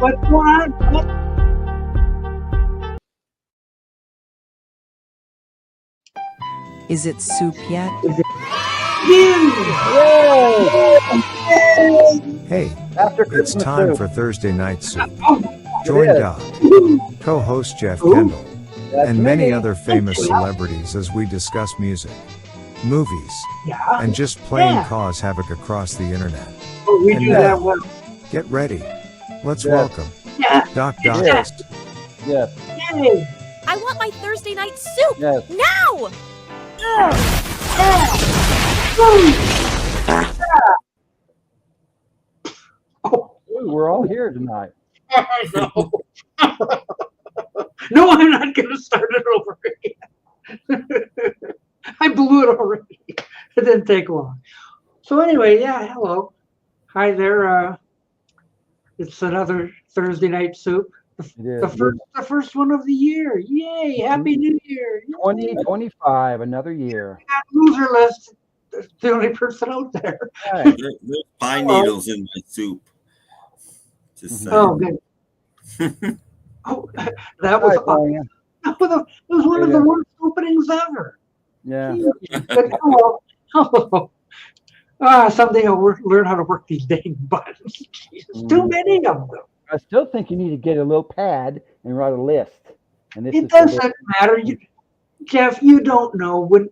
What's going on? Is it soup yet? Hey, After it's Christmas time soup. for Thursday Night Soup. It Join is. Doc, co-host Jeff Ooh. Kendall, That's and many me. other famous celebrities as we discuss music, movies, Yeah. and just plain Yeah. cause havoc across the internet. Oh, we And do now- that well. Get ready. Let's Yes. welcome Yeah. Doc Yeah. Dockist. Yes, Hey. I want my Thursday night soup yes. now! Oh, Ooh, we're all here tonight. I know. No, I'm not going to start it over again. I blew it already. It didn't take long. So anyway, yeah, hello. Hi there. It's another Thursday night soup. It is. The first one of the year. Yay! Happy New Year! 2025, another year. That loser list. The only person out there. Right. There's pine needles in my soup. Just saying. Oh, good. Oh, that was Hi, Brian. that was one of the worst openings ever. Yeah. But hello. Someday I'll learn how to work these dang buttons. Jesus, too many of them. I still think you need to get a little pad and write a list. And this It is the doesn't matter. Jeff, you don't know when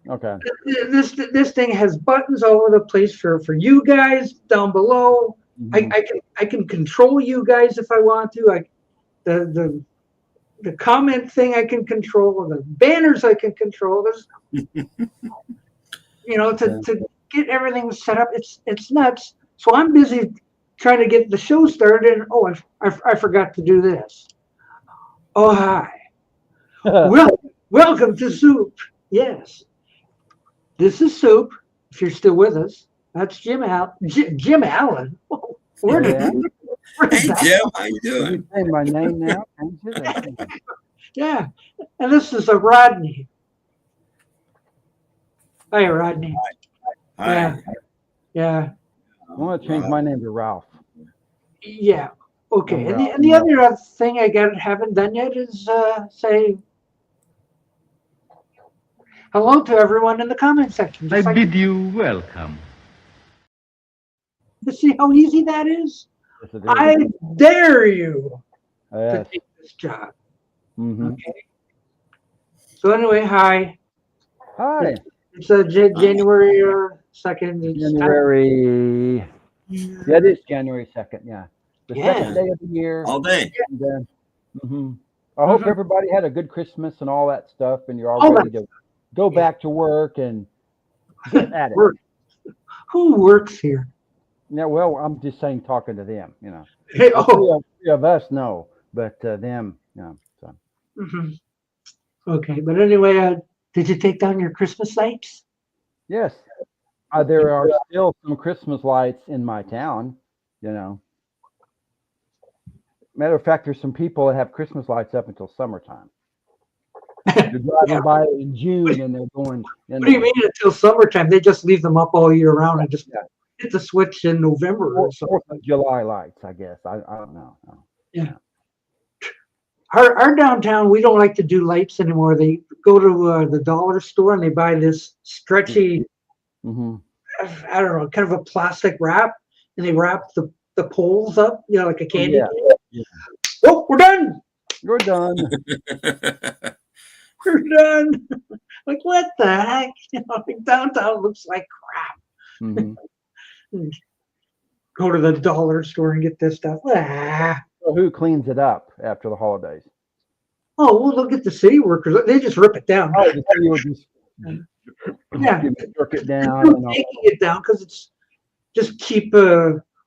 okay. this thing has buttons all over the place for you guys down below. Mhm. I can control you guys if I want to. The comment thing I can control, the banners I can control. There's to get everything set up, it's nuts. So I'm busy trying to get the show started, and I forgot to do this. Oh hi. Welcome to Soup. Yes. This is Soup. If you're still with us, that's Jim Allen. Where did Yeah. Hey that Jim, how you Can doing? you say my name now? Can you say that? Yeah, and this is a Rodney. Hi, Rodney. Hi. Yeah, I want to change my name to Ralph. yeah. Okay, I'm and the other thing I haven't done yet is say hello to everyone in the comment section. I Just like bid you welcome. to see how easy that is. Yes, it is. I dare you to Yes. take this job. Mhm. Okay. So anyway, hi. Hi. It's January 2nd. It's time- January. Yeah, it is January 2nd. Yeah. The Yeah. second day of the year. All day. And, I hope Mhm. everybody had a good Christmas and all that stuff, and you're all All ready to go back to work and get at it. Work. Who works here? Yeah, well, I'm just saying, talking to them, Hey, The three of us know, but them, So. mhm. Okay, but anyway, did you take down your Christmas lights? Yes, there are still some Christmas lights in my town. Matter of fact, there's some people that have Christmas lights up until summertime. They're driving by it in June and they're going. What do you mean until summertime? They just leave them up all year round and just hit the switch in November or something. 4th of July lights, I guess. I don't know. No. Yeah. Our downtown, we don't like to do lights anymore. They go to the dollar store and they buy this stretchy, Mhm. I don't know, kind of a plastic wrap, and they wrap the poles up, like a candy Yeah. cane. Yeah. Oh, we're done. You're done. We're done. Like, what the heck? Like downtown looks like crap. Mhm. Go to the dollar store and get this stuff. So who cleans it up after the holidays? Oh, well, they'll get the city workers. They just rip it down. Oh, the city will just Yeah. jerk it They're down, and, taking it down because it's just cheap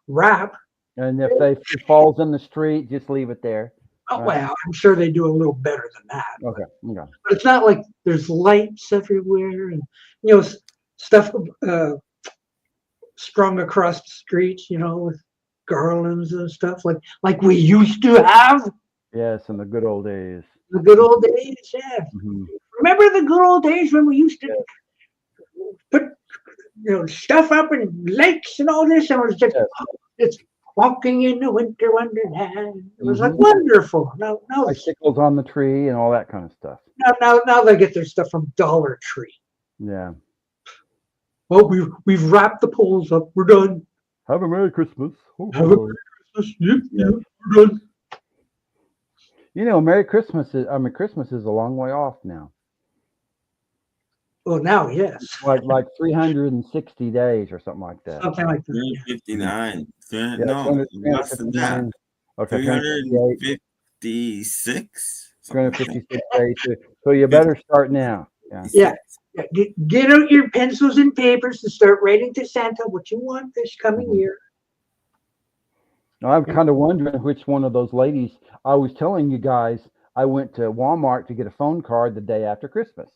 wrap. and if it falls in the street, just leave it there. Oh, well, I'm sure they do a little better than that. Okay. But it's not like there's lights everywhere and, stuff strung across the streets, with garlands and stuff like we used to have Yes, in the good old days. the good old days. Yeah. Mhm. Remember the good old days when we used to put stuff up in lakes and all this, and it was just Yes. it's walking in the winter wonderland. It was like wonderful. Now, Bicycles on the tree and all that kind of stuff. now they get their stuff from Dollar Tree. Yeah. Well, we've wrapped the poles up. We're done. Have a Merry Christmas. Have a Merry Christmas. Yep, we're done. You know, Christmas is a long way off now. Well, now, yes. Like 360 days or something like that. Something like that. 359. Yeah, No, less than that. Okay, 356. 356 days. So you better start now. Yeah. Get out your pencils and papers to start writing to Santa what you want this coming year. Now, I'm kind of wondering which one of those ladies. I was telling you guys, I went to Walmart to get a phone card the day after Christmas,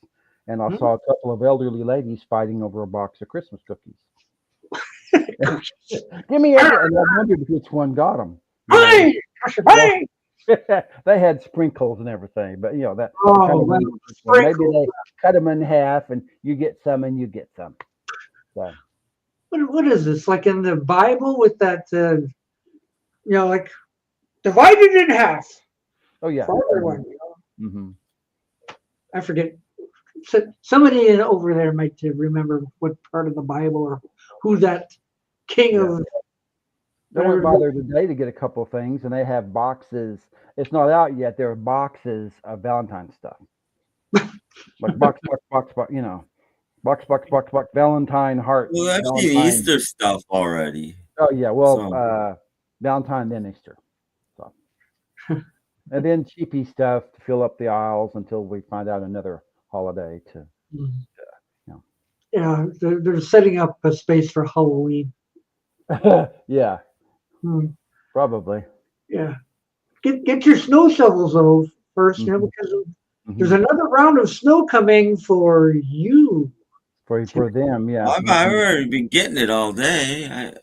and I saw a couple of elderly ladies fighting over a box of Christmas cookies. Give me every, and I wondered which one got them. Hey! Hey! They had sprinkles and everything, but that. Oh, maybe they cut them in half, and you get some, and you get some. So. What is this? Like in the Bible with that, like divided in half. Oh yeah. One, I forget. So somebody over there might remember what part of the Bible or who that king of. They went by there today to get a couple of things, and they have boxes. It's not out yet. There are boxes of Valentine's stuff, like box, Valentine heart. Well, I've seen Easter stuff already. Oh yeah, well, Valentine then Easter, so. And then cheapy stuff to fill up the aisles until we find out another holiday to. Yeah, they're setting up a space for Halloween. Yeah. Probably. Yeah. Get your snow shovels though first, because there's another round of snow coming for you. For them, yeah. I've already been getting it all day.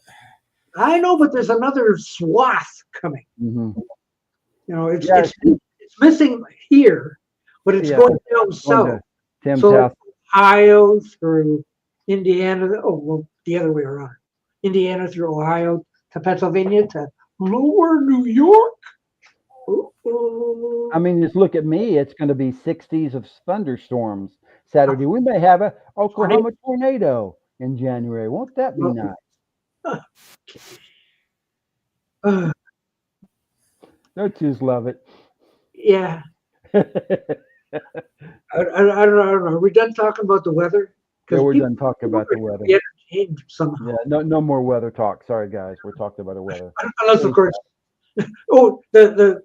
I know, but there's another swath coming. It's missing here, but it's going down south. So Ohio through Indiana. Oh, well, the other way around. Indiana through Ohio to Pennsylvania to lower New York. I mean, just look at me. It's going to be 60s of thunderstorms Saturday. We may have a Oklahoma tornado in January. Won't that be nice? Don't you just love it? Yeah. I don't know. Are we done talking about the weather? Yeah, we're done talking about the weather. Somehow. Yeah, no more weather talk. Sorry, guys. We're talking about the weather. Unless, of course. Oh, the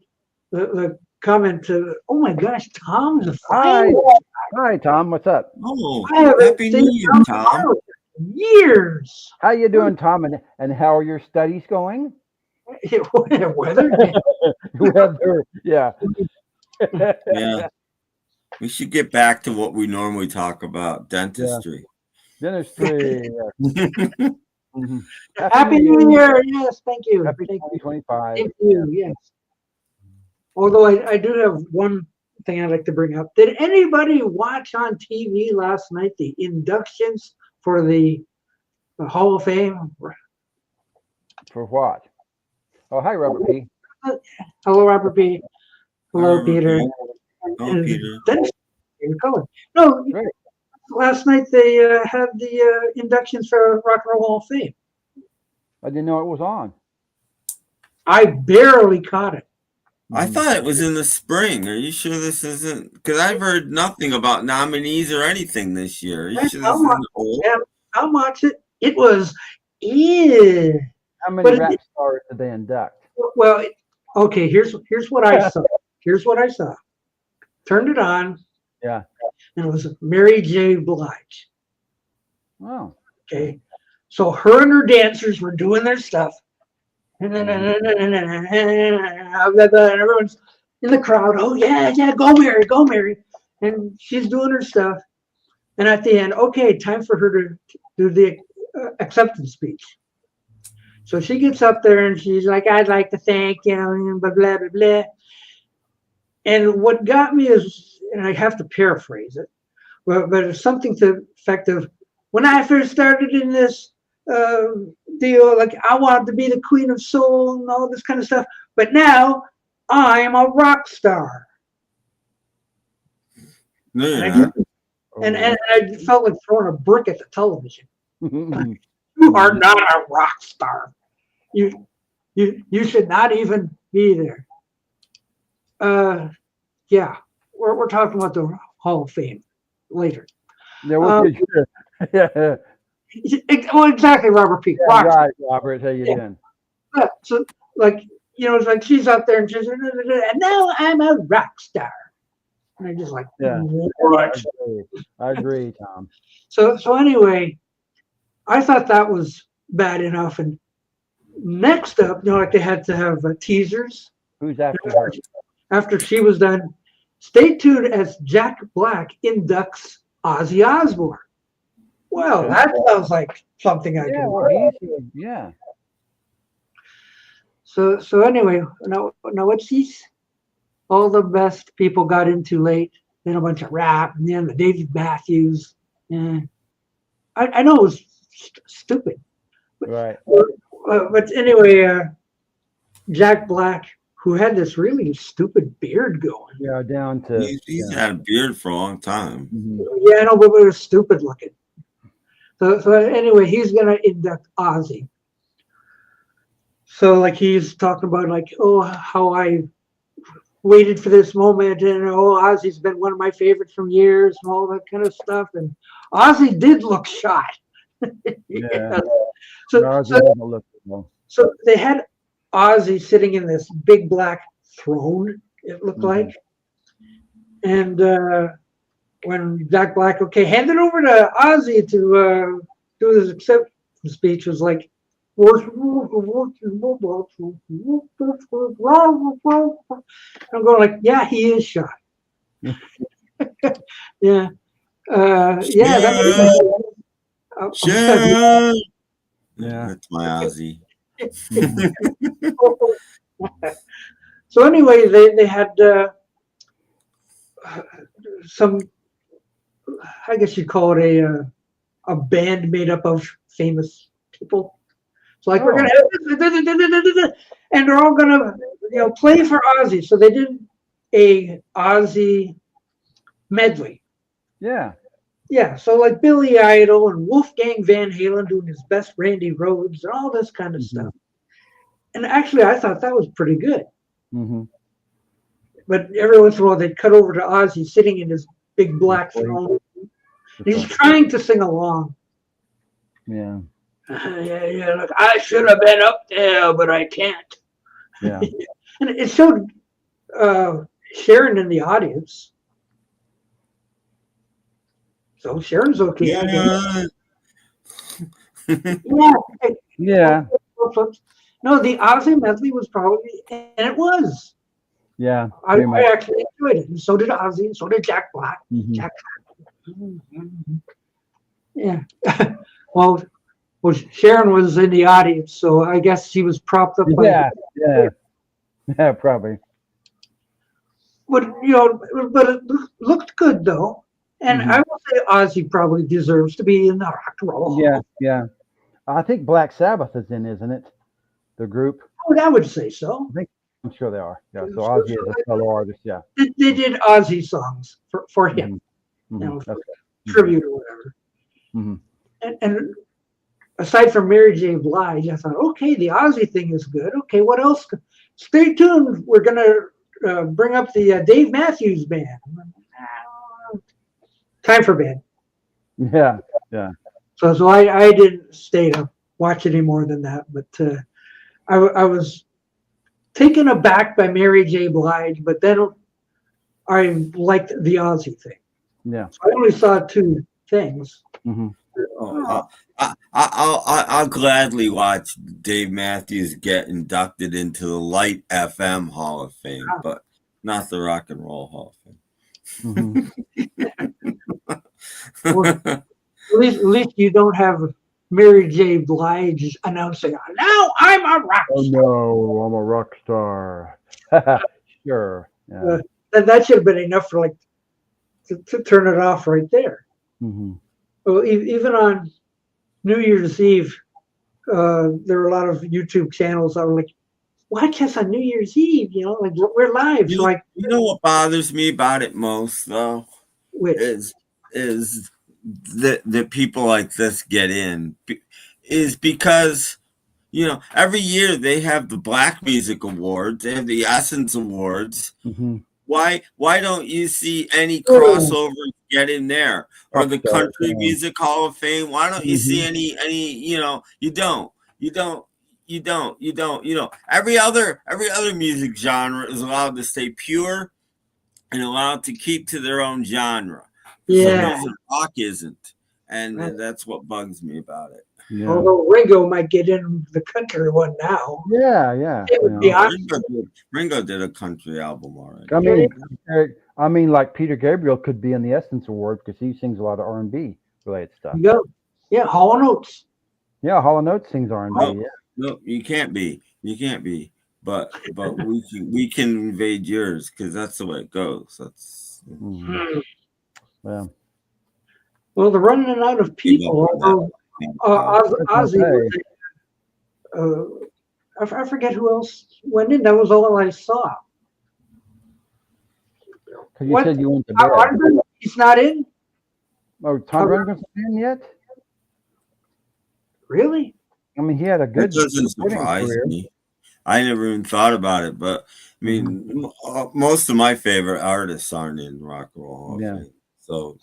comment. Oh my gosh, Tom's a fine. Hi, Tom. What's up? Oh, I haven't happy New Year, Tom. Years. How you doing, Tom? And how are your studies going? Weather. Weather. Yeah. Yeah. We should get back to what we normally talk about, dentistry. Dentistry. Happy New Year. Yes, thank you. Happy 2025. Thank you. Yes. Although I do have one thing I'd like to bring up. Did anybody watch on TV last night the inductions for the Hall of Fame? For what? Oh, hi, Robert P. Hello, Robert P. Hello, Peter. Oh, Peter. No, right. Last night they had the inductions for Rock and Roll Hall of Fame. I didn't know it was on. I barely caught it. I thought it was in the spring. Are you sure this isn't? Because I've heard nothing about nominees or anything this year. Are you sure this isn't old? Yeah, I'll watch it. It was. Yeah. How many rap stars did they induct? Well, okay. Here's what I saw. Here's what I saw. Turned it on. Yeah. And it was Mary J. Blige. Oh. Okay. So her and her dancers were doing their stuff. And everyone's in the crowd. Oh, yeah, go Mary, go Mary. And she's doing her stuff. And at the end, okay, time for her to do the acceptance speech. So she gets up there and she's like, I'd like to thank you, and blah, blah, blah, blah. And what got me is, and I have to paraphrase it, but it's something to the effect of, when I first started in this deal. Like I wanted to be the queen of soul and all this kind of stuff, but now I'm a rock star. No, you're And I, not. and I felt like throwing a brick at the television. Mhm. You are not a rock star. You should not even be there. Yeah, we're talking about the Hall of Fame later. Yeah, what did you? Yeah, Well, exactly, Robert P. yeah, Rock star. right, Robert. How you Yeah. doing? Yeah, so like it's like she's out there and she's and now I'm a rock star. And I'm just like, Yeah. what? I agree, Tom. So anyway, I thought that was bad enough. And next up, like they had to have teasers Who's after her? after she was done. Stay tuned as Jack Black inducts Ozzy Osbourne. Well, Okay. that sounds like something I Yeah, can well, watch. yeah. So anyway, now what's these? All the best people got into late. Then a bunch of rap, and then the David Matthews. Yeah. I know it was stupid, Right. but anyway, Jack Black, who had this really stupid beard going. Yeah, down to. He's had a beard for a long time. Mhm. Yeah, I know, but it was stupid looking. So anyway, he's gonna induct Ozzy. So like he's talking about like, oh, how I waited for this moment, and oh, Ozzy's been one of my favorites from years, and all that kind of stuff. And Ozzy did look shot. Yeah. So, Ozzy so doesn't look well. so they had Ozzy sitting in this big black throne, it looked like. And when Jack Black, okay, hand it over to Ozzy to do his acceptance speech, was like, I'm going like, yeah, he is shot. Yeah. Yeah. Sharon! Yeah. That's my Ozzy. So anyway, they had some, I guess you'd call it a band made up of famous people. So like we're gonna have and they're all gonna play for Ozzy. So they did a Ozzy medley. Yeah. Yeah, so like Billy Idol and Wolfgang Van Halen doing his best Randy Rhoads and all this kind of stuff. And actually, I thought that was pretty good. Mm-hmm. But every once in a while, they'd cut over to Ozzy sitting in his big black throne. He's trying to sing along. Yeah. Yeah, like I should have been up there, but I can't. Yeah. And it showed Sharon in the audience. So Sharon's okay, I guess. Yeah. Yeah. No, the Ozzy medley was probably, and it was. Yeah. I actually enjoyed it, and so did Ozzy, and so did Jack Black. Mm-hmm. Jack Yeah. well, Sharon was in the audience, so I guess she was propped up. Yeah, probably. But but it looked good though, and I will say Ozzy probably deserves to be in the Rock and Roll. Yeah. I think Black Sabbath is in, isn't it? The group. I would say so. I'm sure they are. Yeah. So Ozzy is a fellow artist. Yeah. They did Ozzy songs for him, tribute or whatever. Mm-hmm. And aside from Mary J. Blige, I thought, okay, the Ozzy thing is good. Okay, what else? Stay tuned. We're gonna bring up the Dave Matthews Band. Time for bed. Yeah. So I didn't stay to watch any more than that, but I was taken aback by Mary J. Blige, but then I liked the Ozzy thing. Yeah. So I only saw two things. Mm-hmm. I'll gladly watch Dave Matthews get inducted into the Light FM Hall of Fame, but not the Rock and Roll Hall of Fame. Well, at least you don't have Mary J. Blige announcing, "Now I'm a rock star." Oh no, I'm a rock star. Sure. Yeah. That should have been enough for to turn it off right there. Mm-hmm. Well, even on New Year's Eve, there were a lot of YouTube channels that were like, why Kiss on New Year's Eve? You know, like we're live. So like, You know what bothers me about it most though which is that people like this get in is because every year they have the Black Music Awards, they have the Essence Awards. Mm-hmm. Why don't you see any Oh. crossovers get in there, or the Upstart, Country yeah. Music Hall of Fame? Why don't you see Mhm. any? You don't. Every other music genre is allowed to stay pure and allowed to keep to their own genre. For some yeah. reason, rock isn't, and Right. that's what bugs me about it. Yeah. Although Ringo might get in the country one now. Yeah. It would be honest. Ringo did a country album already. I mean, like Peter Gabriel could be in the Essence Award because he sings a lot of R&B related stuff. You go. Yeah, Hall & Oates. Yeah, Hall & Oates sings R&B. No. Yeah. No, you can't be. But we can invade yours because that's the way it goes. That's Mhm. Yeah. Well, they're running out of people. Although Ozzy was, I forget who else went in. That was all I saw. Because you What? said you went to Tom bed. Rundgren, he's not in? Oh, Tom Rundgren's not in yet? Really? I mean, he had a good That doesn't supporting surprise career. me. I never even thought about it, but I mean, most of my favorite artists aren't in Rock and Roll Hall of Yeah. Fame. So,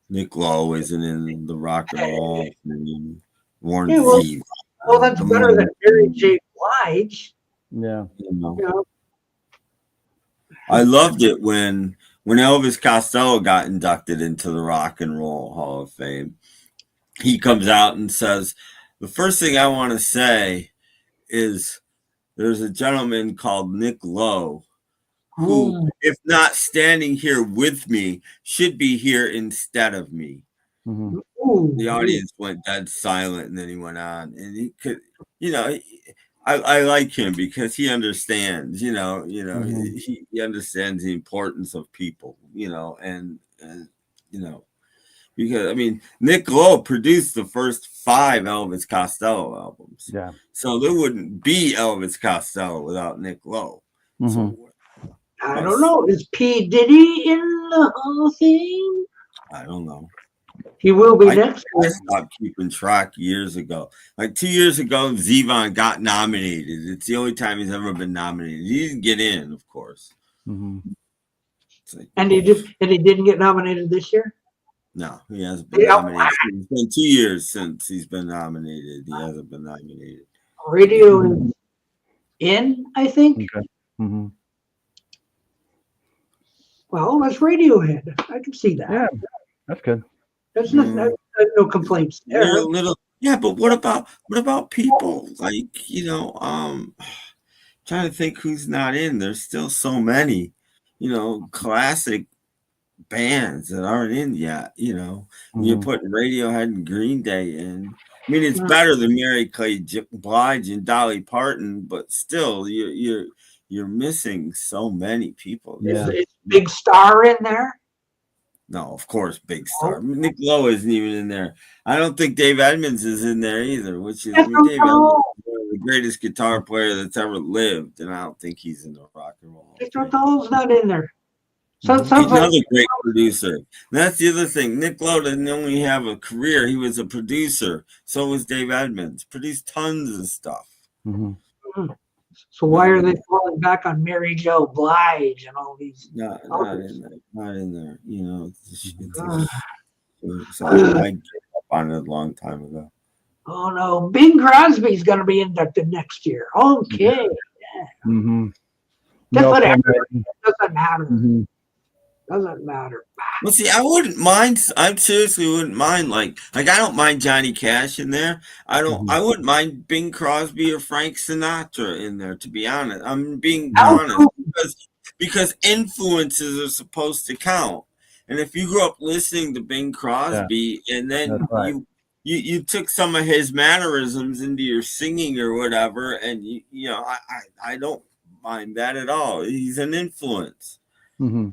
Nick Lowe isn't in the Rock and Roll. Warren Zevon. Well, that's better than Mary J. Blige. Yeah. You know? I loved it when Elvis Costello got inducted into the Rock and Roll Hall of Fame. He comes out and says, the first thing I want to say is there's a gentleman called Nick Lowe who, if not standing here with me, should be here instead of me. Mm-hmm. The audience went dead silent, and then he went on, and he could, I like him because he understands, Mm-hmm. he understands the importance of people, and because I mean, Nick Lowe produced the first 5 Elvis Costello albums. Yeah. So there wouldn't be Elvis Costello without Nick Lowe. Mm-hmm. So, I don't know. Is P. Diddy in the Hall of Fame? I don't know. He will be next. I stopped keeping track years ago. Like 2 years ago, Zevon got nominated. It's the only time he's ever been nominated. He didn't get in, of course. Mm-hmm. Like, and he didn't get nominated this year? No, he hasn't been nominated. It's been 2 years since he's been nominated. He hasn't been nominated. Radio is in, I think. Okay. Mm-hmm. Well, that's Radiohead. I can see that. Yeah, that's good. That's no complaints there. But what about people like trying to think who's not in? There's still so many, classic bands that aren't in yet. Mm-hmm. You're putting Radiohead and Green Day in. I mean, it's better than Mary J. Blige and Dolly Parton, but still, you're missing so many people. Yeah. Is Big Star in there? No, of course, Big Star. Nick Lowe isn't even in there. I don't think Dave Edmunds is in there either, which is Dave Edmunds is one of the greatest guitar player that's ever lived, and I don't think he's in the Rock and Roll. Victor Tall's not in there. He's another great producer. And that's the other thing. Nick Lowe didn't only have a career; he was a producer. So was Dave Edmunds. Produced tons of stuff. Mm-hmm. So why are they falling back on Mary Jo Blige and all these? Not in there. So I gave up on it a long time ago. Oh no, Bing Crosby's going to be inducted next year. Okay. Yeah. Mm-hmm. Just whatever. It doesn't matter. Mm-hmm. Doesn't matter. Well, see, I wouldn't mind. I seriously wouldn't mind. Like I don't mind Johnny Cash in there. I don't. Mm-hmm. I wouldn't mind Bing Crosby or Frank Sinatra in there. To be honest, I'm being honest because influences are supposed to count. And if you grew up listening to Bing Crosby and then you took some of his mannerisms into your singing or whatever, and I don't mind that at all. He's an influence. Mm-hmm.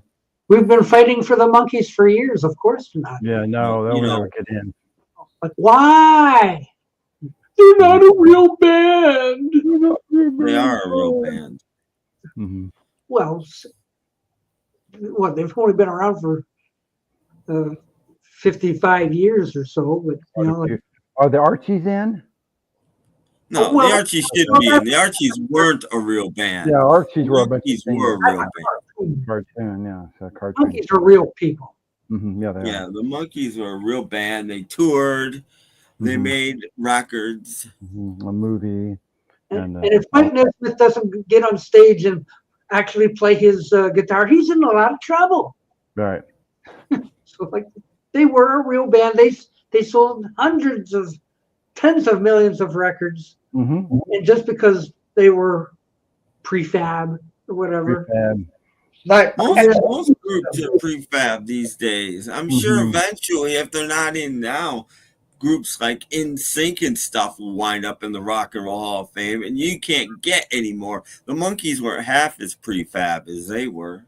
We've been fighting for the Monkees for years. Of course not. Yeah, no, they'll never get in. Like, why? They're not a real band. They are a real band. Mm-hmm. Well, what, they've only been around for 55 years or so, but Are the Archies in? No, well, the Archies should be in. The Archies weren't a real band. Yeah, Archies The were a bunch of Monkees were a real band. cartoon. Yeah, so cartoon. Monkeys are real people. Mm-hmm. Yeah, they Yeah, are. the Monkees were a real band. They toured. They Mhm. made records. Mm-hmm. A movie. And if Mike Nesmith doesn't get on stage and actually play his guitar, he's in a lot of trouble. Right. So, like, they were a real band. They sold tens of millions of records, Mm-hmm. and just because they were prefab or whatever. Most groups are prefab these days. I'm sure Mhm. eventually, if they're not in now, groups like NSYNC and stuff will wind up in the Rock and Roll Hall of Fame, and you can't get any more. The Monkees weren't half as prefab as they were.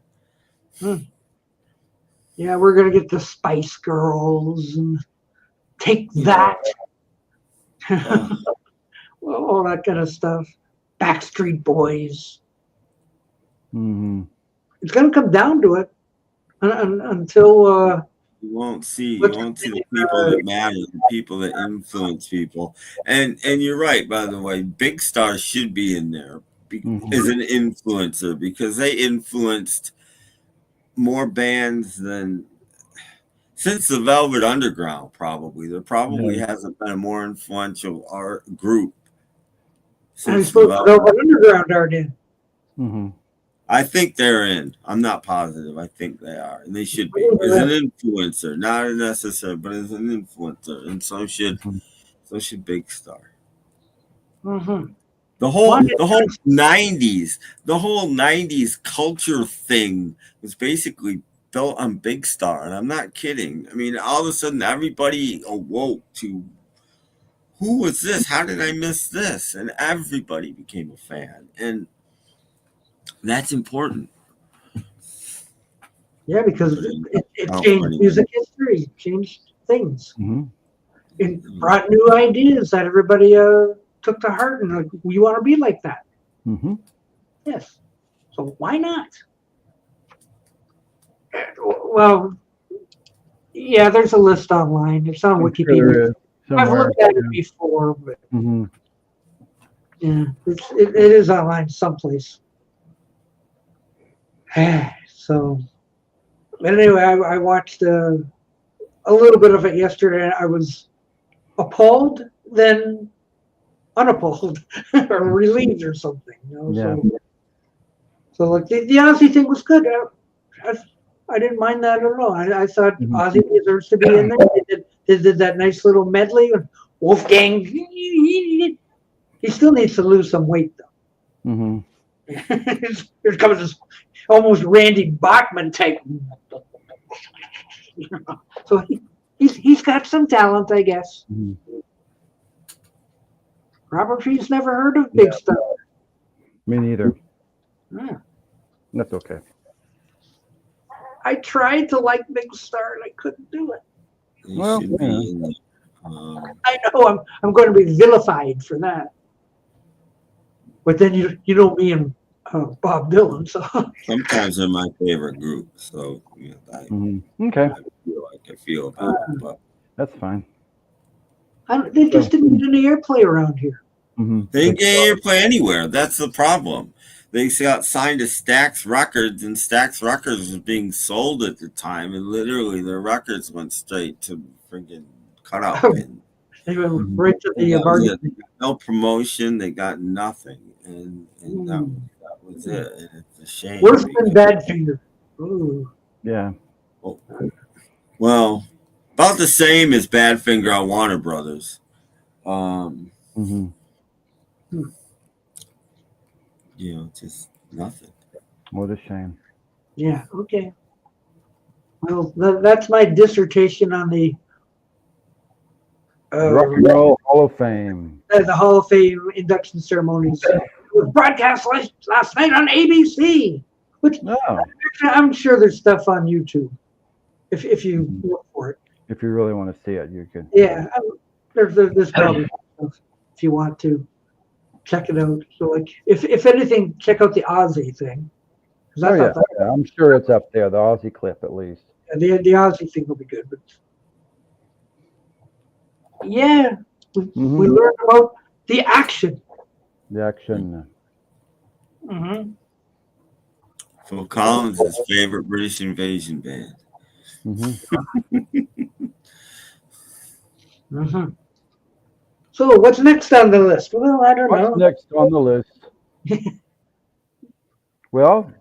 Yeah, we're gonna get the Spice Girls and Take That. Well, all that kind of stuff. Backstreet Boys. Mm-hmm. It's gonna come down to it until You won't see the people that matter, the people that influence people. And you're right, by the way, Big Star should be in there as an influencer because they influenced more bands than since the Velvet Underground. Probably there hasn't been a more influential art group since the Velvet Underground are in. Mm-hmm. I think they're in. I'm not positive. I think they are, and they should be as an influencer, not a necessary, but as an influencer, and so should Big Star. Mm-hmm. The whole '90s culture thing was basically built on Big Star, and I'm not kidding. I mean, all of a sudden, everybody awoke to who was this? How did I miss this? And everybody became a fan, and that's important. Yeah, because it changed music history, it changed things. Mm-hmm. It brought new ideas that everybody took to heart, and like, we want to be like that. Mm-hmm. Yes. So why not? Well, yeah, there's a list online. It's on Wikipedia. I've looked at it before, but yeah, it is online someplace. So, anyway, I watched a little bit of it yesterday, and I was appalled, then unappalled, or relieved, or something. Yeah. So like the Ozzy thing was good. I didn't mind that at all. I thought Ozzy deserves to be in there. They did that nice little medley with Wolfgang. He still needs to lose some weight, though. Mm-hmm. Here comes this almost Randy Bachman type. So he's got some talent, I guess. Mm-hmm. Robert Tree's never heard of Big Star. Me neither. Yeah. That's okay. I tried to like Big Star and I couldn't do it. Well, I know I'm going to be vilified for that. But then you know me and Bob Dylan, so sometimes they're my favorite group. So okay, I feel about it, but that's fine. They just didn't get any airplay around here. Mm-hmm. They didn't get airplay anywhere. That's the problem. They got signed to Stax Records, and Stax Records was being sold at the time, and literally their records went straight to freaking cutout bin. They went right to the bargain. No promotion. They got nothing, and that was it. And it's a shame. Worse than Badfinger. Ooh. Yeah. Well, about the same as Badfinger on Warner Brothers. You know, just nothing. What a shame. Yeah. Okay. Well, that's my dissertation on the Rock and Roll Hall of Fame. The Hall of Fame induction ceremonies. It was broadcast last night on ABC. Which I'm sure there's stuff on YouTube if you look for it. If you really want to see it, you can. Yeah, there's probably stuff if you want to check it out. So like, if anything, check out the Aussie thing. 'Cause I Oh yeah, thought yeah, I'm sure it's up there. The Aussie clip, at least. the Aussie thing will be good. But yeah, we learned about the action. The action. Mm-hmm. Phil Collins' favorite British invasion band. Mm-hmm. So what's next on the list? Well, I don't know. What's next on the list? Well,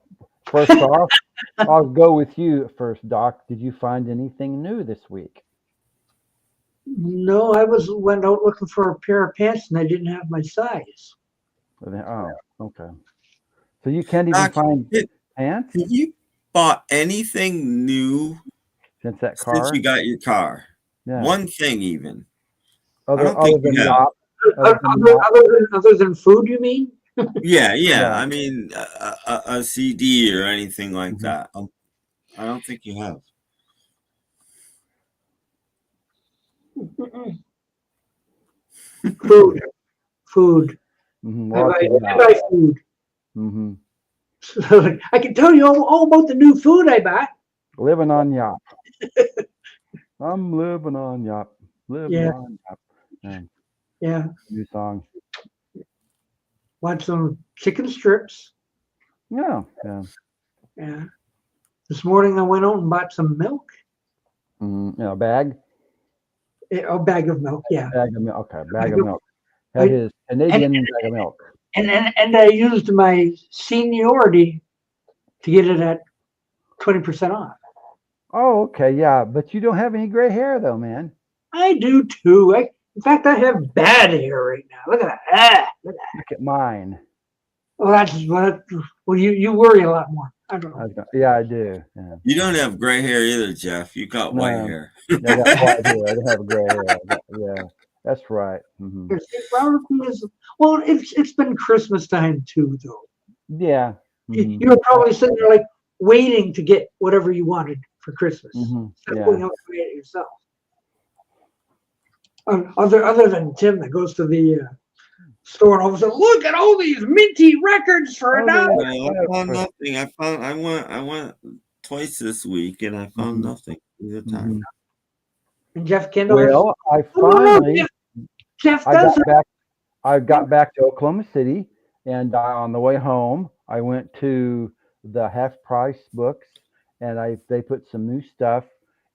first off, I'll go with you first, Doc. Did you find anything new this week? No, I went out looking for a pair of pants and I didn't have my size. Oh, okay. So you can't even Doc, find pants have you bought anything new since that since car? you got your car? Yeah. One thing even. Other think than you have. Yop. Other than food, you mean? Yeah. I mean, a CD or anything like Mhm. that. I don't think you have. Food. I buy food. So I can tell you all about the new food I buy. Living on Yop. I'm living on Yop. Living on Yop. Yeah. New song. Want some chicken strips. Yeah. Yeah. This morning I went out and bought some milk. A bag? A bag of milk, yeah. Bag of milk. Okay, bag of milk. That is Canadian bag of milk. And I used my seniority to get it at 20% off. Oh, okay, yeah. But you don't have any gray hair though, man. I do too. In fact, I have bad hair right now. Look at that. Look at mine. Well, that's what. Well, you worry a lot more. I don't know. Yeah, I do. Yeah. You don't have gray hair either, Jeff. You got white hair. I got white hair. I don't have gray hair. Yeah, that's right. Well, it's been Christmas time too, though. Yeah. You were probably sitting there like waiting to get whatever you wanted for Christmas. Instead of going out to get it yourself. Other than Tim that goes to the store and all of a sudden, look at all these minty records for $1. I found nothing. I went twice this week and I found nothing either time. And Jeff Kendall. Well, I finally Jeff does I got back to Oklahoma City, and on the way home, I went to the Half Price Books, and they put some new stuff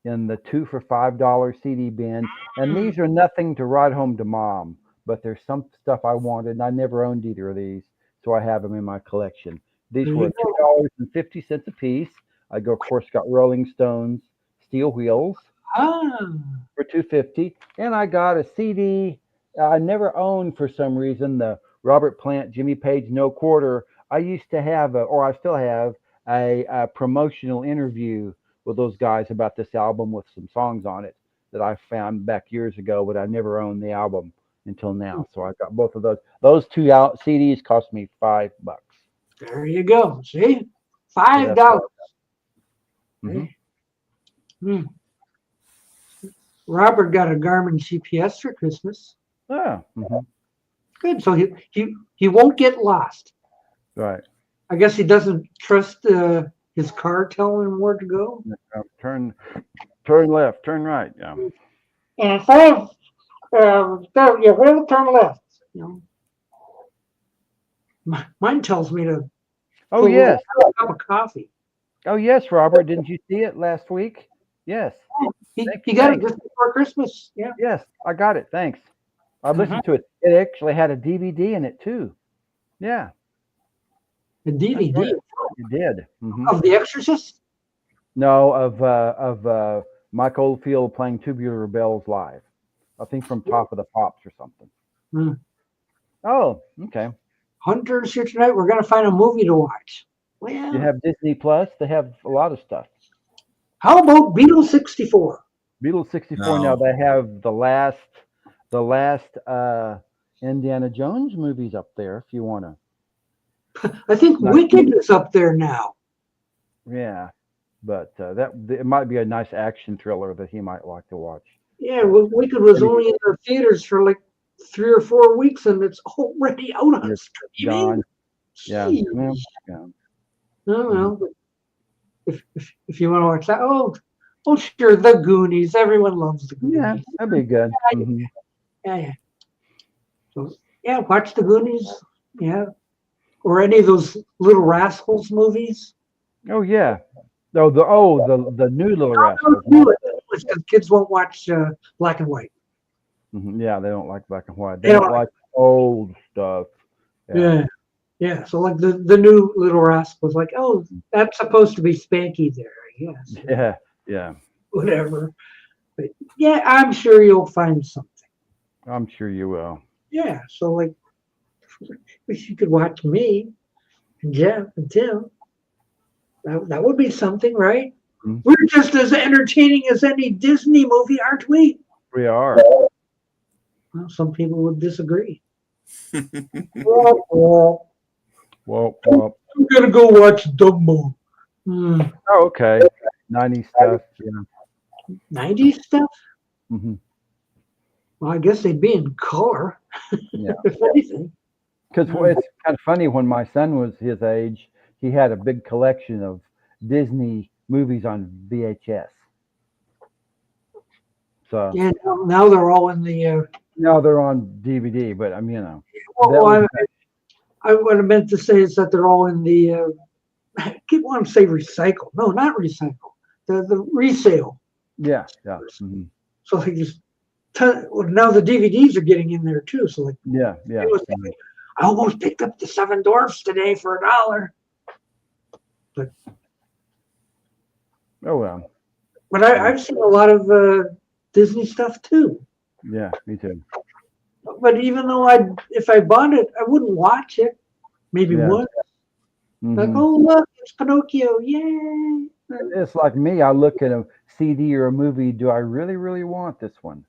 in the 2 for $5 CD bin. And these are nothing to ride home to mom, but there's some stuff I wanted, and I never owned either of these, so I have them in my collection. These were $2.50 a piece. I of course got Rolling Stones Steel Wheels for $2.50, and I got a CD I never owned for some reason, the Robert Plant, Jimmy Page, No Quarter. I used to have, or I still have, a promotional interview with those guys about this album with some songs on it that I found back years ago, but I never owned the album until now. So I got both of those. Those two CDs cost me $5. There you go. See, $5. Robert got a Garmin GPS for Christmas. Oh, good. So he won't get lost. Right. I guess he doesn't trust his car telling him where to go. Turn left, turn right. Yeah. And whatever, turn left. You know, mine tells me to. Oh yes. A cup of coffee. Oh yes, Robert. Didn't you see it last week? Yes. He got it just before Christmas. Yeah. Yes, I got it. Thanks. I listened to it. It actually had a DVD in it too. Yeah. A DVD. Right. It did. Of The Exorcist? No, of Mike Oldfield playing Tubular Bells live. I think from Top of the Pops or something. Oh, okay. Hunter's here tonight. We're gonna find a movie to watch. Well, you have Disney Plus. They have a lot of stuff. How about Beetle 64? Beetle 64. Now they have the last Indiana Jones movies up there. If you want to. I think Wicked is up there now. Yeah. but it might be a nice action thriller that he might like to watch. Yeah, Wicked was only in the theaters for like 3 or 4 weeks, and it's already out on It's streaming. gone. Yeah. Jeez. Yeah. I don't know. But if you want to watch that, oh, sure, The Goonies. Everyone loves The Goonies. Yeah, that'd be good. Yeah. So yeah, watch The Goonies. Yeah, or any of those Little Rascals movies. Oh yeah. The new Little Rascals. Because kids won't watch black and white. Yeah, they don't like black and white. They don't like old stuff. Yeah. So like the new Little Rascals, like, oh, that's supposed to be Spanky there, I guess. Yeah. Whatever. But yeah, I'm sure you'll find something. I'm sure you will. Yeah. So like, wish you could watch me and Jeff and Tim. That would be something, right? Mm-hmm. We're just as entertaining as any Disney movie, aren't we? We are. Well, some people would disagree. Well, I'm gonna go watch Dumbo. Oh, okay. 90s stuff. Yeah. 90s stuff? Mm-hmm. Well, I guess they'd be in color. Yeah. If anything. Because it's kind of funny, when my son was his age, he had a big collection of Disney movies on VHS. So yeah, now they're all in the. Now they're on DVD, but Well, what I meant to say is that they're all in the. I keep wanting to say recycle. No, not recycle. The resale. Yeah. Mm-hmm. So they just. Now the DVDs are getting in there too. So like. Yeah. I almost picked up the Seven Dwarfs today for $1. But. Oh well. But I've seen a lot of Disney stuff too. Yeah, me too. But even though if I bought it, I wouldn't watch it. Maybe once. Mm-hmm. Like, oh look, it's Pinocchio! Yay! It's like me. I look at a CD or a movie. Do I really, really want this one?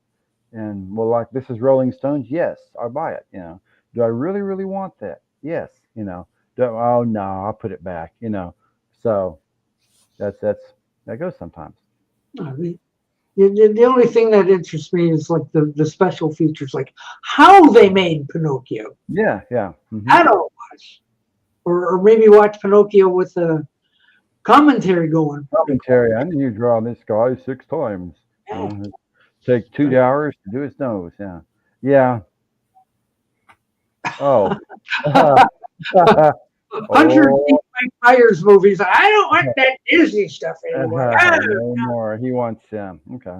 And well, like, this is Rolling Stones. Yes, I'll buy it. Do I really, really want that? Yes. Oh no, I'll put it back. So that goes sometimes. The only thing that interests me is like the special features, like how they made Pinocchio. Yeah. Mm-hmm. I don't watch, or maybe watch Pinocchio with a commentary going. Commentary. I need you to draw this guy 6 times. Take 2 hours to do his nose. Yeah. Oh. 100 Mike Myers movies. I don't want that Disney stuff anymore. No more. He wants okay.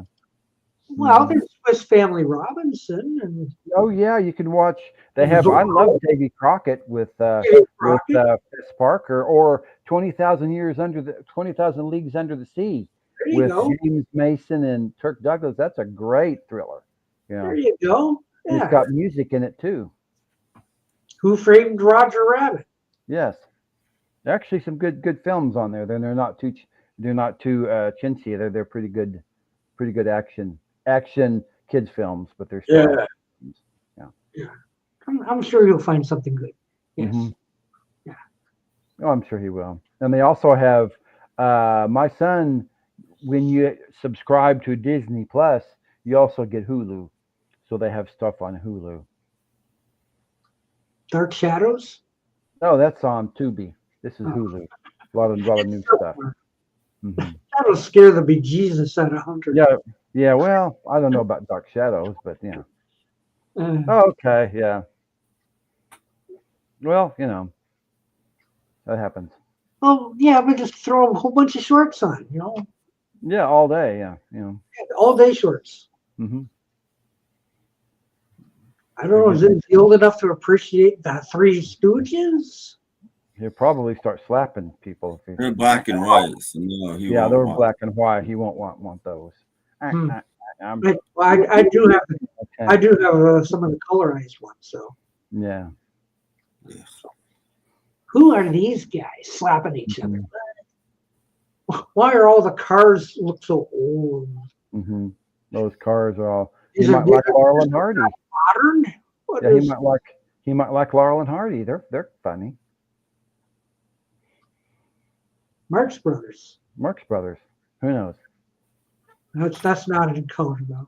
Well, there's Swiss Family Robinson, and oh yeah, you can watch. They have. I love Davy Crockett with Fitz Parker, or 20,000 Leagues Under the Sea with James Mason and Kirk Douglas. That's a great thriller. There you go. Yeah. It's got music in it too. Who Framed Roger Rabbit? Yes, actually some good films on there. Then they're not too chintzy. They're pretty good action kids films, but they're still yeah. I'm sure you'll find something good. Yes. Mm-hmm. Yeah. Oh, I'm sure he will. And they also have my son. When you subscribe to Disney Plus, you also get Hulu, so they have stuff on Hulu. Dark Shadows. Oh, that's on Tubi. This is Hulu. A lot of new stuff. Mm-hmm. That'll scare the bejesus out of Hunter. Yeah. Well, I don't know about Dark Shadows, but okay, yeah. Well, that happens. Oh yeah, but just throw a whole bunch of shorts on, Yeah, all day. Yeah. All day shorts. Mm-hmm. I don't know. Is he old enough to appreciate the Three Stooges? He'll probably start slapping people. They're black and white. So they're black and white. He won't want those. I do have some of the colorized ones. So yeah. Who are these guys slapping each other? Why are all the cars look so old? Mm-hmm. Those cars are all. You might like Laurel and Hardy. Modern? He might like Laurel and Hardy. They're funny. Marx Brothers. Marx Brothers. Who knows? That's not in color though.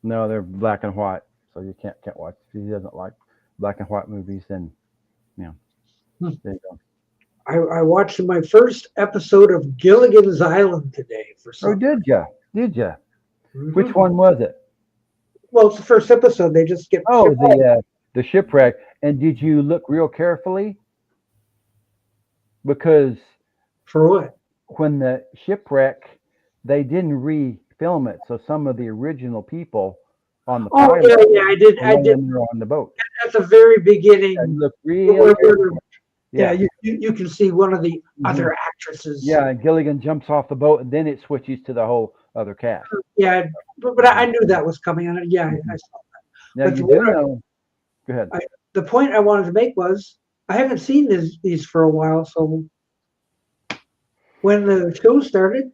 No, they're black and white, so you can't watch. If he doesn't like black and white movies, then yeah, Hmm. there you go. I watched my first episode of Gilligan's Island today for Oh, some. did ya? Did ya? Mhm. Which one was it? Well, it's the first episode. They just get Oh, shipwrecked. the shipwreck. And did you look real carefully? Because For what? when the shipwreck, they didn't re-film it, so some of the original people on the Oh pilot yeah, I did. were when they were on the boat. At the very And beginning. look real carefully. Yeah, Yeah, you can see one of the Mhm. other actresses. Yeah, and Gilligan jumps off the boat, and then it switches to the whole other cast. Yeah, but I knew that was coming. And yeah, I saw that. Now But you what do know. Go ahead. the point I wanted to make was I haven't seen these for a while. So when the show started,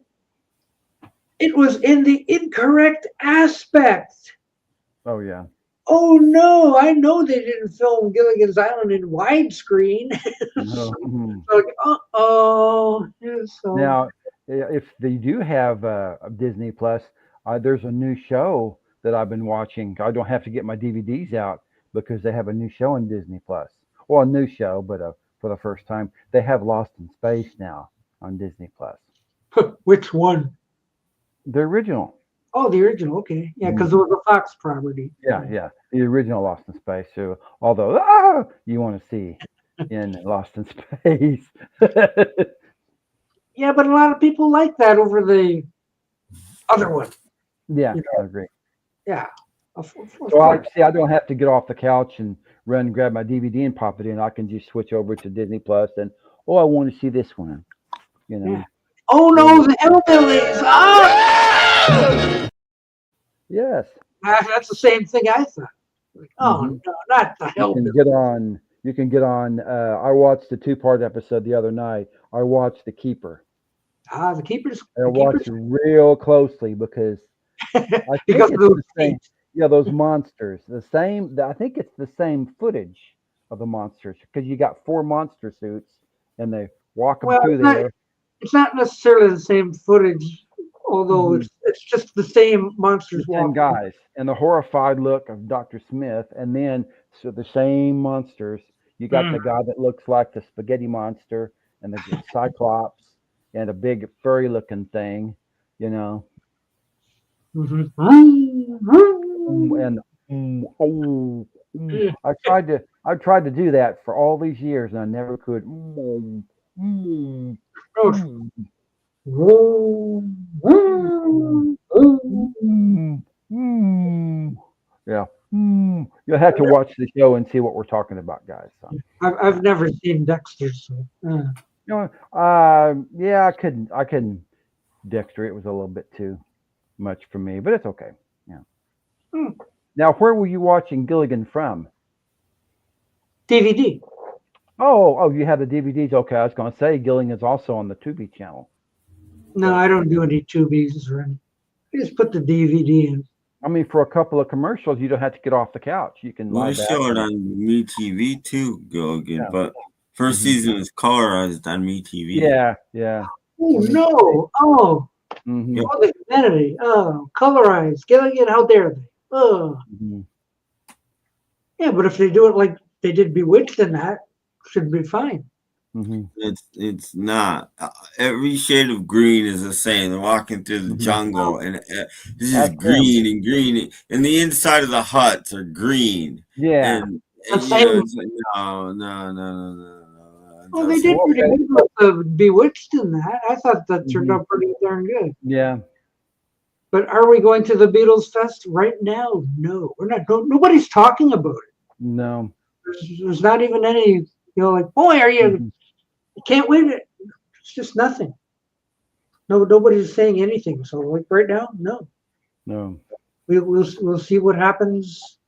it was in the incorrect aspect. Oh yeah. Oh no, I know they didn't film Gilligan's Island in widescreen. No, mhm. Like, uh-oh. Yeah, so Now, if they do have Disney Plus, there's a new show that I've been watching. I don't have to get my DVDs out because they have a new show on Disney Plus. Well, a new show, but for the first time, they have Lost in Space now on Disney Plus. which one? The original. Oh, the original. Okay. Yeah, because it was a Fox property. Yeah, the original Lost in Space. So, although you want to see in Lost in Space. Yeah, but a lot of people like that over the other one. Yeah, You I agree. Yeah. Of So I course. see. I don't have to get off the couch and run and grab my DVD and pop it in. I can just switch over to Disney Plus and I want to see this one. You know. Yeah. Oh no, the Hillbillies! Ah! Yes. That's the same thing I thought. Like, oh Mhm. no, not the You can Hillbillies. get on. You can get on. I watched the 2-part episode the other night. I watched The Keeper. The Keepers. And I The Keepers. watched it real closely because I think Because it's of those the same. feet. Yeah, those monsters. The same. I think it's the same footage of the monsters because you got 4 monster suits and they walk them Well, through there. it's not necessarily the same footage, although Mhm. it's just the same monsters The same walking. guys and the horrified look of Dr. Smith, and then so the same monsters. You got the guy that looks like the spaghetti monster, and the Cyclops, and a big furry-looking thing, you know. Mhm. And I tried to do that for all these years, and I never could. Yeah. You'll have to watch the show and see what we're talking about, guys. So, I've never seen Dexter, so you know, yeah, I couldn't Dexter. It was a little bit too much for me, but it's okay. Yeah. Hmm. Now, where were you watching Gilligan from? DVD. Oh, you have the DVDs. Okay, I was going to say Gilligan's also on the Tubi channel. No, I don't do any tubies or anything. I just put the DVD in. I mean, for a couple of commercials, you don't have to get off the couch. You can lie We back. show it and- on MeTV too, Gilligan, Yeah. but first season is colorized on MeTV. Yeah. Oh no! Oh, Mhm, all the humanity. Oh, colorized. Gilligan, how dare they? Oh, mhm. yeah, but if they do it like they did Bewitched, then that should be fine. Mhm. It's not. Every shade of green is the same. They're walking through the jungle, and it's just That's green and green, and the inside of the huts are green. Yeah. And That's you know, same. it's like, no. Oh, they Just- did pretty Okay. good with the Bewitched in that. I thought that turned Mhm. out pretty darn good. Yeah. But are we going to the Beatles Fest right now? No, we're not. Nobody's talking about it. No. There's not even any. Like, boy, are you? Mhm. You can't win it. It's just nothing. No, nobody's saying anything. So, like right now, no. No. We'll see what happens.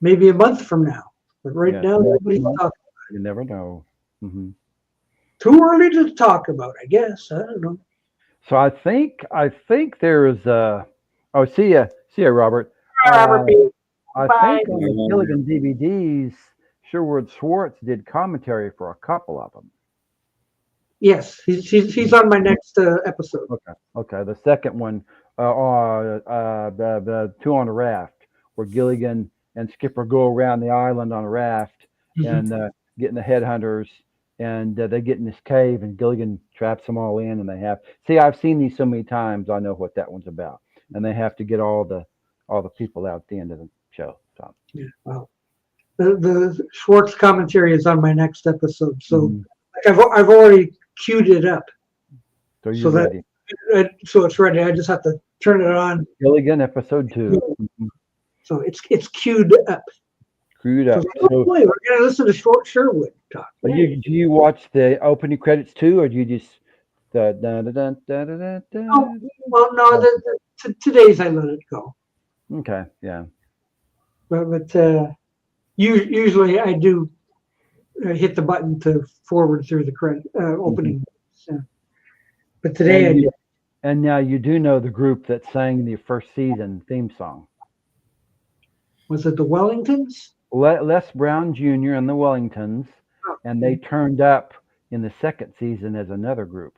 Maybe a month from now. But right Yeah. now, nobody's Mhm. talking. You never know. Hmm. Too early to talk about, I guess. I don't know. So I think there is oh, see ya, Robert. Robert B. I Bye. think on the Gilligan DVDs, Sherwood Schwartz did commentary for a couple of them. Yes, he's on my next episode. Okay. The second one, the two on a raft, where Gilligan and Skipper go around the island on a raft and getting the headhunters, and they get in this cave, and Gilligan traps them all in, and they have. See, I've seen these so many times, I know what that one's about, and they have to get all the people out at the end of the show. So. Yeah, well, the Schwartz commentary is on my next episode, so I've already queued it up. So you're ready. So it's ready. I just have to turn it on. Gilligan, episode 2. So it's queued up. Queued up. So, boy, we're gonna listen to Sherwood talk. Do you watch the opening credits too, or do you just No, well, no. Today's I let it go. Okay, yeah. But usually I do hit the button to forward through the credit opening. So. But today I did. And now you do know the group that sang the first season theme song. Was it the Wellingtons? Les Brown Jr. and the Wellingtons, and they turned up in the second season as another group.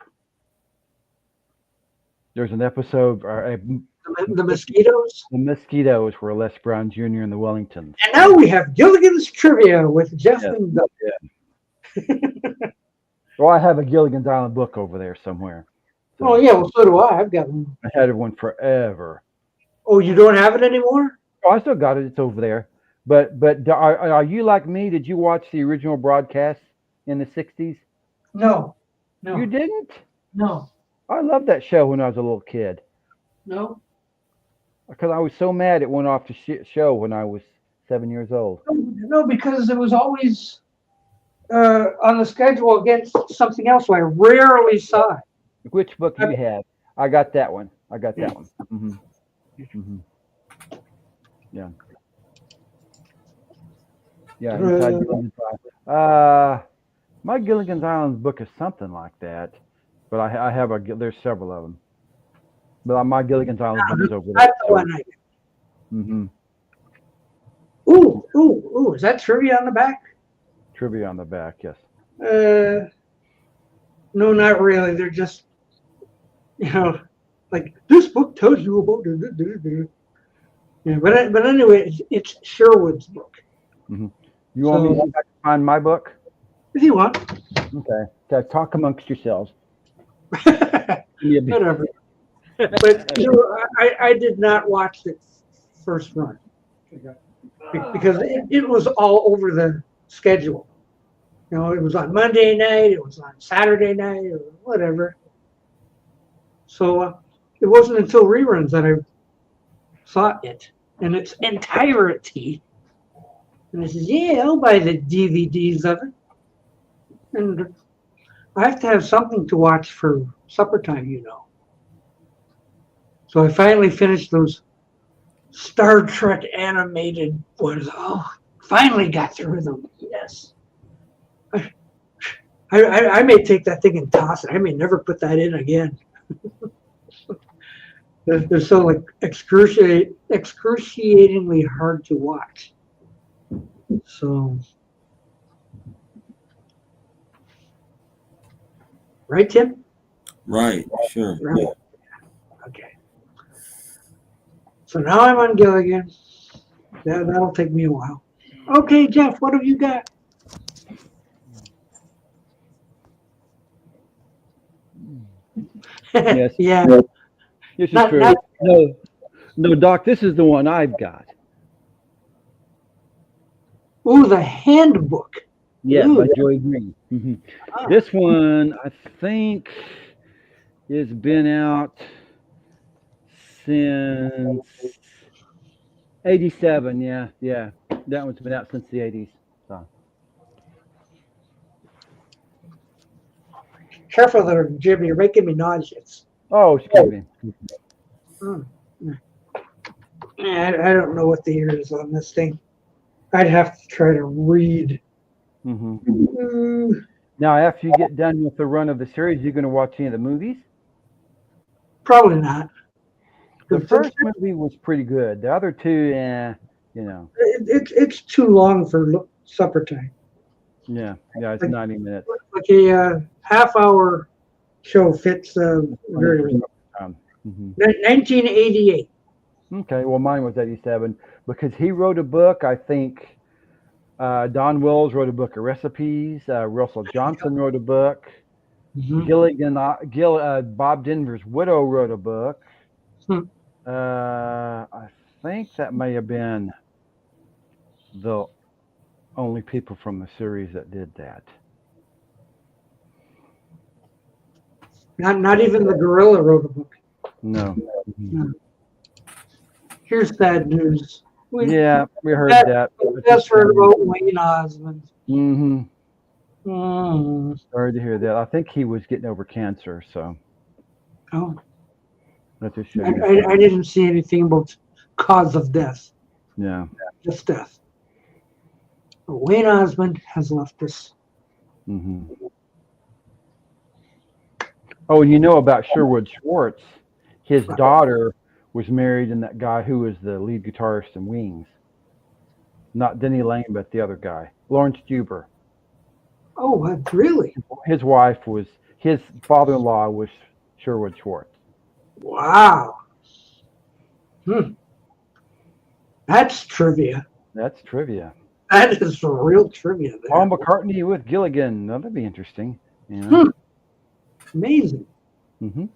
There's an episode. The Mosquitoes? The Mosquitoes were Les Brown Jr. and the Wellingtons. And now we have Gilligan's Trivia with Jeff and Doug. Yeah. Well, I have a Gilligan's Island book over there somewhere. So oh, yeah, well, so do I. I've got one. I had one forever. Oh, you don't have it anymore? Oh, I still got it. It's over there. But are you like me? Did you watch the original broadcast in the 60s? No. You didn't? No. I loved that show when I was a little kid. No. Because I was so mad it went off the show when I was 7 years old. No, because it was always on the schedule against something else, so I rarely saw it. Which book do you have? I got that one. Mm-hmm. Mm-hmm. Yeah. Yeah. Inside Gilligan's Island. My Gilligan's Island book is something like that, but I have there's several of them. But my Gilligan's Island book is over there. That's the one I get. Mm-hmm. Ooh! Is that trivia on the back? Trivia on the back, yes. No, not really. They're just, like this book tells you about. Yeah, but anyway, it's Sherwood's book. Mm-hmm. You want me to find my book? If you want. Okay. So talk amongst yourselves. Whatever. But I did not watch the first run because it was all over the schedule. It was on Monday night, it was on Saturday night, or whatever. So it wasn't until reruns that I saw it in its entirety. And I said, yeah, I'll buy the DVDs of it. And I have to have something to watch for supper time, So I finally finished those Star Trek animated ones. Oh, finally got through them. Yes. I may take that thing and toss it. I may never put that in again. They're so like excruciatingly hard to watch. So, right, Tim? Right, sure. Right. Yeah. Okay. So now I'm on Gilligan. That'll take me a while. Okay, Jeff, what have you got? Yes. Yeah. This is true. No, Doc, this is the one I've got. Ooh, the handbook. Yes, Ooh, by Joy Green. Mm-hmm. This one, I think, has been out since 87. Yeah. That one's been out since the 80s. So. Careful there, Jim. You're making me nauseous. Oh, excuse me. I don't know what the year is on this thing. I'd have to try to read. Mm-hmm. Now, after you get done with the run of the series, you're going to watch any of the movies? Probably not. The first movie was pretty good. The other two, It's too long for supper time. Yeah, it's 90 minutes. like a half-hour show fits very well. 1988. Okay, well, mine was 87 because he wrote a book. I think Don Wills wrote a book of recipes. Russell Johnson wrote a book. Mhm. Bob Denver's widow wrote a book. Hmm. I think that may have been the only people from the series that did that. Not even the gorilla wrote a book. No. No. Here's sad news. Yeah, we heard that. Just heard about Wayne Osmond. Mm-hmm. Mm. Sorry to hear that. I think he was getting over cancer, so Oh, that's a shame. I didn't see anything about cause of death. Yeah. Just death. But Wayne Osmond has left us. Mm-hmm. Oh, and you know about Sherwood Schwartz? His daughter was married to that guy who was the lead guitarist in Wings. Not Denny Lane, but the other guy, Lawrence Juber. Oh, what, really? His wife was, his father-in-law was Sherwood Schwartz. Wow. That's trivia. That's trivia. That is real trivia there. Paul McCartney with Gilligan. That'd be interesting. Yeah. Amazing. Mm-hmm.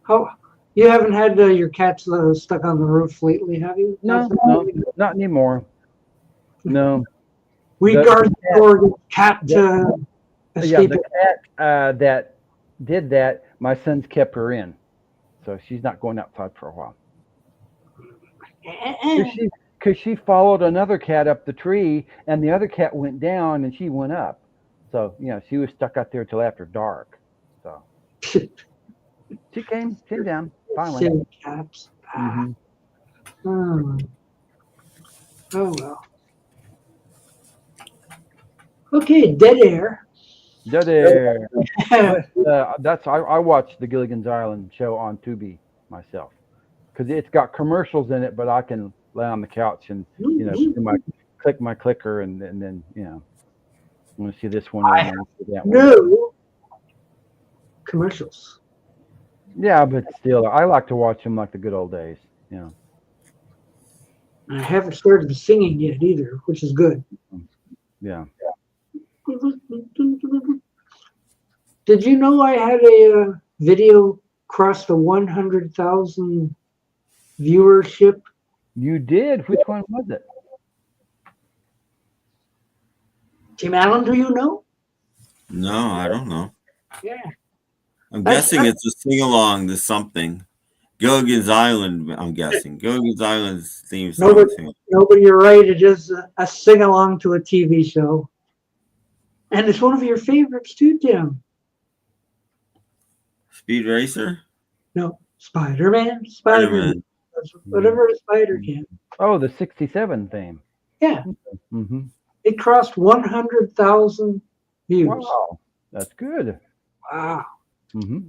How you haven't had your cats stuck on the roof lately, have you? No, not anymore. No. We guard the door against cat escape. The cat that did that, my sons kept her in, so she's not going outside for a while. Because she followed another cat up the tree, and the other cat went down, and she went up. So she was stuck out there till after dark. So she came down finally. Silly cats. Mm-hmm. Oh well. Okay, dead air. Dead air. I watched the Gilligan's Island show on TieDyed myself because it's got commercials in it, but I can lay on the couch and click my clicker and then I'm going to see this one. I have no commercials. Yeah, but still, I like to watch them like the good old days. I haven't started singing yet either, which is good. Yeah. Did you know I had a video cross the 100,000 viewership? You did? Which one was it? Tim Allen, do you know? No, I don't know. Yeah. I'm guessing it's a sing-along to something. Gilligan's Island, I'm guessing. Gilligan's Island's theme song. Nobody, you're right. It is a sing-along to a TV show. And it's one of your favorites too, Tim. Speed Racer? No, Spider-Man. Spider-Man. Whatever a spider can. Oh, the 67 theme. Yeah. Mm-hmm. It crossed 100,000 views. Wow. That's good. Wow. Mm-hmm.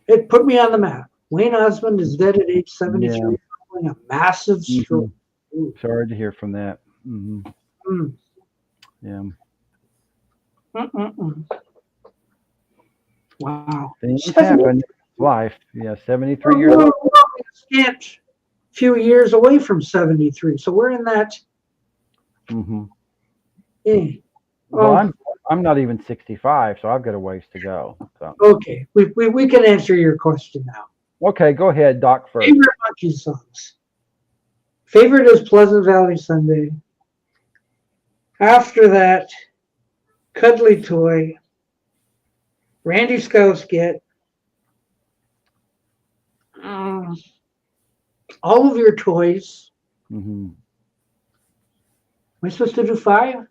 It put me on the map. Wayne Osmond is dead at age 73, following a massive stroke. Mm-hmm. Sorry to hear from that. Mm-hmm. Yeah. Wow. Things happen. Life. Yeah, 73 years old. We're a few years away from 73, so we're in that. Mm-hmm. Yeah. Well, I'm not even 65, so I've got a ways to go. So. Okay, we can answer your question now. Okay, go ahead, Doc, first. Favorite Monkey songs. Favorite is Pleasant Valley Sunday. After that, Cuddly Toy, Randy Scousket, All of Your Toys. Mm-hmm. Am I supposed to do 5?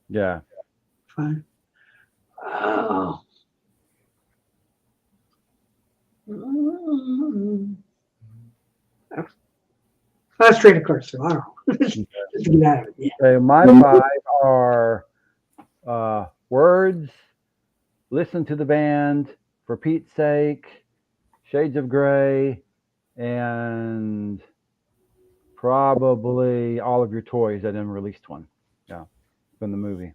Yeah. 5. Oh. Last Train of Cars, so I don't know. Just to get out of it. Yeah. So my 5 are Words, Listen to the Band, For Pete's Sake, Shades of Grey, and probably All of Your Toys, that unreleased one. Yeah, from the movie.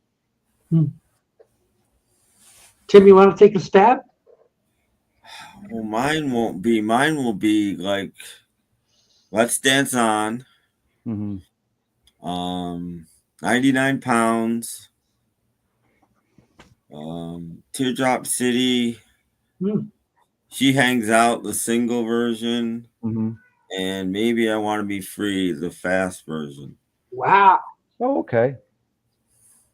Tim, you want to take a stab? Well, mine won't be. Mine will be like Let's Dance On. Mm-hmm. 99 Pounds. Teardrop City. Hmm. She Hangs Out, the single version. Mm-hmm. And Maybe I Want to Be Free, the fast version. Wow, Oh, okay.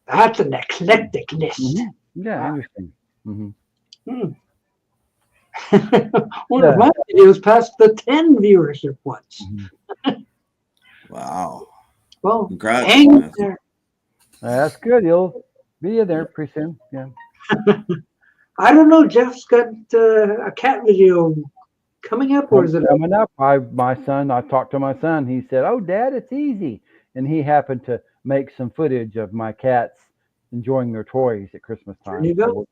that's an eclectic list. Mm-hmm. Yeah, Wow. interesting. Mm-hmm. One Yeah. of my videos passed the 10 viewership once. Mm-hmm. Wow. Well, Congrats, hang in man. there. That's good. You'll be in there pretty soon. Yeah. I don't know. Jeff's got a cat video coming up, or is it? Coming up, I talked to my son. He said, "Oh, Dad, it's easy," and he happened to make some footage of my cats enjoying their toys at Christmas time. There you go.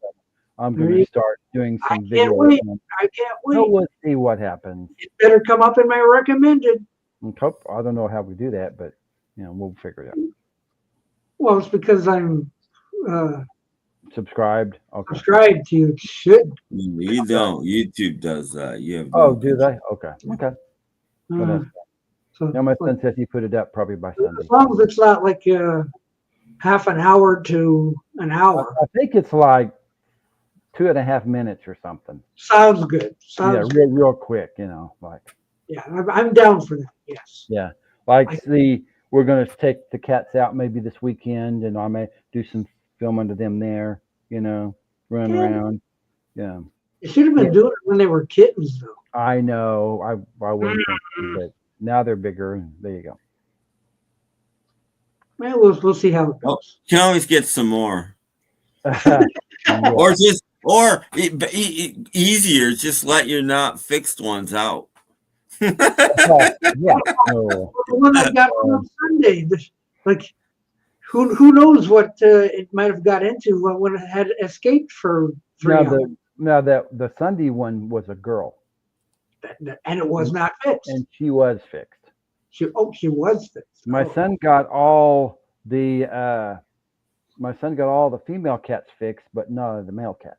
I'm There going you to start doing I some can't videos. wait. I can't So wait. we'll see what happens. It better come up in my recommended. I don't know how we do that, but we'll figure it out. Well, it's because I'm Subscribed. Okay. subscribed to you. It should. You don't. YouTube does that. You have Oh, no do they? Okay. Okay. Well, Uh, that's, so, now my son says he put it up probably by Sunday. as long as it's not like half an hour to an hour. I think it's like 2.5 minutes or something. Sounds good. Sounds Yeah, good. real quick. Like. Yeah, I'm down for that. Yes. Yeah, like we're gonna take the cats out maybe this weekend, and I may do some filming to them there. Run Yeah. around. Yeah, You should have been doing it when they were kittens, though. I know. I wasn't thinking, but now they're bigger, and there you go. Well, we'll see how it Oh, goes. you can always get some more. Yeah. Easier, just let your not fixed ones out. Yeah. No. The one I got on Sunday, like who knows what it might have got into when it had escaped for 3 hours. Now the Sunday one was a girl, And it was not fixed. and she was fixed. She was fixed. My son got all the female cats fixed, but none of the male cats.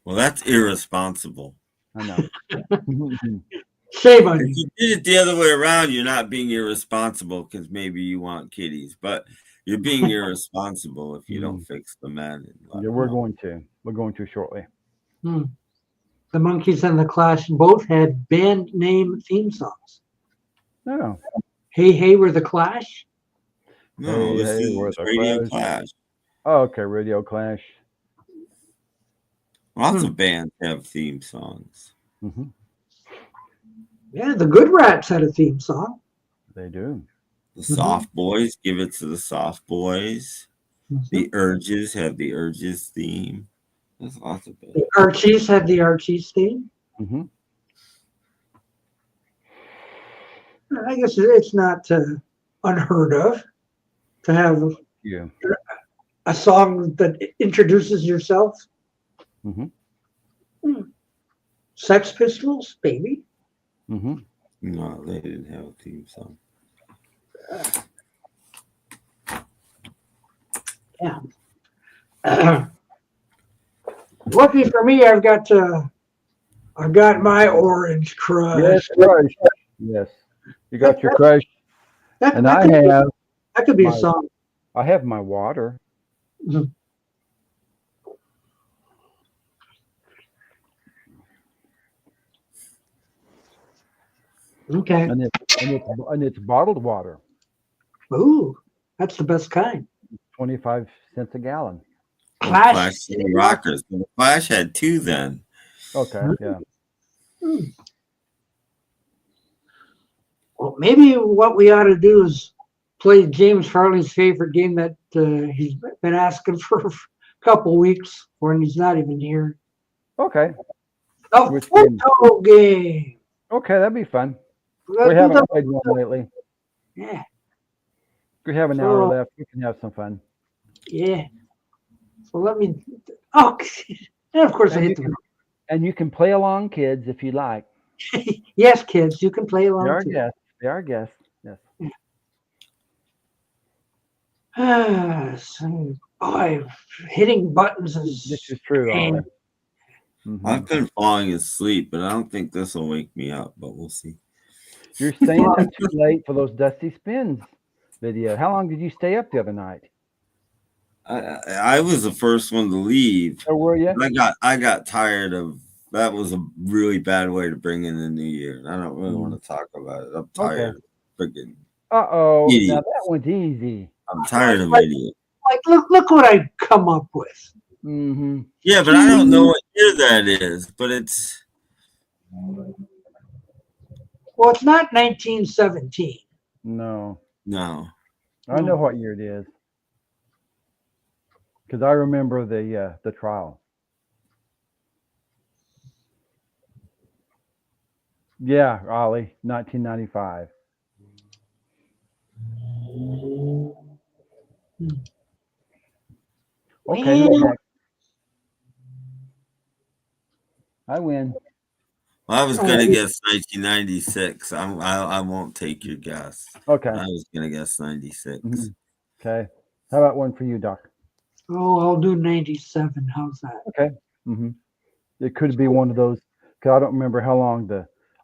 Well, that's irresponsible. I know. Shame on If you. you did it the other way around, you're not being irresponsible because maybe you want kitties, but you're being irresponsible if you don't fix the men. Yeah, we're going to shortly. The Monkees and the Clash both had band name theme songs. Oh. Hey, hey, we're the Clash. No, this is we're the Radio Clash. Clash. Oh, okay, Radio Clash. Lots of bands have theme songs. Mm-hmm. Yeah, the Good Rats had a theme song. They do. The Soft Boys, give it to the Soft Boys. The Urges have the Urges theme. There's lots of bands. The Archies had the Archies theme. Mm-hmm. I guess it's not unheard of to have a song that introduces yourself. Mm-hmm. Sex Pistols, baby. Mm-hmm. No, they didn't have a theme song. Yeah. Lucky for me, I've got my Orange Crush. Yes, crush. Yes, you got your crush, and that could be a song. I have my water. Mhm. Okay. And it's bottled water. Ooh, that's the best kind. 25 cents a gallon. Clash City Rockers. The Clash had two then. Okay, yeah. Well, maybe what we ought to do is play James Farley's favorite game that he's been asking for a couple weeks when he's not even here. Okay. Oh, Which game? FitToBe game. Okay, that'd be fun. Let's We do haven't that. played one lately. Yeah, We have an hour left. We can have some fun. yeah. So let me. Oh, and of course I hit the. And you can play along, kids, if you like. Yes, kids, you can play along They are too. guests. They are guests. Yes. So Hitting buttons This is is true, pain. Ollie. Mhm. I've been falling asleep, but I don't think this will wake me up. But we'll see. You're staying up too late for those Dusty Spins video. How long did you stay up the other night? I was the first one to leave. Or were you? I got tired of that. Was a really bad way to bring in the new year. I don't really want to talk about it. I'm tired of freaking. Uh-oh. Now Idiots. that one's easy. I'm tired of idiots. Like, look what I come up with. Mm-hmm. Yeah, but I don't know what year that is. But it's. Well, it's not 1917. No. No. I know what year it is. Because I remember the trial. Yeah, Ollie, 1995. Okay, who's next? I win. Well, I was gonna guess 1996. I won't take your guess. Okay. I was gonna guess 96. Mhm. Okay. How about one for you, Doc? Oh, I'll do 97. How's that? Okay. Mm-hmm. It could be one of those, because I don't remember how long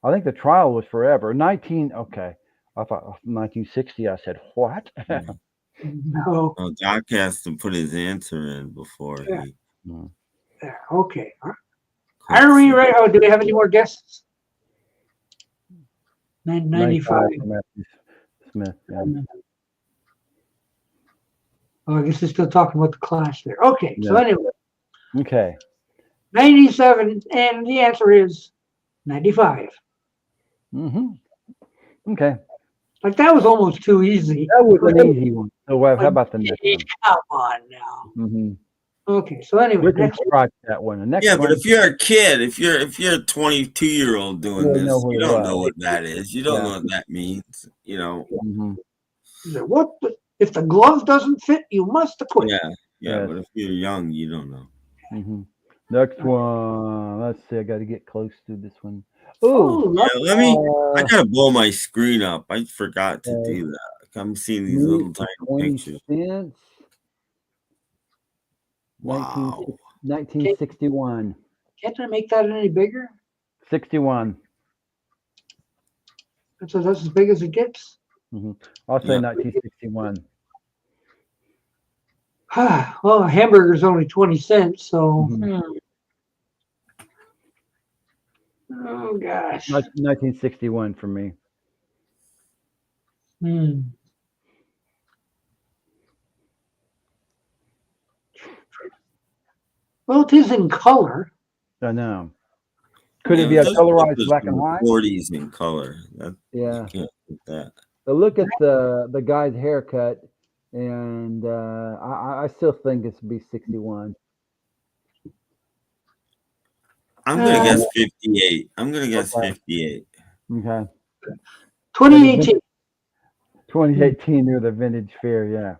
I think the trial was forever. Okay. I thought 1960. I said, what? No. Oh, Doc has to put his answer in before he. There. Okay. Are we ready? Oh, do we have any more guesses? 95. Matthew Smith. Yeah. Oh, I guess they're still talking about the Clash there. Okay. So anyway. Okay. 97, and the answer is 95. Mm-hmm. Okay. Like, that was almost too easy. That was an easy one. So how about the next one? Come on now. Mm-hmm. Okay, so anyway, We can scratch that one. The next Yeah, one, but if you're a kid, if you're a 22-year-old doing this, you don't know what that is. You don't know what that means. You know. Mm-hmm. What if the glove doesn't fit? You must quit. Yeah. Yes. But if you're young, you don't know. Mm-hmm. Next one. Let's see. I got to get close to this one. Oh, I gotta blow my screen up. I forgot to do that. I'm seeing these little tiny pictures. Cents. Wow. 1961. Can't I make that any bigger? 61. So that's as big as it gets? Mm-hmm. I'll say 1961. Well, a hamburger's only 20 cents, so. Oh, gosh. 1961 for me. Well, it is in color. I know. Could it be a colorized black and white? 40s in color. Yeah. You can't get that. But look at the guy's haircut, and I still think it's B61. I'm gonna guess 58. I'm gonna guess 58. Okay. 2018. 2018 near the vintage fair, yeah.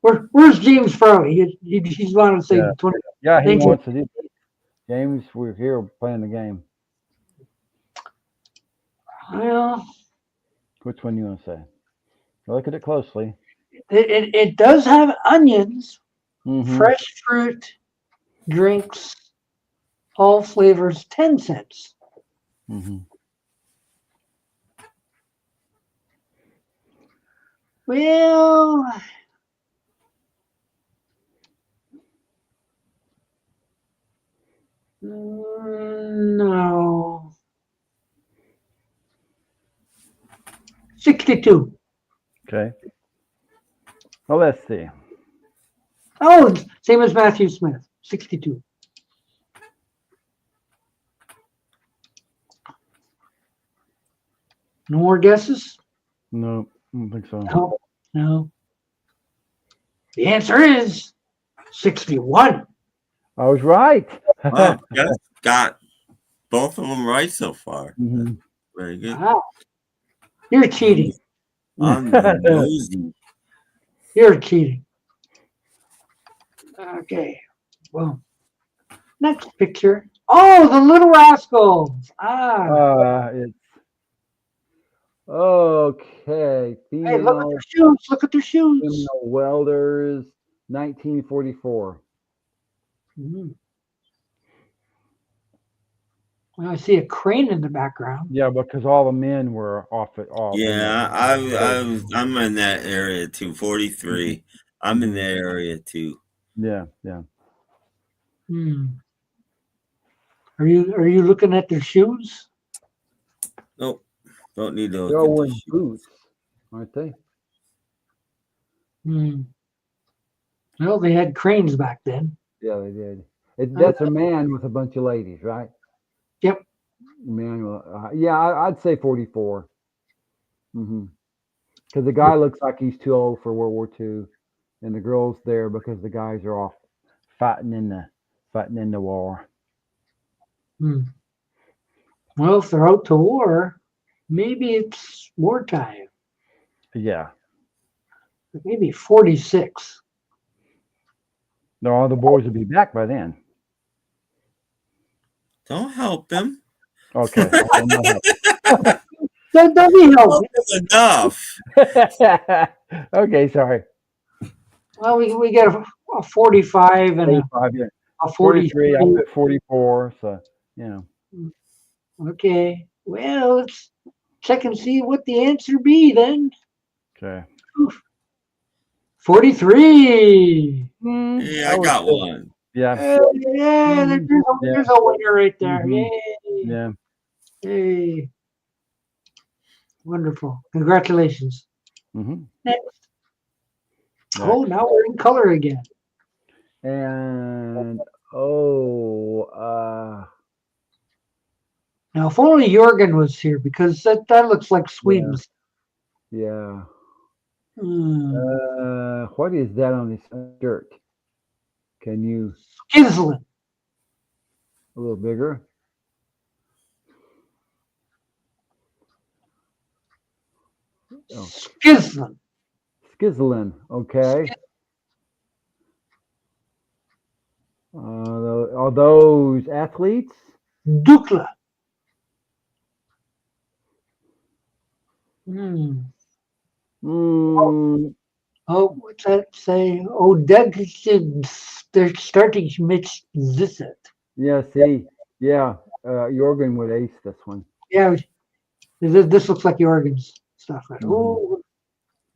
Where's James Farley? He's wanting to say 20. Yeah, he wants to do it. James, we're here playing the game. Well, which one you want to say? Look at it closely. It does have onions, fresh fruit, drinks, all flavors, 10 cents. Well, no. 62. Okay. Well, let's see. Oh, same as Matthew Smith, 62. No more guesses? No, I don't think so. No. The answer is 61. I was right. Wow, Jeff got both of them right so far. Very good. Wow. You're cheating. I'm nosy. You're cheating. Okay. Well, next picture. Oh, the Little Rascals. It's okay. Hey, look at their shoes. Look at their shoes. Female welders. 1944. Mhm. Well, I see a crane in the background. Yeah, because all the men were off it. All Yeah, I'm in that area too. 43. I'm in that area too. Yeah. Hmm. Are you looking at their shoes? Nope. Don't need to They're look all at the wearing shoes. boots, aren't they? Hmm. Well, they had cranes back then. Yeah, they did. That's a man with a bunch of ladies, right? Yep. Man, yeah, I'd say 44. Because the guy looks like he's too old for World War II, and the girl's there because the guys are off fighting in the war. Hmm. Well, if they're out to war, maybe it's wartime. Yeah. Maybe 46. No, all the boys will be back by then. Don't help him. Okay. That'd be helpful. Enough. Okay, sorry. Well, we get a 45 and 45, yeah. a 43, I 43. put 44, so, you know. Okay. Well, let's check and see what the answer be then. Okay. 43. Yeah, I got one. Yeah. Yeah, there's a winner right there. Mhm. Yay. Yeah. Yay. Wonderful. Congratulations. Mm-hmm. Next. Oh, now we're in color again. And Now, if only Jorgen was here, because that looks like Sweden's. yeah. Hmm. What is that on his shirt? Can you Skizlin. a little bigger? Oh. Skizlin. Skizlin, okay. Are those athletes? Dukla. Hmm. Mm, Oh, what's that say? Oh, they're starting to mix this. yeah, see. Yeah. Jorgen would ace this one. Yeah, this looks like Jorgen's stuff. Oh,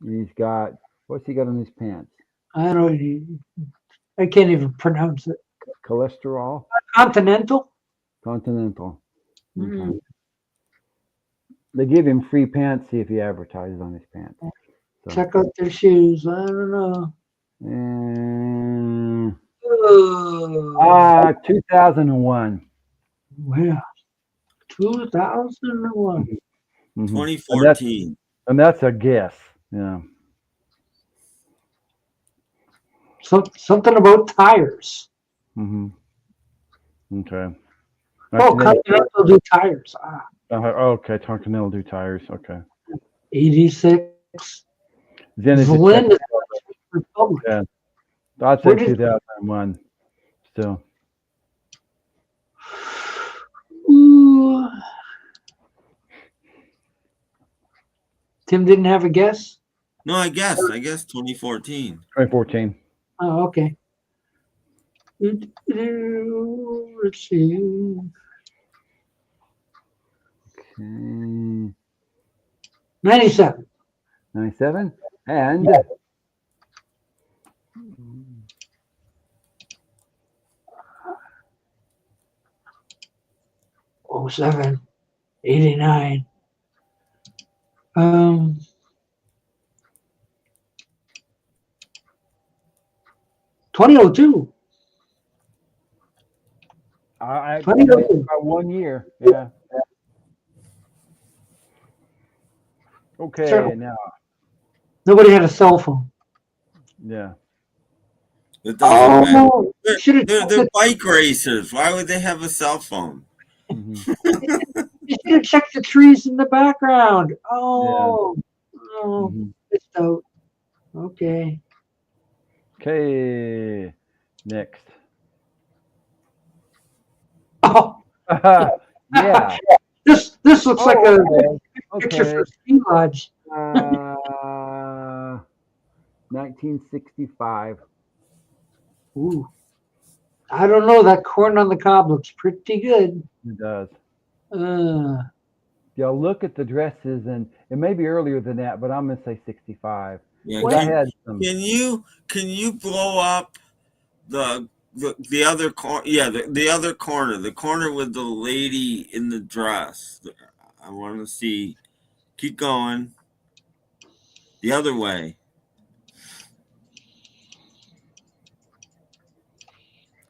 He's got, what's he got on his pants? I don't know. I can't even pronounce it. Cholesterol? Continental? Continental. Okay. Mm. They give him free pants, see if he advertises on his pants. So. Check out their shoes. I don't know. And, 2001. 2001. 2014. And that's a guess. Yeah. Something about tires. Okay. Oh, Continental do tires. Okay, Continental do tires. Okay. 86. Then it's Zlin is Republic. Yeah. I'd say 2001 still. Ooh. Tim didn't have a guess? No, I guess 2014. 2014. Oh, okay. Let's see. Okay. 97. 97. And 07. 89. 2002. I 2002. about 1 year. Yeah. Okay, Sure. now. Nobody had a cell phone. Yeah. It doesn't matter. Oh, They're bike racers. Why would they have a cell phone? you should have checked the trees in the background. Oh, missed out. Okay. Okay. Next. Oh, Yeah. this looks like a picture Okay. for Ski Lodge. 1965. Ooh. I don't know. That corn on the cob looks pretty good. It does. Uh, Yeah, look at the dresses, and it may be earlier than that, but I'm gonna say 65. Yeah, 'Cause I had some. can you blow up the other corner? Yeah, the other corner, the corner with the lady in the dress. I want to see. Keep going. The other way.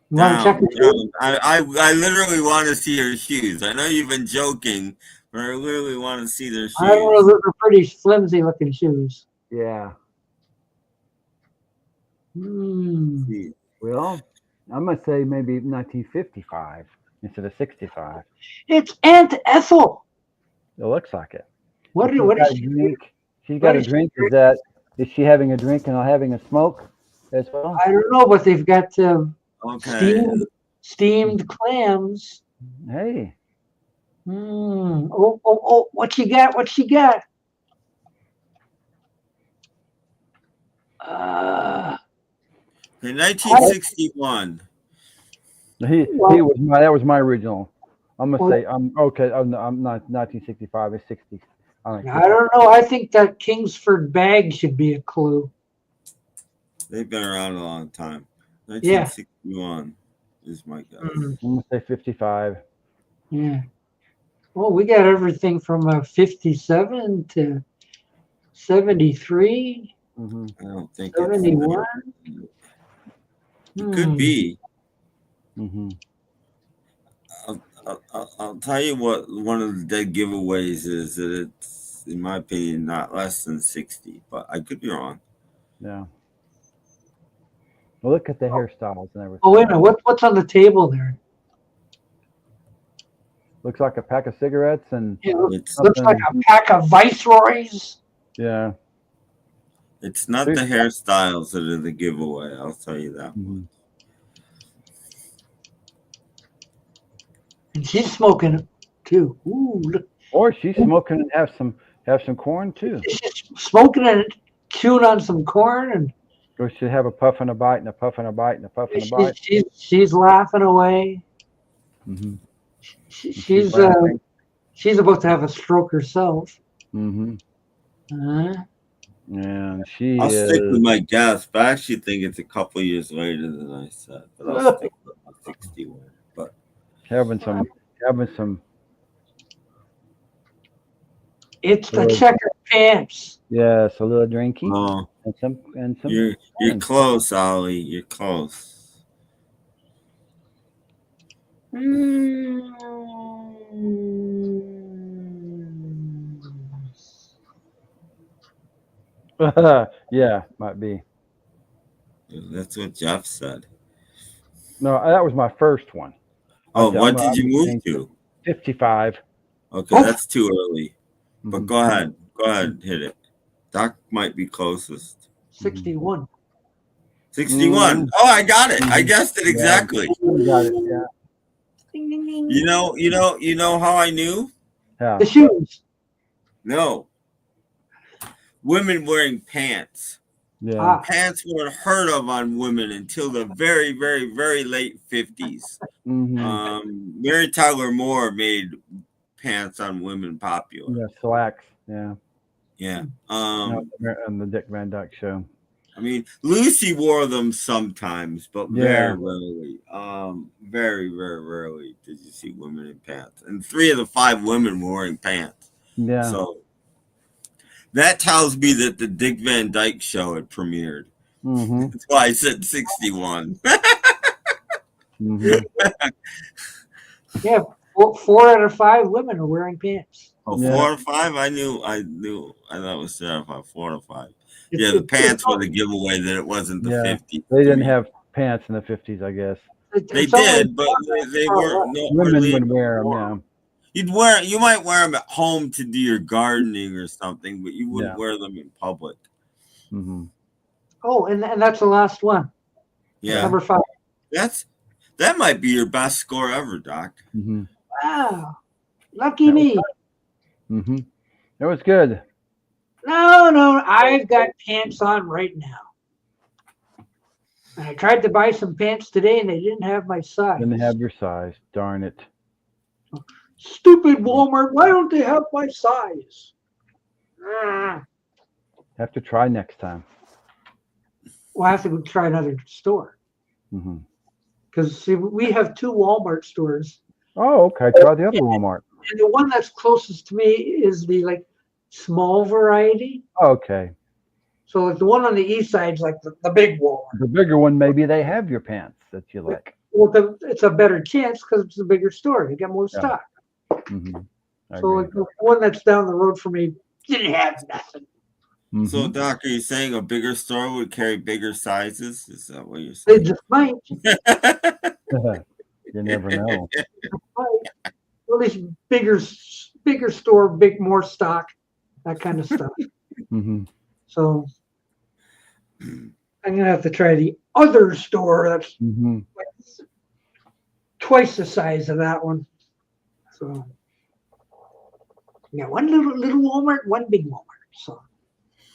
you want to check Down, it? down. I literally want to see her shoes. I know you've been joking, but I literally want to see their I don't know. shoes. Those are pretty flimsy looking shoes. Yeah. See. Well, I'm gonna say maybe 1955 instead of 65. It's Aunt Ethel. It looks like it. What She's is got a she? drink. She's what got a is she drink. drinking? Is she having a drink and having a smoke as well? I don't know, but they've got Okay. steamed clams. Hey, Oh! What you got? What you got? In 1961. that was my original. I'm gonna Well, say I'm okay. I'm not 1965. It's 60. I don't know. I think that Kingsford bag should be a clue. They've been around a long time. Yeah. 1961 is my guess. I'm gonna say 55. Yeah. Well, we got everything from 57 to 73, I don't think 71. It could be. Mm-hmm. I'll tell you what one of the dead giveaways is that it's, in my opinion, not less than 60, but I could be wrong. Yeah. Well, look at the hairstyles and everything. Oh, wait a minute. What's on the table there? Looks like a pack of cigarettes and It It's looks like a pack of Viceroys. yeah. it's not the hairstyles that are the giveaway. I'll tell you that. Mm-hmm. And she's smoking too. Ooh, look. Or she's smoking and have some corn too. She's smoking and chewing on some corn, and Or she'll have a puff and a bite and a puff and a bite and a puff and a bite. she's laughing away. Mm-hmm. She's about to have a stroke herself. Mm-hmm. And she I'll is. stick with my guess, but I actually think it's a couple years later than I said. But I'll stick with my 61. But Having some. It's the checkered pants. Yes, a little drinky. oh, And some. you're close, Ollie. You're close. Yeah, might be. That's what Jeff said. No, that was my first one. Oh, Okay, what did you move to? 55. Okay, that's too early. But Mhm. go ahead. Go ahead, hit it. Doc might be closest. 61. 61. Oh, I got it. I guessed it exactly. You got it. Yeah. Ding, ding, ding. You know how I knew? Yeah. The shoes. No. Women wearing pants. Yeah. Pants weren't heard of on women until the very, very, very late 50s. Mm-hmm. Mary Tyler Moore made pants on women popular. Yeah. Slacks. Yeah. Yeah. On the Dick Van Dyke Show. I mean, Lucy wore them sometimes, but very rarely. Very, very rarely did you see women in pants. And 3 of the 5 women were wearing pants. Yeah. So that tells me that the Dick Van Dyke Show had premiered. Mm-hmm. That's why I said 61. Mm-hmm. Yeah, 4 out of 5 women are wearing pants. Oh, Yeah. 4 or 5? I thought it was 4 or 5. It's- Yeah, the it's- pants were the giveaway that it wasn't the Yeah. 50s. They didn't have pants in the 50s, I guess. They it's only- did, but they weren't. No, Women hardly would ever wear them. wore Yeah. You might wear them at home to do your gardening or something, but you wouldn't Yeah. wear them in public. Mm-hmm. Oh, and that's the last one. Yeah, Number 5. that might be your best score ever, Doc. Mm-hmm. Wow. Lucky me. Mm-hmm. That was good. No, I've got pants on right now. I tried to buy some pants today and they didn't have my size. Didn't have your size. Darn it. Stupid Walmart. Why don't they have my size? Ah. Have to try next time. We'll have to go try another store. Mm-hmm. Because we have 2 Walmart stores. Oh, okay. Try the other Walmart. And the one that's closest to me is the like small variety. Okay. So like the one on the east side is like the big Walmart. The bigger one, maybe they have your pants that you like. Well, it's a better chance because it's a bigger store. They got more stock. Mm-hmm. So like the one that's down the road from me didn't have nothing. Mm-hmm. So, Doc, are you saying a bigger store would carry bigger sizes? Is that what you're They saying? just might. You never know. At least bigger store, more stock, that kind of stuff. Mm-hmm. So I'm gonna have to try the other store that's Mm-hmm. like twice the size of that one. So yeah, one little Walmart, one big Walmart. So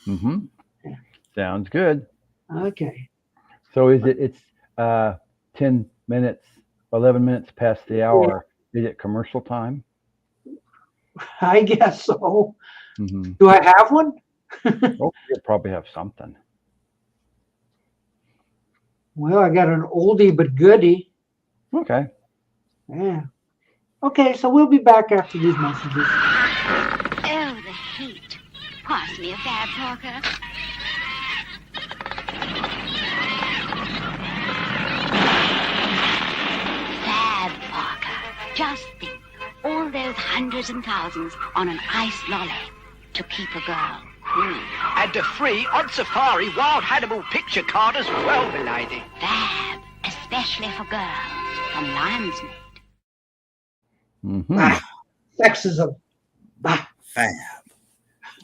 Mm-hmm. Yeah. Sounds good. okay. So it's 10 minutes, 11 minutes past the hour. Is it commercial time? I guess so. Mm-hmm. Do I have one? Oh, you'll probably have something. Well, I got an oldie but goodie. Okay. Yeah. Okay, so we'll be back after these messages. Oh, the heat. Pass me a fab, Parker. Fab, Parker. Just think. All those hundreds and thousands on an ice lolly to keep a girl. And a free on safari wild animal picture card as well, milady. Fab, especially for girls from Lion's Mate. Mm-hmm. Sexism. Fab.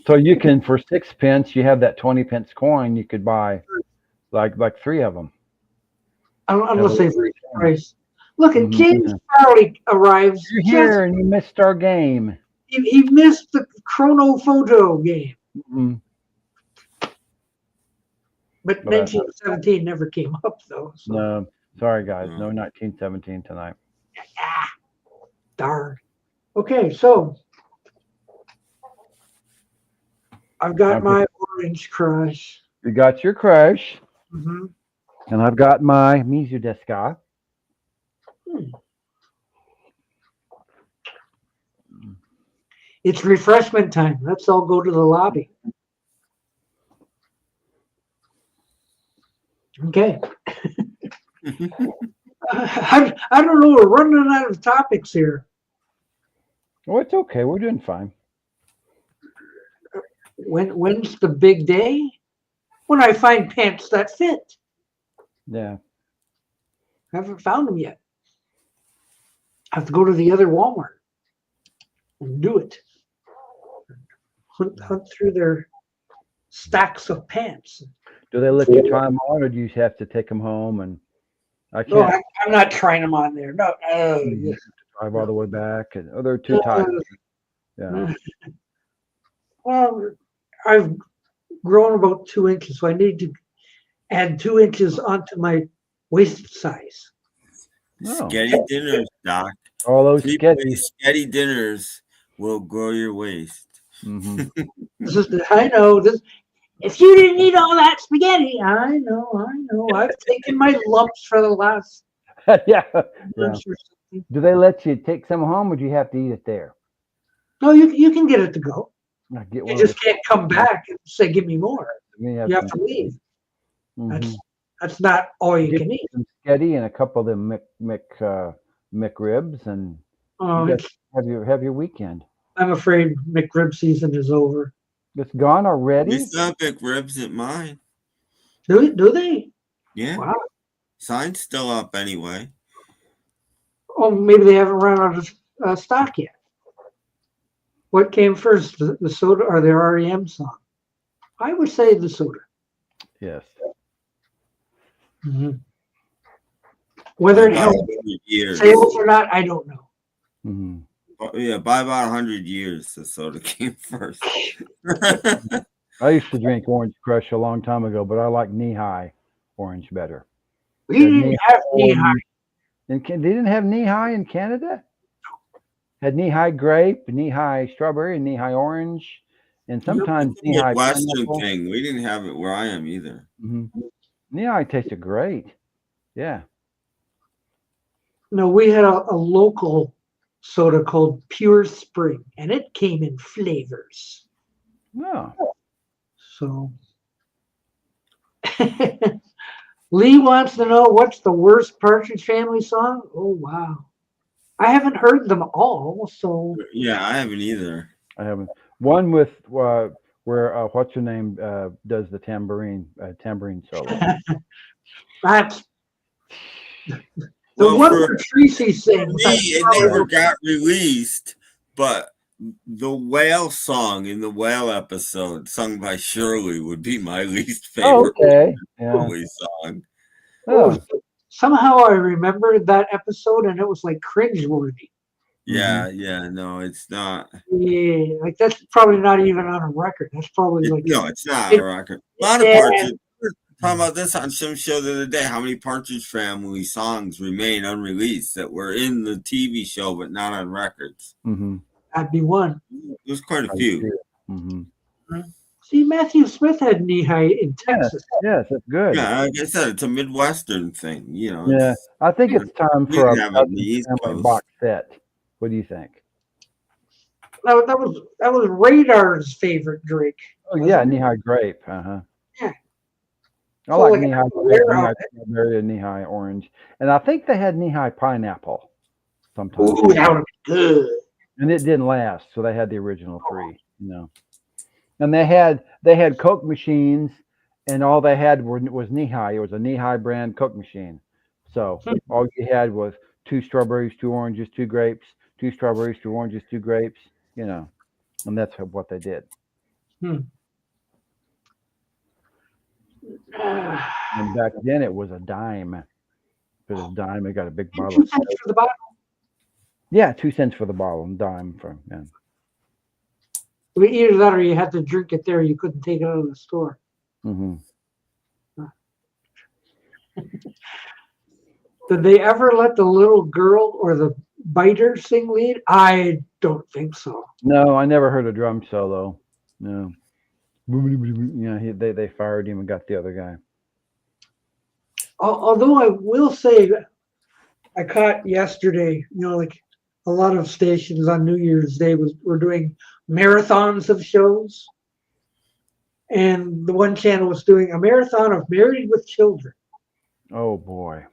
So you can, for 6 pence, you have that 20 pence coin. You could buy like 3 of them. Unless they raise the price. Look at Mhm. James Farley arrives. You're here and you missed our game. He missed the chrono photo game. Mm-hmm. But Well, 1917 never came up though. So. No, sorry guys, no 1917 tonight. Ah, darn. Okay, so I've got my orange crush. You got your crush, Mm-hmm. and I've got my Mizu deska. It's refreshment time. Let's all go to the lobby. Okay. I don't know. We're running out of topics here. Oh, it's okay. We're doing fine. When's the big day? When I find pants that fit. Yeah. I haven't found them yet. I have to go to the other Walmart and do it. Hunt through their stacks of pants. Do they let you try them on, or do you have to take them home? And I No, can't I'm not trying them on there. No. drive all the way back, and they're too tight. Yeah. Well, I've grown about 2 inches, so I need to add 2 inches onto my waist size. Oh. Sketty dinners, Doc. All those Sketty. sketchy. Sketty dinners will grow your waist. Mm-hmm. I know this. If you didn't eat all that spaghetti, I know. I've taken my lumps for the last Yeah. months or something. Do they let you take some home, or do you have to eat it there? No, you can get it to go. I get You one just can't come back and say, "Give me more." You You have to leave. Mm-hmm. That's not all you Get can eat. some sketty and a couple of them McRibs, and Oh, you guys have your weekend. I'm afraid McRib season is over. It's gone already. We still have big ribs at mine. Do they? Yeah. Wow. Sign's still up anyway. Oh, maybe they haven't run out of stock yet. What came first, the soda or the REM song? I would say the soda. Yes. Mm-hmm. Whether it By helps 100 years. sales or not, I don't know. Mm-hmm. Yeah, by about 100 years, the soda came first. I used to drink Orange Crush a long time ago, but I like knee high orange better. We didn't have knee high. And they didn't have knee high in Canada. Had knee high grape, knee high strawberry, knee high orange, and sometimes knee high Midwestern pineapple. thing. We didn't have it where I am either. Knee high tasted great. Yeah. No, we had a local soda called Pure Spring, and it came in flavors. No. So Lee wants to know what's the worst Partridge Family song? Oh wow. I haven't heard them all, so Yeah, I haven't either. I haven't. One with where what's her name does the tambourine solo. that's the Well, one for where Tracy sings. me, it never got released, but the whale song in the whale episode, sung by Shirley, would be my least favorite Okay. Yeah. Shirley song. Oh. Somehow I remembered that episode, and it was like cringeworthy. Yeah, yeah, no, it's not. Yeah, like that's probably not even on a record. That's probably like No, it's not a record. A lot of Partridge. We were talking about this on some show the other day. How many Partridge Family songs remain unreleased that were in the TV show but not on records? That'd be one. There's quite a few. See, Matthew Smith had knee high in Texas. Yes, that's good. Yeah, like I said, it's a Midwestern thing. You know. Yeah, I think it's time we for a didn't have it in the East family Coast. box set. What do you think? That was Radar's favorite drink. Oh yeah, knee high grape. Yeah. I So, like like, knee high where grape, knee are high strawberry, and knee high orange, and I think they had knee high pineapple sometimes. Ooh, that would be good. And it didn't last, so they had the original three. And they had Coke machines, and all they had was knee high. It was a knee high brand Coke machine. So all you had was 2 strawberries, 2 oranges, 2 grapes, 2 strawberries, 2 oranges, 2 grapes. And that's what they did. And back then it was a dime. If it was a dime, it got a big bottle. 2 cents for the bottle. Yeah, 2 cents for the bottle and dime for. Yeah. Either that or you had to drink it there. You couldn't take it out of the store. Did they ever let the little girl or the biter sing lead? I don't think so. No, I never heard a drum solo. No. Yeah, they fired him and got the other guy. Although I will say, I caught yesterday, like a lot of stations on New Year's Day were doing marathons of shows. And the one channel was doing a marathon of Married with Children. Oh, boy.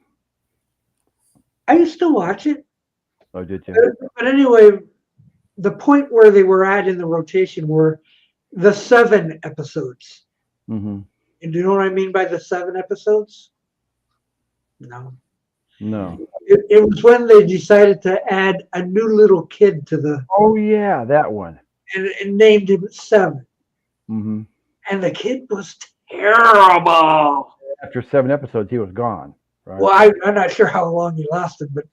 I used to watch it. Oh, did you? But anyway, the point where they were at in the rotation were the 7 episodes. And do you know what I mean by the 7 episodes? No. It was when they decided to add a new little kid to the. Oh, yeah, that one. And named him 7. And the kid was terrible. After 7 episodes, he was gone. Right? Well, I'm not sure how long he lasted, but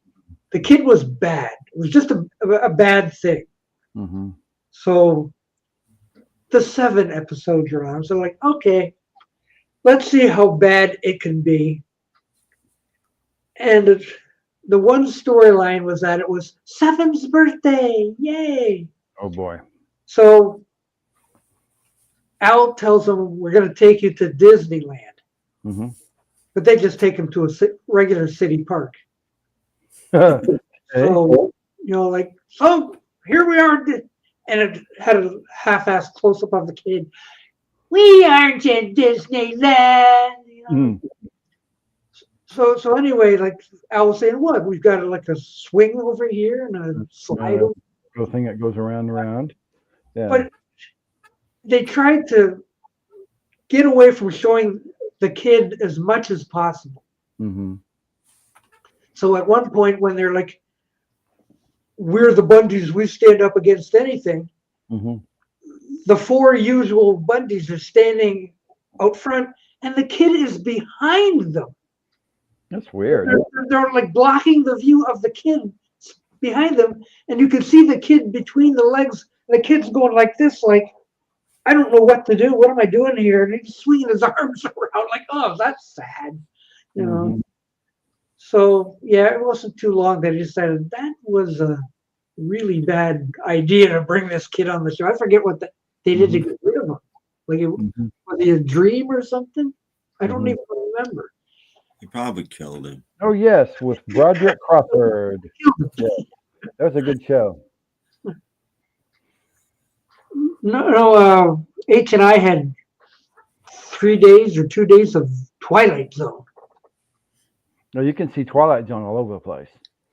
the kid was bad. It was just a bad thing. So the 7 episodes are on. So like, okay, let's see how bad it can be. And the one storyline was that it was 7's birthday. Yay. Oh, boy. So Al tells them, we're going to take you to Disneyland. But they just take him to a regular city park. So, so here we are. And it had a half-assed close-up of the kid. We aren't in Disneyland. So anyway, like Al was saying, what? We've got like a swing over here and a slide over. The thing that goes around and around. Yeah. But they tried to get away from showing the kid as much as possible. So at one point when they're like, we're the Bundys, we stand up against anything. The 4 usual Bundys are standing out front and the kid is behind them. That's weird. They're like blocking the view of the kid behind them. And you can see the kid between the legs. The kid's going like this, like, I don't know what to do. What am I doing here? And he's swinging his arms around like, oh, that's sad. So yeah, it wasn't too long that I decided that was a really bad idea to bring this kid on the show. I forget what they did to get rid of him. Like, was he a dream or something? I don't even remember. He probably killed him. Oh yes, with Broderick Crawford. Yeah, that was a good show. No, H and I had 3 days or 2 days of Twilight Zone. No, you can see Twilight Zone all over the place.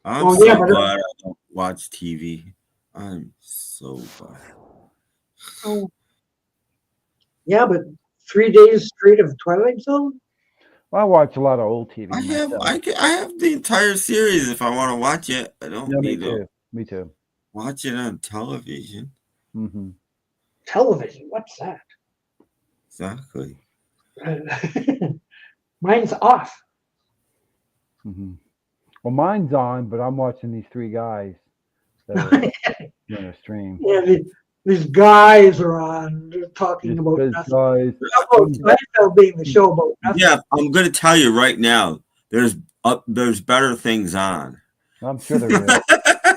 I'm Oh, so yeah, but- glad I don't watch TV. I'm so glad. Oh, yeah, but 3 days straight of Twilight Zone. Well, I watch a lot of old TV. I myself. have the entire series if I want to watch it. I don't Yeah, me need to too. Me too. watch it on television. Mm-hmm. Television, what's that? Exactly. Mine's off. Mm-hmm. Well, mine's on, but I'm watching these three guys that are doing a stream. Yeah, these guys are on. They're talking about These nothing. guys. About Seinfeld being the show about nothing. Yeah, I'm going to tell you right now. There's better things on. I'm sure there is.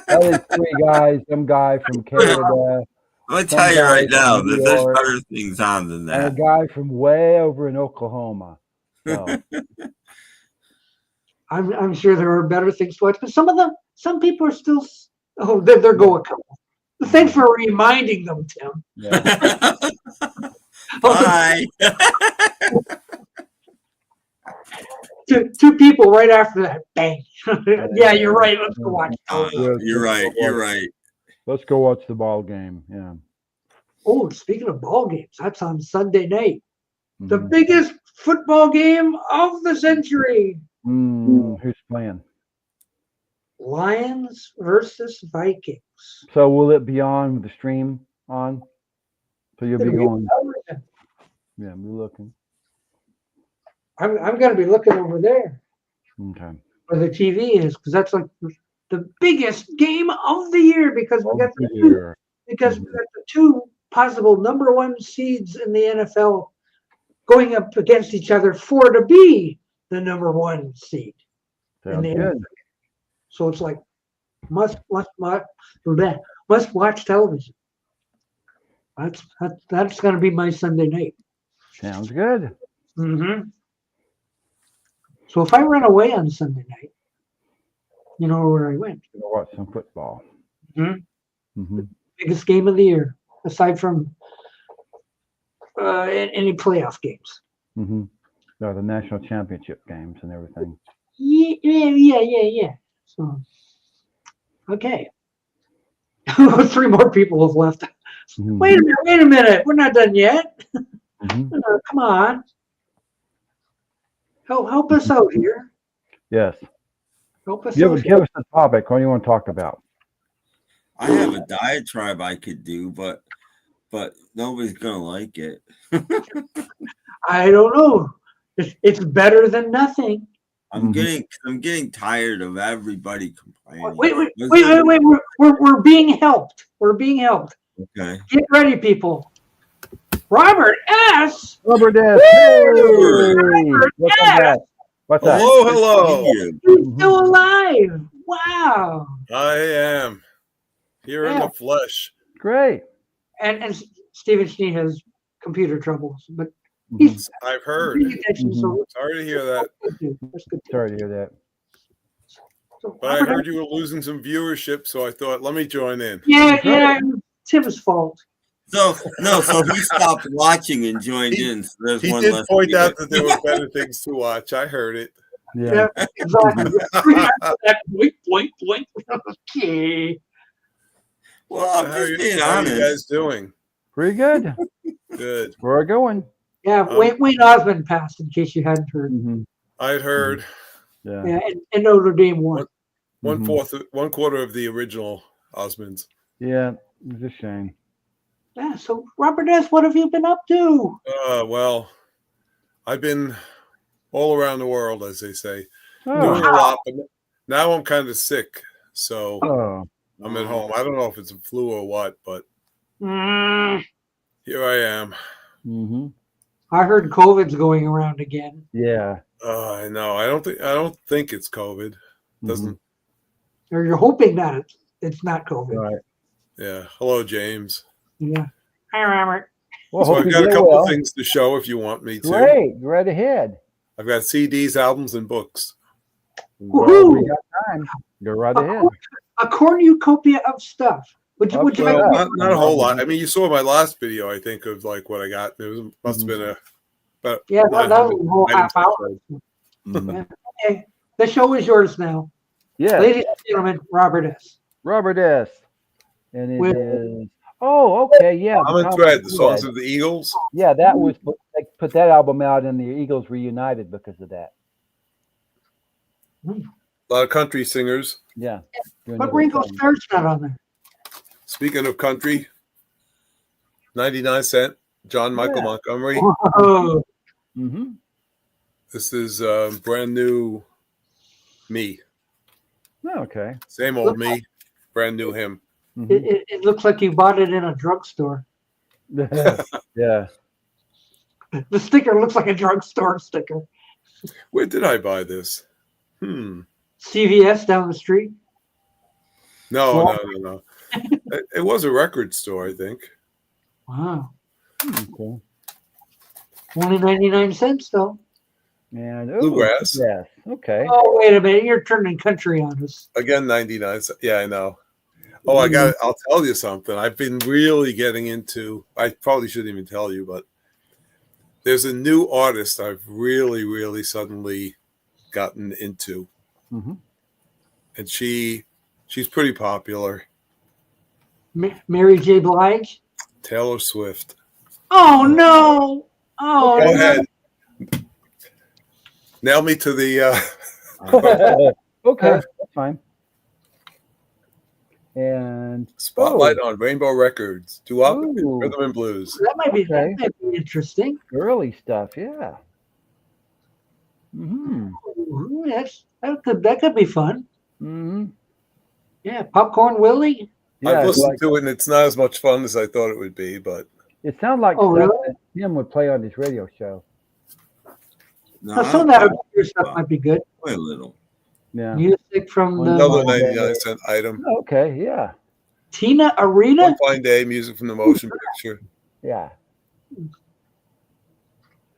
That is three guys. Some guy from Canada. I'm going to tell you right now from New that there's York, better things on than and a that. guy from way over in Oklahoma. So, I'm sure there are better things to watch, but some people are still. Oh, they're going. Thanks for reminding them, Tim. yeah. Bye. Two people right after that. Bang. Yeah, you're right. Let's go watch. You're right. You're right. Let's go watch the ball game. Yeah. Oh, speaking of ball games, that's on Sunday night. The Mhm. biggest football game of the century. Who's playing? Lions versus Vikings. So will it be on with the stream on? So you'll be going. Yeah, be looking. I'm going to be looking over there Okay. where the TV is, because that's like the biggest game of the year, because we got the two, because we got the two possible number one seeds in the NFL going up against each other to be the number one seed. Sounds good. So it's like must watch television. That's going to be my Sunday night. Sounds good. Mm-hmm. So if I run away on Sunday night, you know where I went. Gonna watch some football. Biggest game of the year, aside from any playoff games. No, the national championship games and everything. Yeah. So, okay. 3 more people have left. Wait a minute. We're not done yet. Come on. Help us out here. Yes. Help us Give out. us a topic. What do you want to talk about? I have a diatribe I could do, but nobody's gonna like it. I don't know. It's better than nothing. I'm getting tired of everybody complaining. Wait. We're being helped. We're being helped. Okay. Get ready, people. Robert S. Robert S. Hey! Robert S. What's that? Hello. He's still alive. Wow. I am here in the flesh. Great. And Stephen Schnee has computer troubles, but I've heard. paying attention. So Sorry to hear that. that's good. Sorry to hear that. So, But I heard you were losing some viewership, so I thought, let me join in. Yeah, Tim's fault. So he stopped watching and joined in. So there's He one did less point viewer. out that there were better things to watch. I heard it. Yeah. Exactly. Blink. Okay. Well, I'm How just being are you honest. guys doing? Pretty good. Good. We're going. Yeah, Wayne Osmond passed, in case you hadn't heard. I'd heard Yeah. Yeah, and Notre Dame won. one quarter of the original Osmonds. Yeah. It's a shame. Yeah, so Robert S., what have you been up to? Well, I've been all around the world, as they say, Oh. doing a lot. But now I'm kind of sick, so Oh. I'm at home. I don't know if it's a flu or what, but Mm, here I am. I heard COVID's going around again. Yeah. I know. I don't think it's COVID. Doesn't. Or you're hoping that it's not COVID. Right. Yeah. Hello, James. Yeah. Hi, Robert. Well, So hope I've you got a get couple well. of things to show if you want me to. Great. Right ahead. I've got CDs, albums, and books. Well, we got time. Go right ahead. A cornucopia of stuff. Would you like? Well, not a whole lot. I mean, you saw my last video, I think, of like what I got. It must have been about Yeah, that was a whole half hour. Mhm. Okay, the show is yours now. Yes. Ladies and gentlemen, Robert S. Robert S. And it With- is. Oh, okay. Yeah. Common Thread, the songs of the Eagles. Yeah, that was. They put that album out, and the Eagles reunited because of that. A lot of country singers. Yeah. But Ringo Starr's not on there. Speaking of country, 99 Cent, John Michael Yeah. Montgomery. Oh, Mm-hmm. This is brand new me. Okay. Same old me, brand new him. it looks like you bought it in a drugstore. Yeah. The sticker looks like a drugstore sticker. Where did I buy this? CVS down the street. No. It was a record store, I think. Wow. Cool. Only 99 cents, though. And Bluegrass. Yes. Okay. Oh, wait a minute. You're turning country on us. Again, 99 cents. Yeah, I know. Oh, I'll tell you something. I've been really getting into, I probably shouldn't even tell you, but there's a new artist I've really, really suddenly gotten into. And she's pretty popular. Mary J. Blige? Taylor Swift. Oh, no. Oh, Go no. ahead. Nail me to the Okay, that's fine. And spotlight on Rainbow Records. Doo-wop, Ooh. Rhythm and Blues. That might be, Okay. that might be interesting. early stuff, yeah. Ooh, that could be fun. Mm-hmm. Yeah, Popcorn Willie. Yeah, I've it's listened like, to it, and it's not as much fun as I thought it would be, but it sounds like Oh, stuff really? that Tim would play on his radio show. No, Now, some of that other stuff might be good. Quite a little. Yeah. Music from the another 99 cent item. Okay, yeah. Tina Arena. One Fine Day, music from the motion picture. Yeah.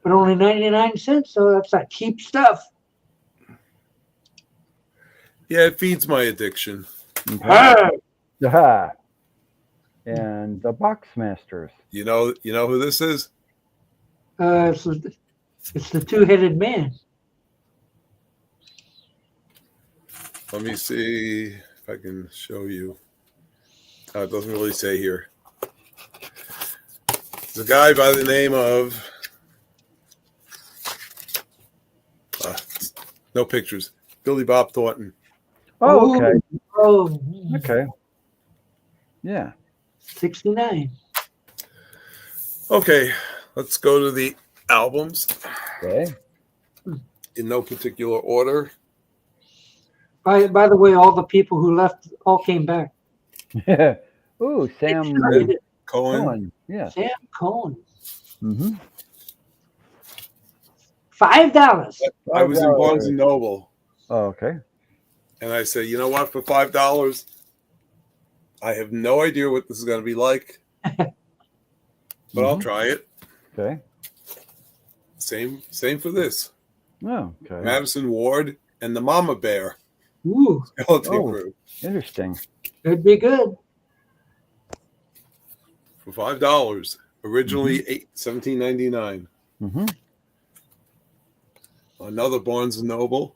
But only 99 cents, so that's like cheap stuff. Yeah, it feeds my addiction. Ah, Aha. And the Boxmasters. You know who this is? it's the two-headed man. Let me see if I can show you. Oh, it doesn't really say here. There's a guy by the name of no pictures. Billy Bob Thornton. Oh, okay. Oh, Okay. Yeah. 69. Okay, let's go to the albums Okay. in no particular order. By the way, all the people who left all came back. Ooh, Sam Cohen. Cohen. Yeah. Sam Cohen. Mm-hmm. $5. I was in Barnes and Noble, Oh, okay. and I said, you know what? For $5, I have no idea what this is going to be like, but I'll try it. Okay. Same for this. Oh, okay. Madison Ward and the Mama Bear. Ooh, Skeleton Oh. Crew Interesting. it'd be good. for $5. Originally $17.99. Mm-hmm. Another Barnes and Noble.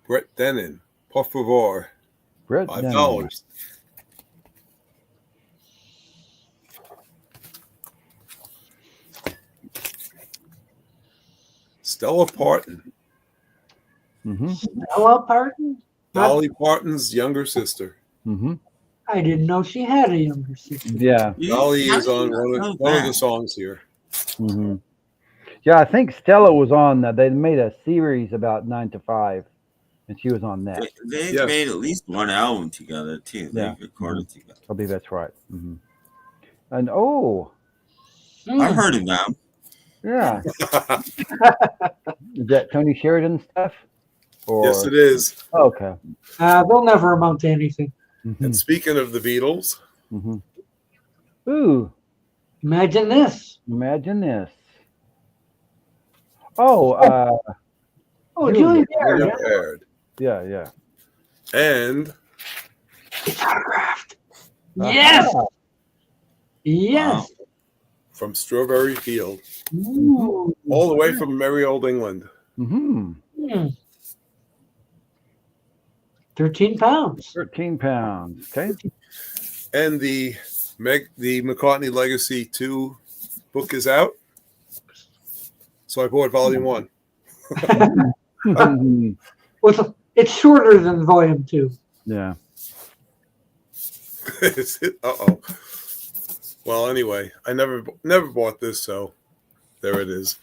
Brett Dennen. Por favor. Brett $5. Stella Parton. Mm-hmm. Hello, pardon? Dolly Parton's younger sister. Mm-hmm. I didn't know she had a younger sister. Yeah. Dolly How is do you on not one know of the that? songs here. Mm-hmm. Yeah, I think Stella was on that. They made a series about 9 to 5, and she was on that. They've Yes. made at least one album together too. They Yeah. recorded together. I believe that's right. Mm-hmm. And oh, I've heard of them. yeah, Is that Tony Sheridan stuff? Or... Yes, it is. Oh, okay. They'll never amount to anything. And speaking of the Beatles, Ooh, Imagine this. imagine this. Oh, Oh, Julia. Julia Baird. Julia Baird. yeah. And It's autographed. Yes. Yes. from Strawberry Field, Ooh. all the way from merry old England. Mm-hmm. 13 pounds. 13 pounds. Okay. And the McCartney Legacy 2 book is out. So I bought volume 1. Well, it's shorter than volume 2. Yeah. Uh-oh. Well, anyway, I never bought this, so there it is.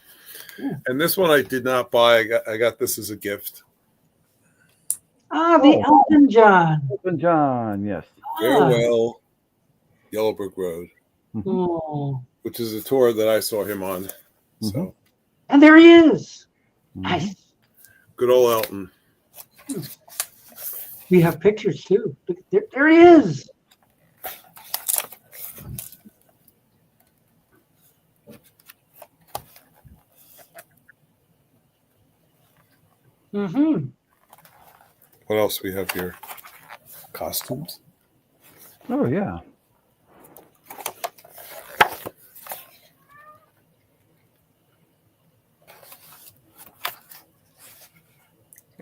And this one I did not buy. I got this as a gift. The Elton John. Elton John, yes. Farewell, Yellow Brick Road, Oh. which is a tour that I saw him on. So And there he is. Nice. good old Elton. We have pictures too. Look, there he is. What else we have here? Costumes. Oh, yeah.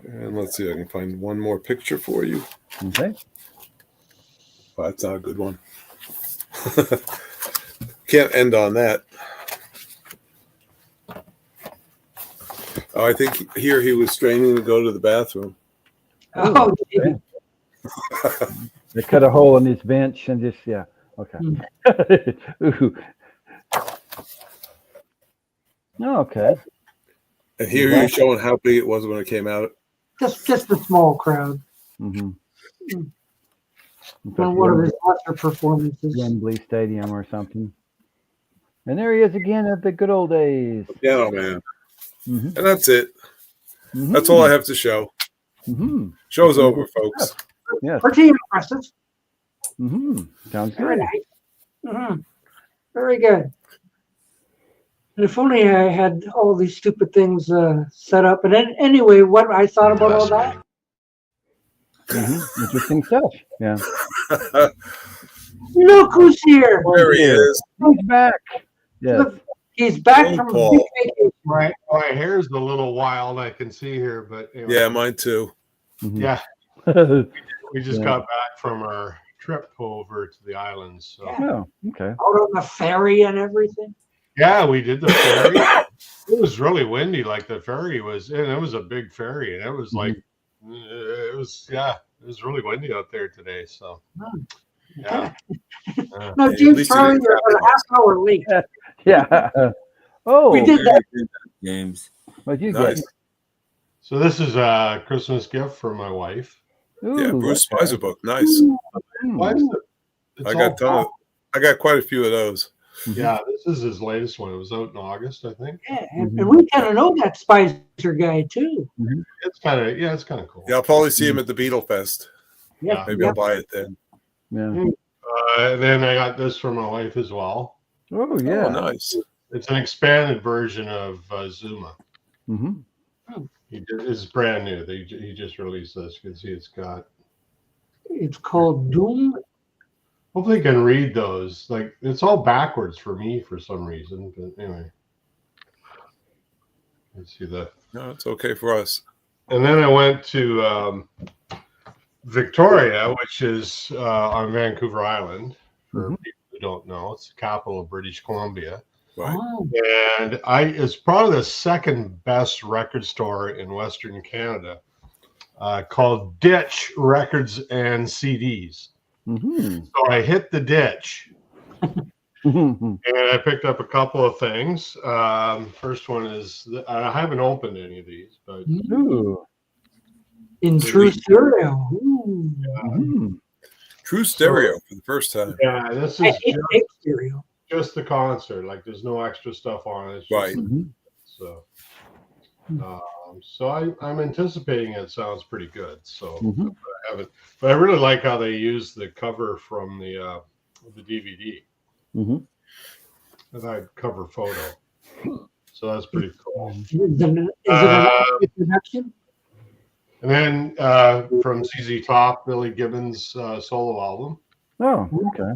And let's see if I can find one more picture for you. Okay. Oh, that's not a good one. Can't end on that. Oh, I think here he was straining to go to the bathroom. Oh, okay. They cut a hole in his bench and just, yeah. Okay. Ooh. Oh, okay. And here you're showing how big it was when it came out. just a small crowd. Mm-hmm. One of his lesser performances. Wembley Stadium or something. And there he is again at the good old days. Piano Man. Mm-hmm. And that's it. Mm-hmm. That's all I have to show. Mm-hmm. Show's over, folks. Yes. Pretty impressive. Mm-hmm. Sounds Very good. nice. Very good. And if only I had all these stupid things set up. And then, anyway, what I thought about all that. Mm-hmm. Interesting stuff. Yeah. Look who's here. There he is. He's back. Yes. Look, he's back from Paul. big vacation. My hair's a little wild, I can see here, but anyway. Yeah, mine too. Mm-hmm. Yeah. We just got back from our trip over to the islands. So. Oh, okay. Out on the ferry and everything. Yeah, we did the ferry. It was really windy, like the ferry was, and it was a big ferry, and it was like, it was really windy out there today. So, yeah. No, James, sorry, you're a half hour late. Yeah. Oh, We did that. James. What'd you Nice. get? So this is a Christmas gift for my wife. Ooh, Yeah, Bruce okay. Spicer book. Nice. Why is it? It's I got all- I got quite a few of those. Yeah, this is his latest one. It was out in August, I think. Yeah, and we kind of know that Spicer guy too. It's kind of cool. Yeah, I'll probably see him at the Beetle Fest. Yeah, Maybe I'll buy it then. Yeah. And then I got this for my wife as well. Oh, yeah. Oh, nice. It's an expanded version of Zuma. Mm-hmm. It's brand new. He just released this. You can see it's got. It's called Doom. Hopefully, you can read those. Like it's all backwards for me for some reason. But anyway, let's see that. No, it's okay for us. And then I went to Victoria, which is on Vancouver Island. For people who don't know, it's the capital of British Columbia. Right. Oh, And it's probably the second best record store in Western Canada, called Ditch Records and CDs. Mm-hmm. So I hit the ditch and I picked up a couple of things. First one is I haven't opened any of these, but Ooh. in true stereo. Ooh. Mm-hmm. True stereo for the first time. yeah, this I is hate tape stereo. just the concert. Like there's no extra stuff on it. It's just- Right. Mm-hmm. So So I'm anticipating it sounds pretty good. So Mhm. I haven't, but I really like how they use the cover from the DVD. Mhm. That cover photo. So that's pretty cool. Is it an production? And then from ZZ Top, Billy Gibbons' solo album. Oh, okay.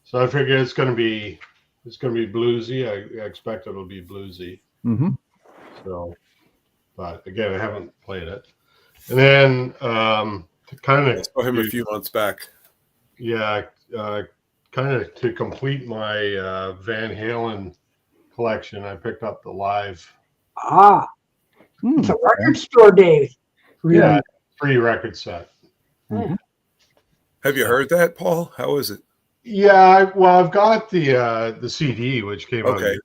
So I figure it's going to be bluesy. I expect it'll be bluesy. Mm-hmm. So, but again, I haven't played it. And then to kind of saw him a few months back. Yeah, kind of to complete my Van Halen collection, I picked up the live. It's a record store day. Really? Yeah, free record set. Mhm. Have you heard that, Paul? How is it? Yeah, well, I've got the CD, which came out. Okay.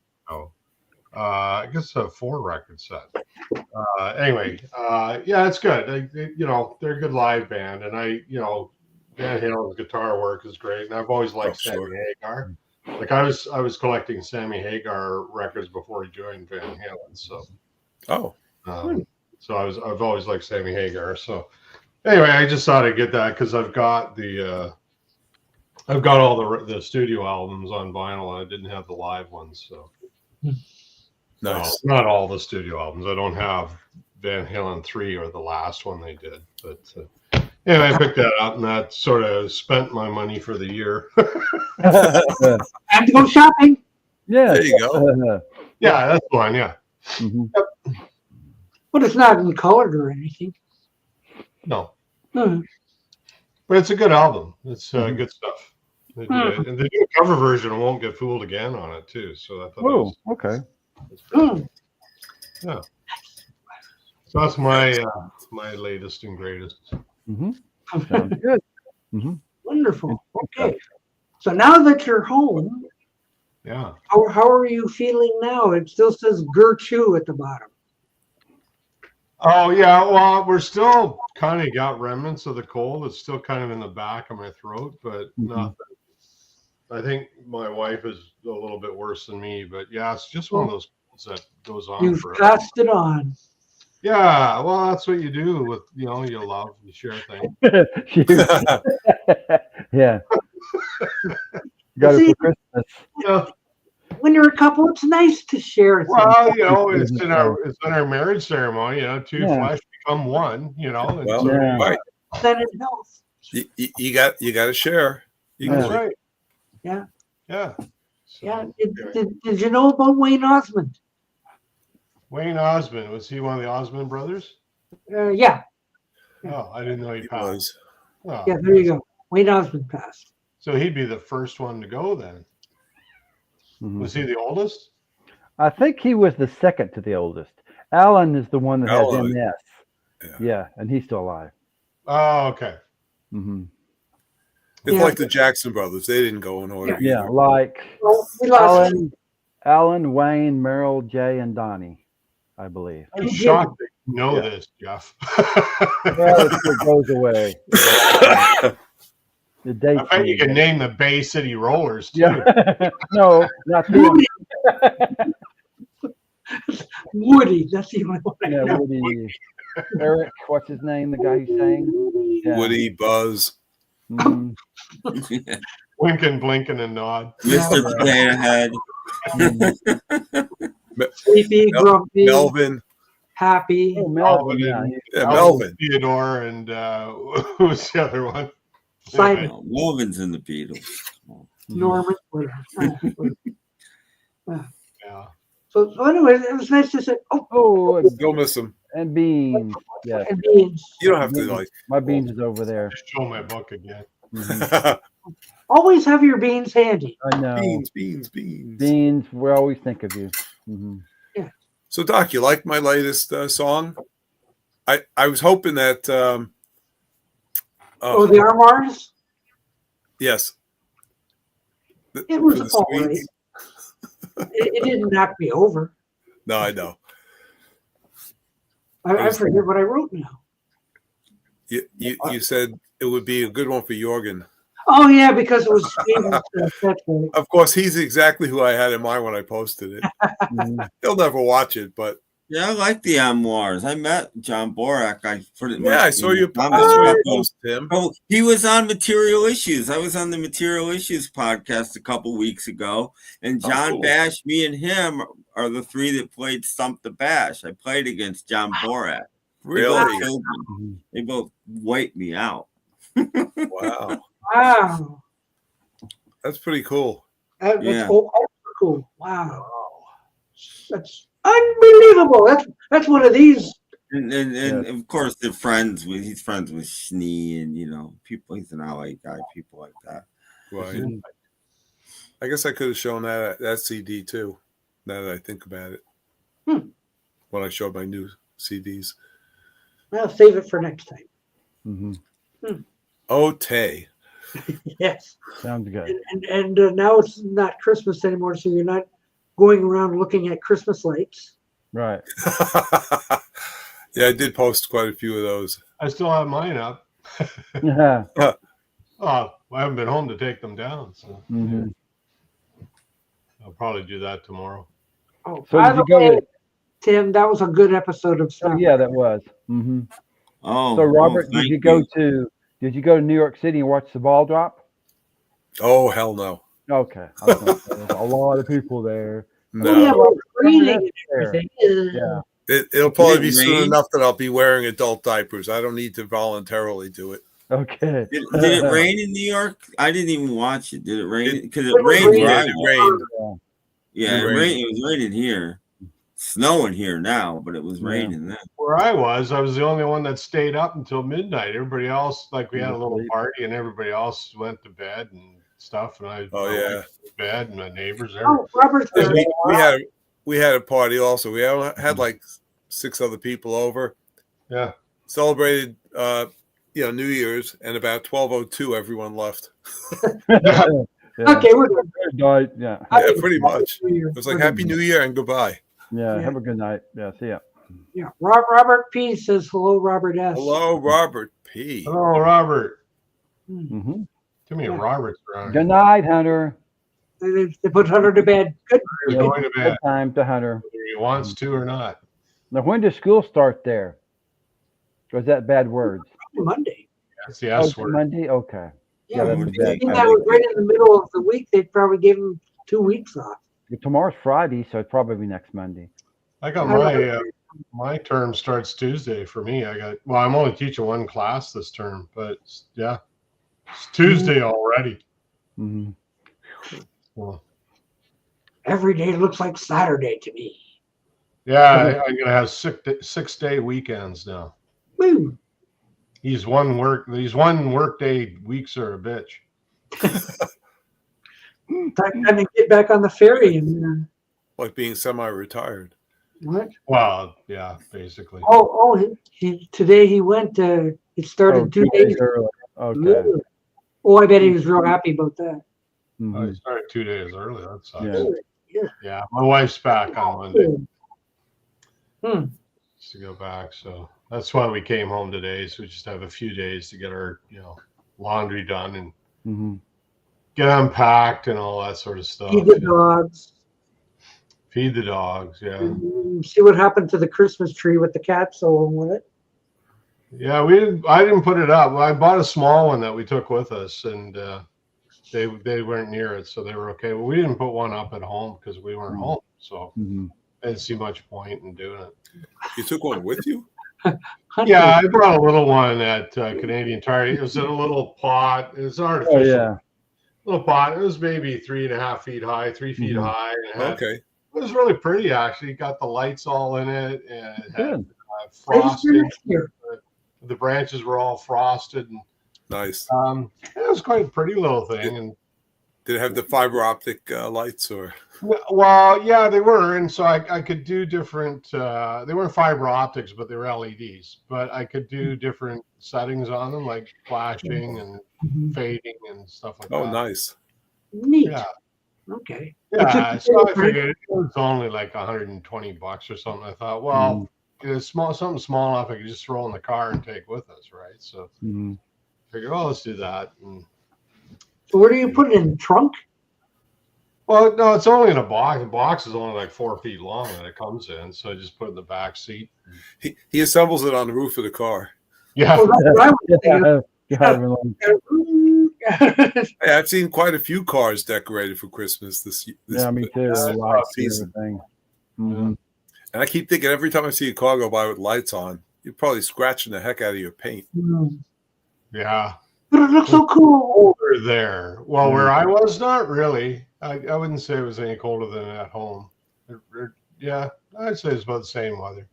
I guess it's a 4 record set. Anyway, yeah, it's good. They're a good live band, and Van Halen's guitar work is great, and I've always liked Sammy Hagar. Like I was collecting Sammy Hagar records before he joined Van Halen, so. So I've always liked Sammy Hagar. So anyway, I just thought I'd get that because I've got all the studio albums on vinyl. I didn't have the live ones, so. Nice. Not all the studio albums. I don't have Van Halen 3 or the last one they did, but anyway, I picked that up and that sort of spent my money for the year. Time to go shopping. Yeah, there you go. Yeah, that's fine. Yeah. Mm-hmm. Yep. But it's not in colored or anything. No. Hmm. But it's a good album. It's good stuff. And they do a cover version of Won't Get Fooled Again on it too. So I thought okay. Yeah. So that's my latest and greatest. Mm-hmm. Sounds good. Mm-hmm. Wonderful. Okay. So now that you're home, yeah. How are you feeling now? It still says Gertrude at the bottom. Oh yeah, well, we're still kind of got remnants of the cold. It's still kind of in the back of my throat, but nothing. I think my wife is a little bit worse than me, but yeah, it's just one of those colds that goes on. You've forever. passed it on. Yeah, well, that's what you do with you love, you share things. Yeah. Got it for Christmas. Yeah. When you're a couple, it's nice to share. Well, it's in our marriage ceremony. Two flesh become one. And well, so, right. Then it helps. You got to share. That's right. Yeah. Yeah. So, yeah. Did you know about Wayne Osmond? Wayne Osmond, was he one of the Osmond brothers? Yeah. Oh, I didn't know he passed. Oh, yeah, there you go. Wayne Osmond passed. So he'd be the first one to go then. Mm-hmm. Was he the oldest? I think he was the second to the oldest. Alan is the one that has MS. Yeah, and he's still alive. Oh, okay. Mm-hmm. It's like the Jackson brothers. They didn't go in order. Yeah, like Alan, Wayne, Merrill, Jay, and Donnie, I believe. I'm shocked that you know this, Jeff. Well, it goes away. The date. I bet you can name the Bay City Rollers too. Yeah. No, not them. Woody, that's the only one. Yeah, Woody. Eric, what's his name? The guy who sang. Yeah. Woody, Buzz. Mm-hmm. Winking, blinking, and nod. Mr. Potato Head. Sleepy, grumpy, Melvin. Happy. Oh, Melvin. Melvin. Theodore, and who was the other one? Simon. Melvin's in the Beatles. Norman. Yeah. So anyway, it was nice to say, you'll miss him. And Beans. Yeah. And Beans. You don't have to like. My Beans is over there. Just show my book again. Mm-hmm. Always have your beans handy. I know. Beans. Beans. We always think of you. Mm-hmm. Yeah. So, Doc, you like my latest song? I was hoping that. The Armars? Yes. It was all right. It didn't knock me over. No, I know. I forget what I wrote now. You said it would be a good one for Jorgen. Oh yeah, because it was Stephen's. Of course, he's exactly who I had in mind when I posted it. He'll never watch it, but Yeah, I like the Amoirs. I met John Borak. I put it. Yeah, I saw you post, Tim. Oh, he was on Material Issues. I was on the Material Issues podcast a couple weeks ago, and John cool. Bash, me and him are the three that played Stump the Bash. I played against John Borak. Really? They both wiped me out. Wow. Wow. That's pretty cool. That's Yeah. cool. Wow. That's unbelievable. That's one of these. And of course, he's friends with Schnee and people. He's an LA guy. People like that. Right. I guess I could have shown that CD too. Now that I think about it, when I showed my new CDs. Well, save it for next time. Oh, Tay. Yes. Sounds good. And now it's not Christmas anymore, so you're not going around looking at Christmas lights. Right. Yeah, I did post quite a few of those. I still have mine up. Yeah. Oh, I haven't been home to take them down, so I'll probably do that tomorrow. Oh, So by did the you go way, Tim, that was a good episode of stuff. Yeah, that was. Oh, So Robert, thank did you go to New York City and watch the ball drop? Oh, hell no. Okay. I was gonna say, there's a lot of people there. No. Yeah, well, screening and everything. Yeah. It'll probably be Did it soon rain? enough that I'll be wearing adult diapers. I don't need to voluntarily do it. Okay. Did it rain in New York? I didn't even watch it. Did it rain? Because it It rained. rained. where I It was. rained. Yeah, It it rained. was raining here. Snowing here now, but it was raining then. Where I was the only one that stayed up until midnight. Everybody else, like we had a little party, and everybody else went to bed and stuff. And I went to bed, and my neighbors. Oh, Robert's Yeah, we had a party also. We had like 6 other people over. Yeah. Celebrated New Year's, and about 12:02 everyone left. Yeah. Okay, we're good. Good night. Yeah. Yeah, pretty much. It was like Happy New Year and goodbye. Yeah. Have a good night. Yeah. See ya. Yeah. Robert P says hello, Robert S. Hello, Robert P. Hello, Robert. Mm-hmm. Too many Roberts around. Good night, Hunter. They put Hunter to bed. Good. He's going to bed. Good time to Hunter. Whether he wants to or not. Now, when does school start there? Or is that bad words? Monday. That's the S Oh, word. Monday? Okay. Yeah, that's if bad. that was right in the middle of the week, they'd probably give him 2 weeks off. Tomorrow's Friday, so it'd probably be next Monday. I got my term starts Tuesday for me. I'm only teaching one class this term, but yeah, it's Tuesday already. Mm-hmm. Well, Every day looks like Saturday to me. yeah, I'm gonna have 6-day weekends now. Woo. These one workday weeks are a bitch. Time to get back on the ferry and Like being semi-retired. what? Well, yeah, basically. Today he went. It started 2 days early. Okay. Oh, I bet he was real happy about that. Mm-hmm. Oh, you started 2 days early. That sucks. Yeah. Yeah, my wife's back on Monday. To go back, so that's why we came home today. So we just have a few days to get our laundry done and get unpacked and all that sort of stuff. Feed the dogs. Feed the dogs, yeah. See what happened to the Christmas tree with the cats along with it. Yeah, I didn't put it up. I bought a small one that we took with us, and they weren't near it, so they were okay. Well, we didn't put one up at home because we weren't home, so I didn't see much point in doing it. You took one with you? Yeah, I brought a little one at Canadian Tire. It was in a little pot. It was artificial. Oh, yeah. Little pot. It was maybe 3.5 feet high, 3 feet high. And it was really pretty, actually. It got the lights all in it, and it had frosting. The branches were all frosted. And, nice. It was quite a pretty little thing. And did it have the fiber optic lights or? Well, yeah, they were, and so I could do different. They weren't fiber optics, but they were LEDs. But I could do different settings on them, like flashing and fading and stuff like that. Oh, nice. Neat. Yeah. Okay. Yeah, so I figured it was only like $120 or something. I thought, well, it's something small enough I could just throw in the car and take with us, right? So I figured, let's do that. And, so where do you put it in the trunk? Well, no, it's only in a box. The box is only like 4 feet long that it comes in, so I just put it in the back seat. He assembles it on the roof of the car. Yeah. Well, that's what I was thinking. Hey, I've seen quite a few cars decorated for Christmas this Yeah, me too. this Lights and season. everything. Mhm. And I keep thinking every time I see a car go by with lights on, you're probably scratching the heck out of your paint. Yeah. But it looks so cool. Colder there. Well, where I was, not really. I wouldn't say it was any colder than at home. Yeah, I'd say it's about the same weather.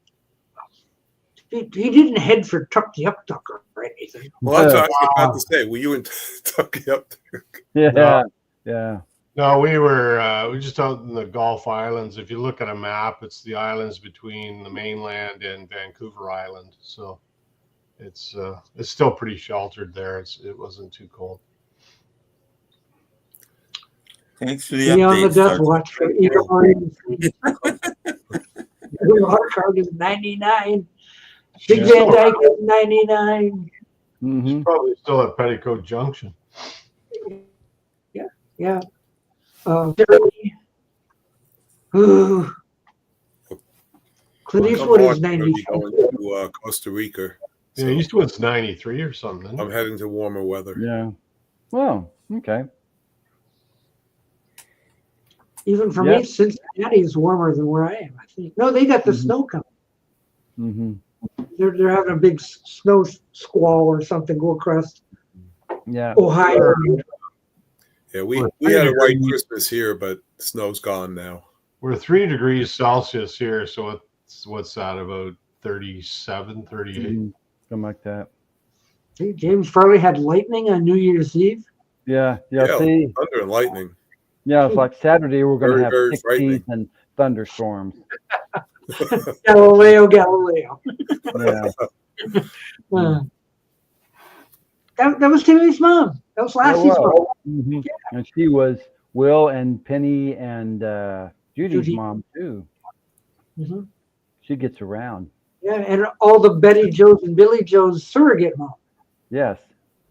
He didn't head for Tuck the Up Tucker or anything. Well, that's what I was about to say. Were you in Tucky up there? Yeah, yeah. No, we were just out in the Gulf Islands. If you look at a map, it's the islands between the mainland and Vancouver Island. So it's still pretty sheltered there. It wasn't too cold. Thanks for the Be on the update. death Sergeant. watch for either Marine. Lockhart is 99. Big Van Dyke is 99. It's probably still at Petticoat Junction. Yeah. Jeremy. Ooh. Clint Eastwood is 90. Going to Costa Rica. Yeah, Eastwood's 93 or something. I'm heading to warmer weather. Yeah. Well, okay. Even for me, Cincinnati is warmer than where I am, I think. No, they got the snow coming. Mm-hmm. They're having a big snow squall or something go across Ohio. Yeah, we had a white Christmas here, but snow's gone now. We're 3 degrees Celsius here, so what's that, about 37, 38? Something like that. See, James Farley had lightning on New Year's Eve. Yeah, see? Thunder and lightning. Yeah, it's like Saturday we're going to have Very 60s and thunderstorms. Galileo. Yeah. That was Timmy's mom. That was Lassie's mom. Mm-hmm. And she was Will and Penny and Judy's mom too. Mm-hmm. She gets around. Yeah, and all the Betty Joes and Billy Joes surrogate mom. Yes.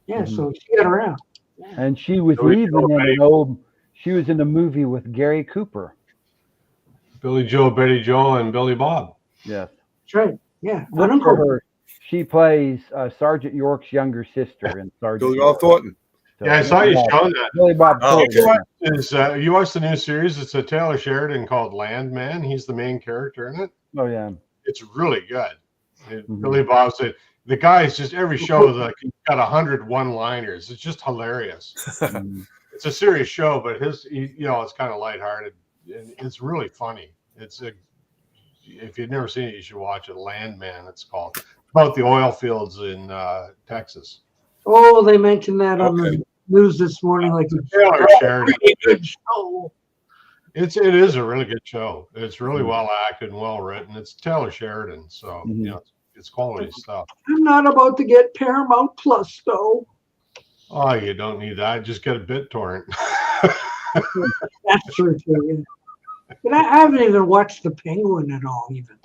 Yeah, so she got around. Yeah. And she was even in an old. She was in a movie with Gary Cooper. Billy Joe, Betty Joe, and Billy Bob. Yes. That's right. Yeah. Look for her. She plays Sergeant York's younger sister in Sergeant Billy Bob Thornton. So, Yeah, I saw you showing that. Billy Bob Thornton. You watched the new series? It's a Taylor Sheridan called Landman. He's the main character in it. Oh, yeah. It's really good. Billy Bob said, the guy's just every show, like, he's got 100 one-liners. It's just hilarious. It's a serious show, but it's kind of lighthearted. And it's really funny. If you've never seen it, you should watch it. Landman, it's called. About the oil fields in Texas. Oh, they mentioned that on the news this morning. Like Taylor Sheridan. Good show. It is a really good show. It's really well acted and well written. It's Taylor Sheridan, so it's quality stuff. I'm not about to get Paramount Plus though. Oh, you don't need that. Just get a BitTorrent. That's true too. Yeah. But I haven't even watched The Penguin at all, even.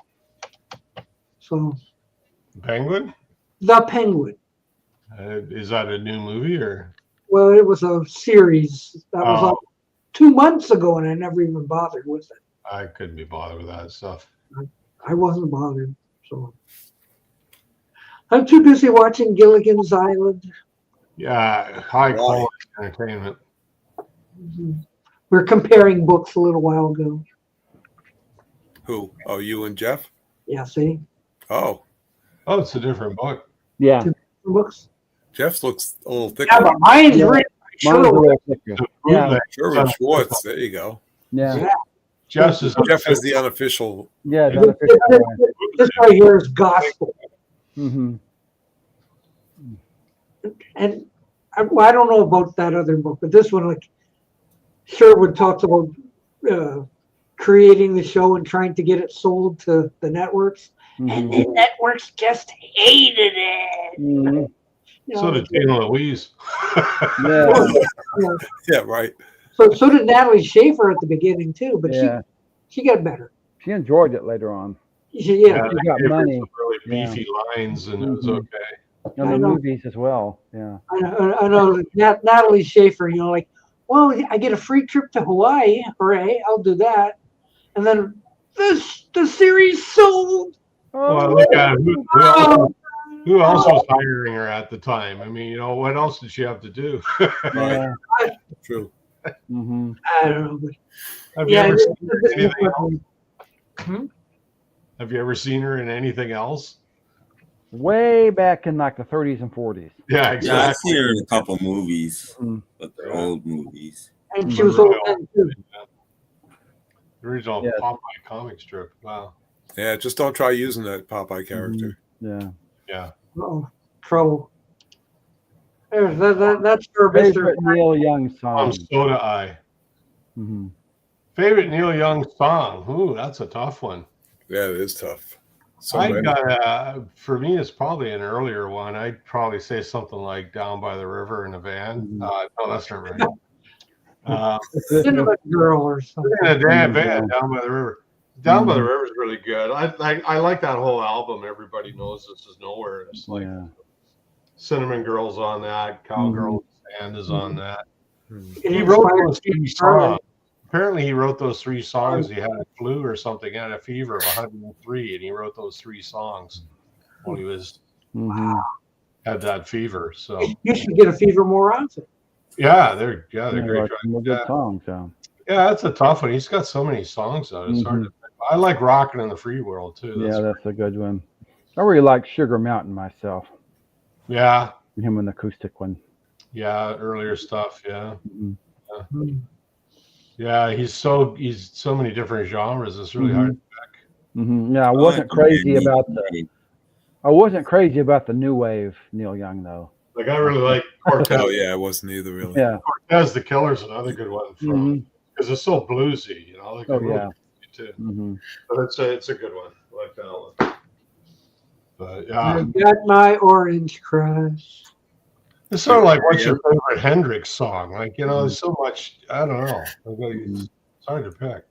So. Penguin? The Penguin. Is that a new movie or? Well, it was a series that was like 2 months ago, and I never even bothered with it. I couldn't be bothered with that stuff. I wasn't bothered, so I'm too busy watching Gilligan's Island. Yeah, high quality entertainment. We're comparing books a little while ago. Who? Oh, you and Jeff? Yeah, see? Oh, it's a different book. Yeah. Books. Jeff's looks a little thicker. Yeah, but mine's written by Yeah. Sherwood Schwartz. There you go. Yeah. Jeff is the unofficial. Yeah, the unofficial one. This right here is gospel. Mm-hmm. And I don't know about that other book, but this one, like Sherwood talks about creating the show and trying to get it sold to the networks, and the networks just hated it. Mm-hmm. So did Tina Louise. Yeah, right. So did Natalie Schaefer at the beginning too, but she got better. She enjoyed it later on. She got money. Really beefy lines, and it was okay. And the movies as well. Yeah. I know Natalie Schaefer, like, well, I get a free trip to Hawaii. Hooray, I'll do that. And then the series sold. Well, look at who else was hiring her at the time? I mean, what else did she have to do? Yeah. True. Mm-hmm. I don't know. But Have you ever seen her in anything else? Hmm? Have you ever seen her in anything else? Way back in like the 30s and 40s. Yeah, Yeah, I've exactly. seen her in a couple movies, Mhm. but they're old movies. And she was old then too. The original Yes. Popeye comic strip. Wow. Yeah, just don't try using that Popeye character. Yeah. Yeah. Oh, trouble. There's that's for Mr. Favorite Neil Young song. Soda Eye. Mm-hmm. Favorite Neil Young song? Ooh, that's a tough one. Yeah, it is tough. So I many. got for me, it's probably an earlier one. I'd probably say something like "Down by the River" in a van. Mhm. No, that's not right. Cinnamon Girl or something. In a van, Yeah. "Down by the River." "Down by the Mhm. River" is really good. I like that whole album. Everybody knows this is nowhere. It's like Yeah. Cinnamon Girl's on that. Cowgirl Sand is on that. He wrote those three songs. Apparently, he wrote those three songs. He had a flu or something, had a fever of 103, and he wrote those three songs when he was Mm-hmm. had that fever. So You should get a fever more often. yeah, they're great. Like some good songs. So. Yeah, that's a tough one. He's got so many songs out. It's hard to pick. I like "Rockin' in the Free World" too. Yeah, that's a good one. I really like Sugar Mountain myself. Yeah, Him an acoustic one. yeah, earlier stuff. Yeah, Mm-hmm. yeah. He's so many different genres. It's really hard to pick. Mm-hmm. Yeah, I wasn't crazy about the new wave Neil Young though. Like I really like Cortez. Oh yeah, I wasn't either really. Yeah. Cortez the Killer's another good one from because it's so bluesy. Like Oh, really yeah. bluesy, too. Mm-hmm. But it's a good one. I like that one. But yeah, I got my orange crush. it's sort of like what's your favorite Hendrix song? Like there's so much. I don't know. It's hard to pick.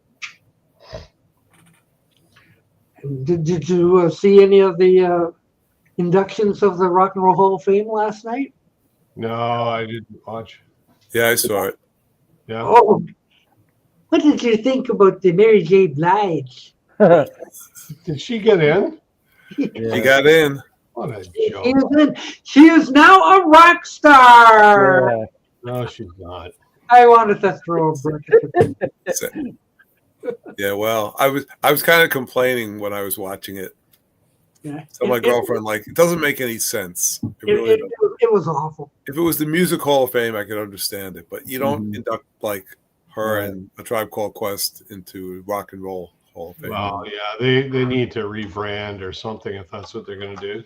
Did you see any of the inductions of the Rock and Roll Hall of Fame last night? No, I didn't watch. Yeah, I saw it. Yeah. Oh, what did you think about the Mary J. Blige? Did she get in? He got in. What a joke. She is now a rock star. Yeah. No, she's not. I wanted to throw a brick at the Yeah, well, I was kind of complaining when I was watching it. Yeah. So my girlfriend it doesn't make any sense. It really doesn't. It was awful. If it was the Music Hall of Fame, I could understand it, but you don't induct like her and A Tribe Called Quest into Rock and Roll Hall of Fame. Well, yeah, they need to rebrand or something if that's what they're going to do.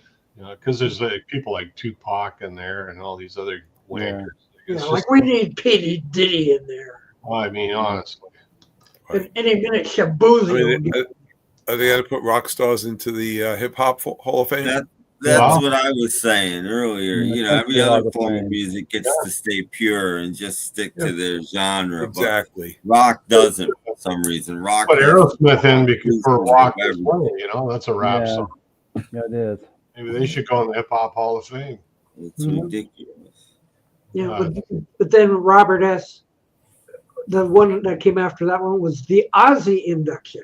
Because there's people like Tupac in there and all these other wankers. Yeah, like we need P. Diddy in there. I mean, honestly. And any minute, Shabuzi. I mean, are they going to put rock stars into the Hip Hop Hall of Fame? That's what I was saying earlier. Every other form of music gets to stay pure and just stick to their genre. Exactly. But rock doesn't for some reason. Rock. Put Aerosmith in because for Rock is Way, that's a rap Yeah. song. Yeah, it is. Maybe they should go in the Hip Hop Hall of Fame. It's ridiculous. Yeah, but then Robert S., the one that came after that one was the Ozzy induction.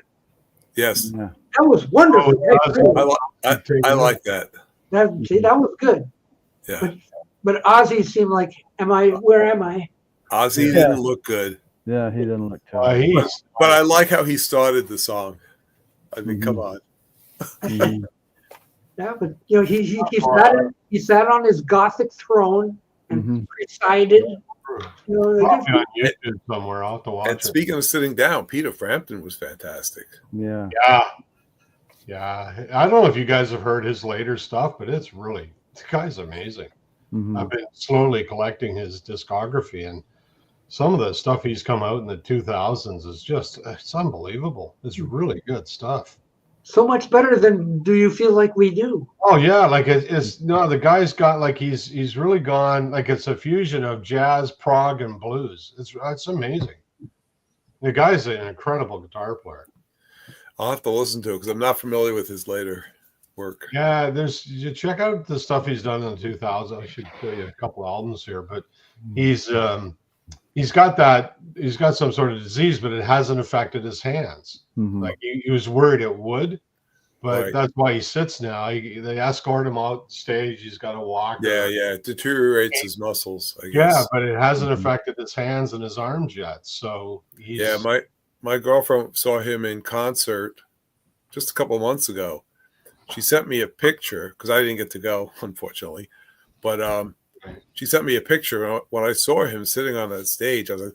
Yes. Yeah. That was wonderful. I like that. That was good. Yeah. But Ozzy seemed like, where am I? Ozzy didn't look good. Yeah, he didn't look Uh, tough. he's But I like how he started the song. I mean, come on. Mhm. Yeah, but he sat on his Gothic throne and Mhm. presided. probably on YouTube somewhere. I'll have to watch And it. speaking of sitting down, Peter Frampton was fantastic. Yeah. Yeah. I don't know if you guys have heard his later stuff, but the guy's amazing. Mhm. I've been slowly collecting his discography, and some of the stuff he's come out in the 2000s is it's unbelievable. It's really good stuff. So much better than Do You Feel Like We Do? Oh yeah, like the guy's got like he's really gone like it's a fusion of jazz, prog, and blues. It's amazing. The guy's an incredible guitar player. I'll have to listen to it because I'm not familiar with his later work. Yeah, you check out the stuff he's done in the 2000s. I should show you a couple albums here, but he's he's got some sort of disease, but it hasn't affected his hands. Mhm. Like he was worried it would, but Right. that's why he sits now. They escort him out stage. He's got a walker. Yeah. It deteriorates his muscles, I guess. Yeah, but it hasn't affected his hands and his arms yet. So he's my girlfriend saw him in concert just a couple of months ago. She sent me a picture because I didn't get to go, unfortunately. But she sent me a picture. When I saw him sitting on that stage, I was like,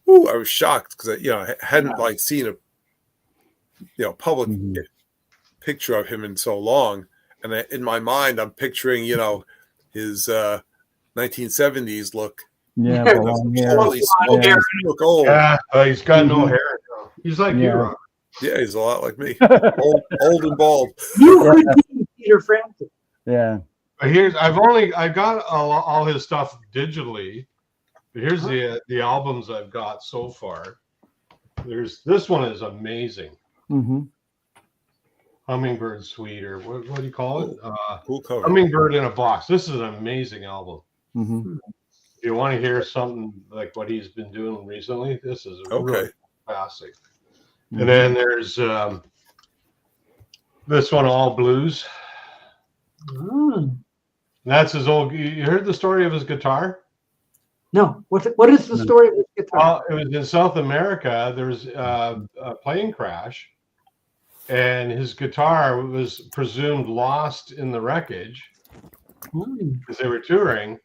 "Ooh!" I was shocked because I hadn't like seen a public picture of him in so long. And in my mind, I'm picturing his 1970s look. Yeah, With long those hair. curly smokes. Yeah. He look old. Yeah, he's got no hair now. He's like you, Yeah. Rob. Yeah, he's a lot like me. Old and bald. You could be Peter Frampton. Yeah. But I got all his stuff digitally. But here's the albums I've got so far. This one is amazing. Mm-hmm. Hummingbird Suite, or what do you call it? Cool cover. Hummingbird in a Box. This is an amazing album. Mm-hmm. If you want to hear something like what he's been doing recently, this is really classic. Mm-hmm. And then there's this one, All Blues. That's his old. You heard the story of his guitar? No. What is the story of this guitar? Well, it was in South America. There was a plane crash, and his guitar was presumed lost in the wreckage because they were touring.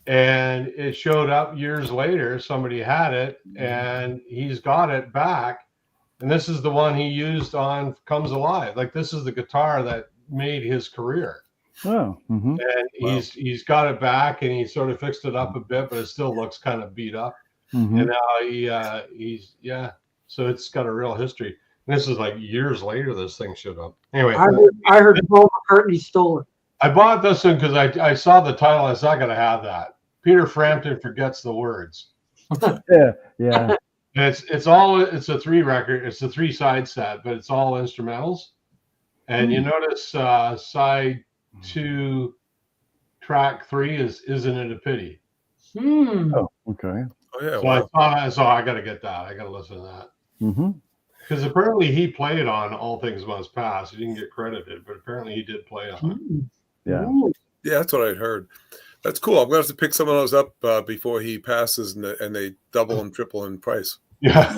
And it showed up years later. Somebody had it, and he's got it back. And this is the one he used on Comes Alive. Like, this is the guitar that made his career. Oh. Mm-hmm. And he's got it back, and he sort of fixed it up a bit, but it still looks kind of beat up. Mm-hmm. And now so it's got a real history. And this is like years later this thing showed up. Anyway, I heard Paul McCartney stole it. I bought this one because I saw the title. I said, I gotta have that. Peter Frampton Forgets the Words. Yeah. It's a 3-record. It's a 3-side set, but it's all instrumentals. And you notice side 2, track 3 is Isn't It a Pity? Oh, okay. Oh yeah. So Wow. I thought I got to get that. I got to listen to that. Mm-hmm. Because apparently he played on All Things Must Pass. He didn't get credited, but apparently he did play on it. Yeah. Yeah, that's what I'd heard. That's cool. I'm going to have to pick some of those up before he passes, and they double and triple in price. Yeah.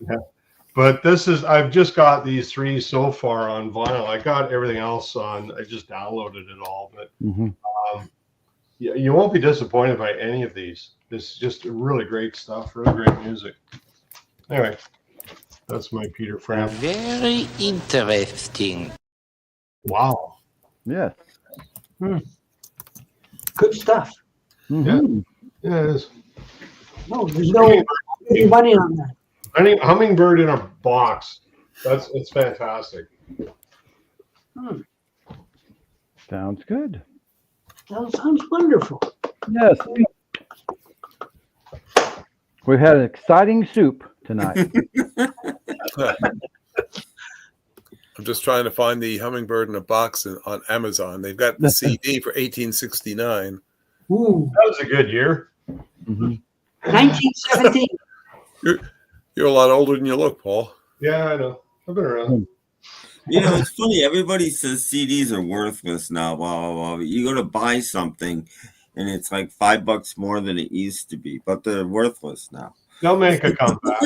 Yeah. But I've just got these 3 so far on vinyl. I got everything else I just downloaded it all. But you won't be disappointed by any of these. This is just really great stuff, really great music. Anyway, that's my Peter Frampton. Very interesting. Wow. Yes. Good stuff. Mm-hmm. Yeah, it is. No, there's no money on that. Hummingbird in a Box. It's fantastic. Sounds good. That sounds wonderful. Yes. We had an exciting soup tonight. I'm just trying to find the Hummingbird in a Box on Amazon. They've got the CD for $18.69. Ooh. That was a good year. Mm-hmm. 1917. You're a lot older than you look, Paul. Yeah, I know. I've been around. It's funny. Everybody says CDs are worthless now. Blah blah blah. But you go to buy something, and it's like $5 more than it used to be. But they're worthless now. They'll make a comeback.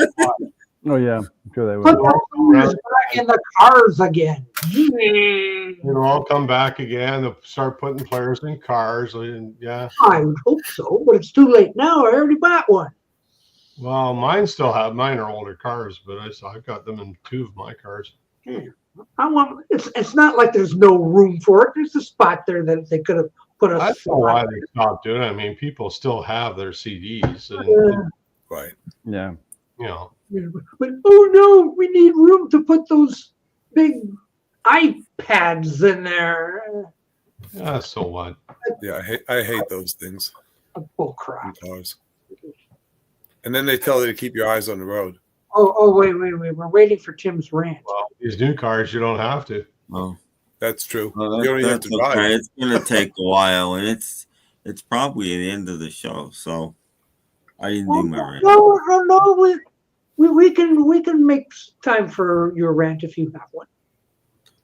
Oh yeah, I'm sure they Put will. those back in the cars again. It'll all come back again. They'll start putting players in cars. And yeah. I would hope so, but it's too late now. I already bought one. Well, mine are older cars, but I've got them in 2 of my cars. It's not like there's no room for it. There's a spot there that they could have put I a don't know why they stopped doing it. I mean, people still have their CDs. And, Right. Yeah. you know. But oh no, we need room to put those big iPads in there. Yeah, so what? Yeah, I hate those things. Bull crap. in cars. And then they tell you to keep your eyes on the road. Oh, wait. We're waiting for Tim's rant. Well, these new cars, you don't have to. Oh, That's true. well, You don't even have to drive. It's gonna take a while, and it's probably the end of the show. So I didn't do my rant. No. We can make time for your rant if you have one.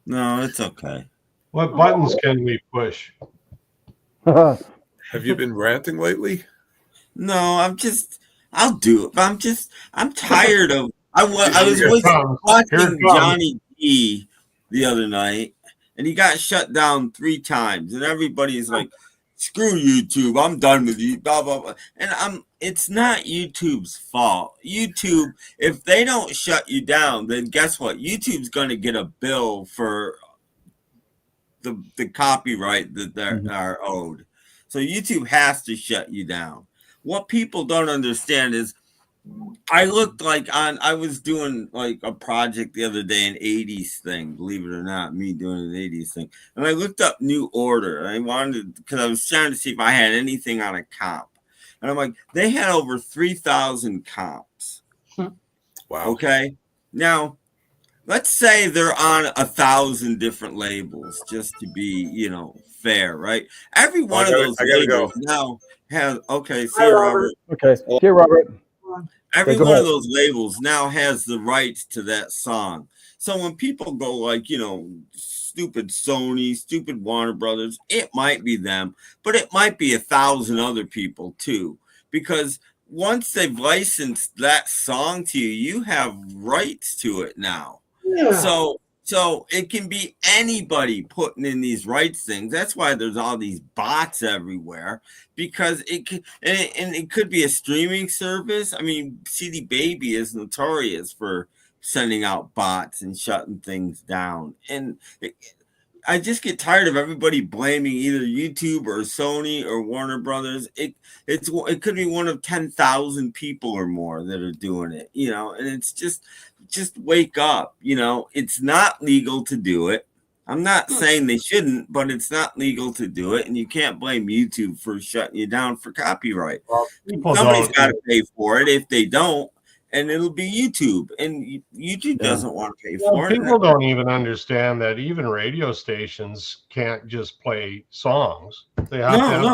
No, it's okay. What buttons can we push? Have you been ranting lately? No, I'll do it. But I'm tired of. I was Here it comes. watching Johnny D the other night, and he got shut down 3 times, and everybody's like, "Screw YouTube! I'm done with you." Blah blah blah. And it's not YouTube's fault. YouTube, if they don't shut you down, then guess what? YouTube's going to get a bill for the copyright that they are owed. So YouTube has to shut you down. What people don't understand is I was doing like a project the other day, an 80s thing, believe it or not, me doing an 80s thing. And I looked up New Order. I wanted, because I was trying to see if I had anything on a comp. And I'm like, they had over 3,000 comps. Wow. Okay. Now, let's say they're on 1,000 different labels, just to be, fair, right? Every one of those labels now has, okay, see you, Robert. Okay, see you, Robert. Every one of those labels now has the rights to that song. So when people go like, stupid Sony, stupid Warner Brothers, it might be them, but it might be 1,000 other people too. Because once they've licensed that song to you, you have rights to it now. Yeah. So it can be anybody putting in these rights things. That's why there's all these bots everywhere, because it could be a streaming service. I mean, TieDyed is notorious for sending out bots and shutting things down. And I just get tired of everybody blaming either YouTube or Sony or Warner Brothers. It could be one of 10,000 people or more that are doing it, and it's just wake up, it's not legal to do it. I'm not saying they shouldn't, but it's not legal to do it. And you can't blame YouTube for shutting you down for copyright. Well, somebody's got to pay for it. If they don't, and it'll be YouTube, and YouTube doesn't want to pay for it. People don't even understand that even radio stations can't just play songs. They have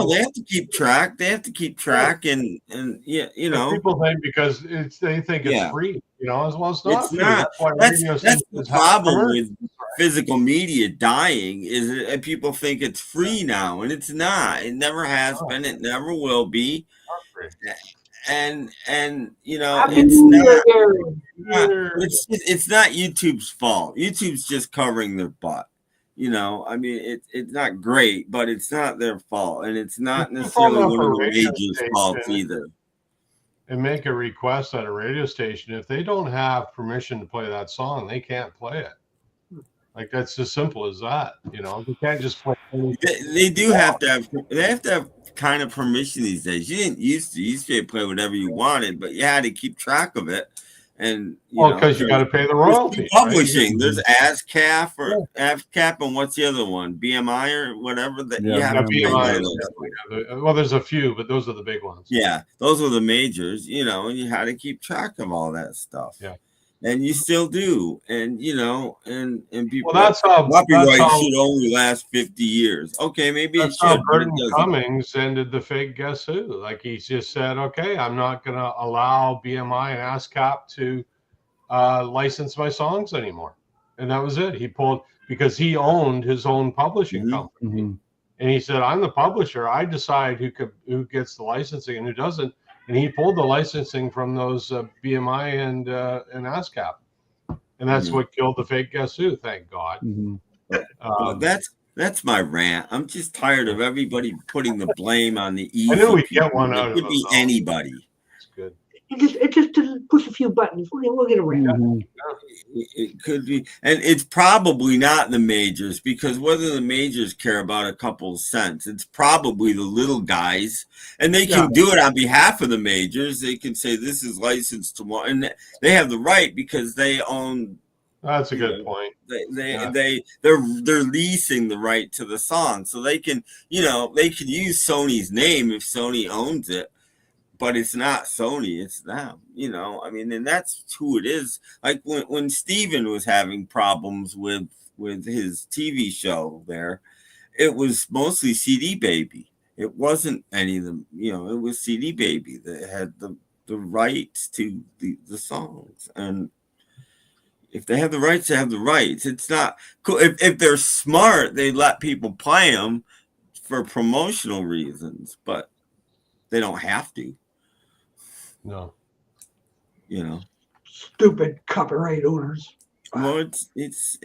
they have to keep track. They have to keep track, and people think because they think it's free. As well as not. It's not. That's the problem with physical media dying, is that people think it's free now, and it's not. It never has been. It never will be. And it's not YouTube's fault. YouTube's just covering their butt. I mean, it's not great, but it's not their fault, and it's not necessarily one of the majors' faults either. And make a request at a radio station. If they don't have permission to play that song, they can't play it. Like, that's as simple as that. They can't just play. They do have to have. They have to have kind of permission these days. You didn't used to play whatever you wanted, but you had to keep track of it. And because you got to pay the royalties. Publishing, right? There's ASCAP or ASCAP, and what's the other one? BMI or whatever that you have to pay. Well, there's a few, but those are the big ones. Yeah, those are the majors. And you had to keep track of all that stuff. Yeah. And you still do, and and people. Well, that's how copyright should only last 50 years. Okay, maybe it should. Burton Cummings ended the fake Guess Who. Like, he just said, "Okay, I'm not going to allow BMI and ASCAP to license my songs anymore," and that was it. He pulled, because he owned his own publishing company, and he said, "I'm the publisher. I decide who gets the licensing and who doesn't." And he pulled the licensing from those BMI and ASCAP, and that's what killed the fake Guess Who. Thank God. Well, that's my rant. I'm just tired of everybody putting the blame on the easy. I knew we'd people. Get one out it could of be anybody. It's good. It just to push a few buttons. We'll get a rant. It could be, and it's probably not the majors, because whether the majors care about a couple of cents, it's probably the little guys, and they can do it on behalf of the majors. They can say this is licensed to one, and they have the right because they own. That's a good point. They're leasing the right to the song, so they can they can use Sony's name if Sony owns it. But it's not Sony, it's them, I mean, and that's who it is. Like when Steven was having problems with his TV show there, it was mostly TieDyed. It wasn't any of them, you know, it was CD Baby that had the rights to the songs. And if they have the rights, they have the rights. It's not cool. If they're smart, they let people play them for promotional reasons, but they don't have to. No. You know. Stupid copyright owners. Well, it's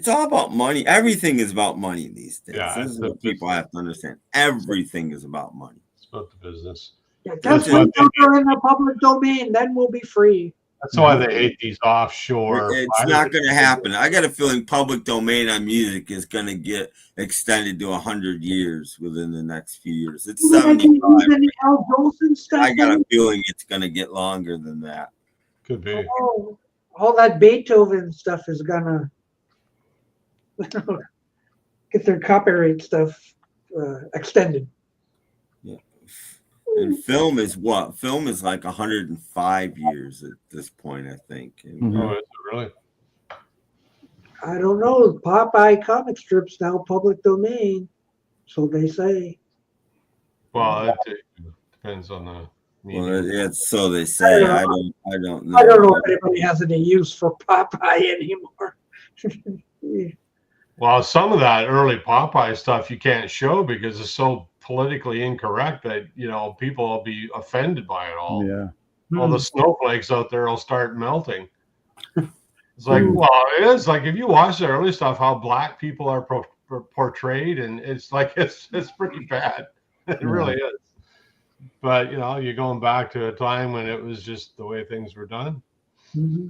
all about money. Everything is about money these days. Yeah, this is what people have to understand. Everything is about money. It's about the business. Yeah, just when they're in the public domain, then we'll be free. That's why they hate these offshore. It's not going to happen. I got a feeling public domain on music is going to get extended to 100 years within the next few years. It's 75. I got a feeling it's going to get longer than that. Could be. Oh, all that Beethoven stuff is gonna get their copyright stuff extended. Yeah. And film is what? Film is like 105 years at this point, I think. Oh, is it really? I don't know. Popeye comic strips now public domain, so they say. Well, it depends on the. Well, it's so they say. I don't know. I don't know if anybody has any use for Popeye anymore. Well, some of that early Popeye stuff you can't show because it's so politically incorrect that, you know, people will be offended by it all. Yeah. All the snowflakes out there will start melting. It's like, well, it is like if you watch the early stuff, how black people are portrayed, and it's like it's pretty bad. It really is. But, you know, you're going back to a time when it was just the way things were done. Mm-hmm.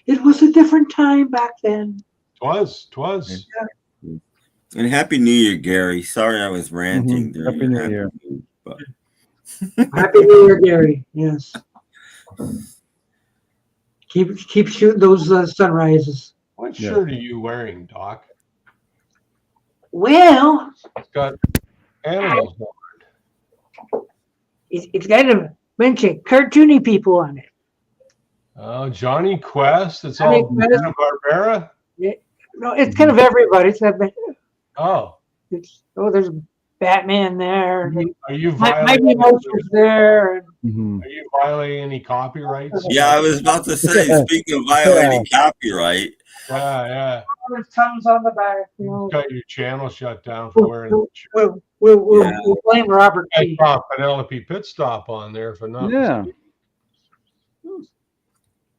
It was a different time back then. Twas. Yeah. And Happy New Year, Gary. Sorry I was ranting. Happy New Year. But... Happy New Year, Gary. Yes. Keep shooting those sunrises. What shirt are you wearing, Doc? Well, it's got animals on it. It's got a bunch of cartoony people on it. Oh, Johnny Quest. It's all Hanna-Barbera? Yeah. No, it's kind of everybody. It's there's Batman there. Are you Mighty Monsters there? Are you violating any copyrights? Yeah, I was about to say, speaking of violating copyright. Yeah. There's tons on the back. You know. Got your channel shut down for wearing We'll blame Robert I saw Penelope Pit Stop on there for not. Yeah.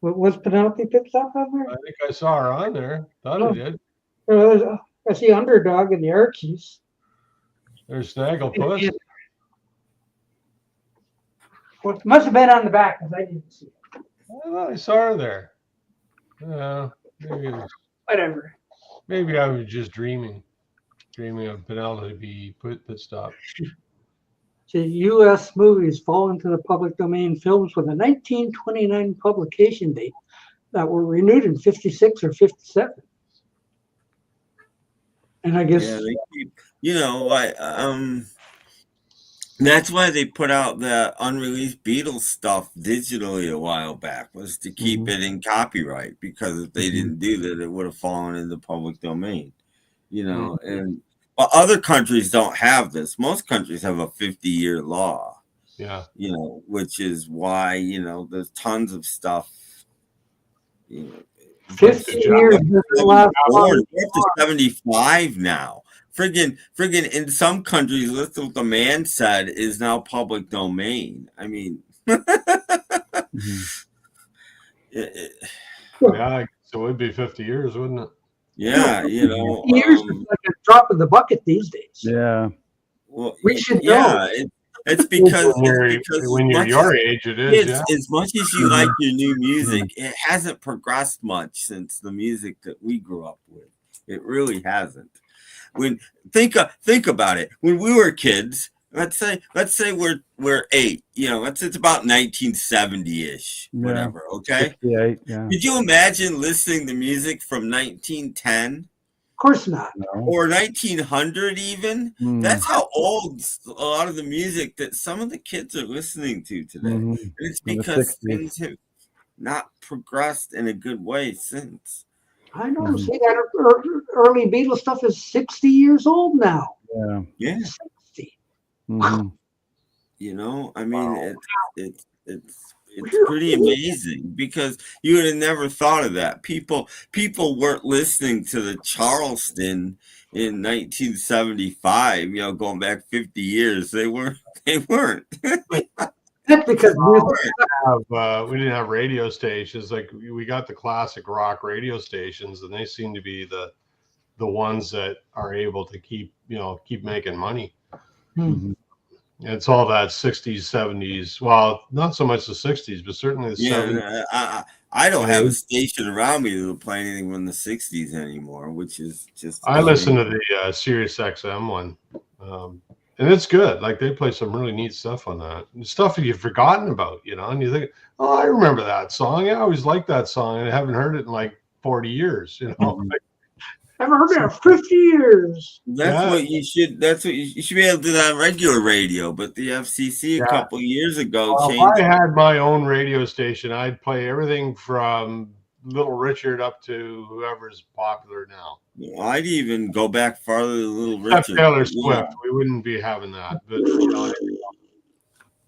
Was Penelope Pit Stop on there? I think I saw her on there. Thought I did. I see Underdog and the Archies. There's Snagglepuss. Well, it must have been on the back because I didn't see it. Well, I saw her there. Maybe whatever. Maybe I was just dreaming of Penelope Pit Stop. The U.S. movies fall into the public domain films with a 1929 publication date that were renewed in 56 or 57. And I guess they keep, that's why they put out the unreleased Beatles stuff digitally a while back, was to keep it in copyright, because if they didn't do that, it would have fallen into public domain. But other countries don't have this. Most countries have a 50-year law. Yeah. Which is why, there's tons of stuff. 50 years is the last we're up to 75 now. Friggin' in some countries, listen what the man said is now public domain. I mean, yeah, so it would be 50 years, wouldn't it? Yeah, 50 years is like a drop in the bucket these days. Yeah. Well, we should know. It's because when you're your age, it is. As much as you like your new music, it hasn't progressed much since the music that we grew up with. It really hasn't. Think about it. When we were kids, let's say we're 8. It's about 1970-ish, whatever. Okay. 68, yeah. Could you imagine listening to music from 1910? Of course not. Or 1900 even. That's how old a lot of the music that some of the kids are listening to today. And it's because things have not progressed in a good way since. I know. See, that early Beatles stuff is 60 years old now. Yeah. You know, I mean, it's pretty amazing because you would have never thought of that. People weren't listening to the Charleston in 1975. You know, going back 50 years, they weren't. That's because We didn't have radio stations. Like we got the classic rock radio stations, and they seem to be the ones that are able to keep making money. It's all that 60s, 70s. Well, not so much the 60s, but certainly the 70s. I don't have a station around me that'll play anything from the 60s anymore, which is just. I listen to the Sirius XM one, and it's good. Like they play some really neat stuff on that. Stuff that you've forgotten about, and you think, oh, I remember that song. I always liked that song, and I haven't heard it in like 40 years, I haven't heard it in 50 years. What you should. That's what you should be able to do that on regular radio. But the FCC a couple of years ago changed. If I had my own radio station, I'd play everything from Little Richard up to whoever's popular now. I'd even go back farther than Little Richard. Taylor Swift, we wouldn't be having that.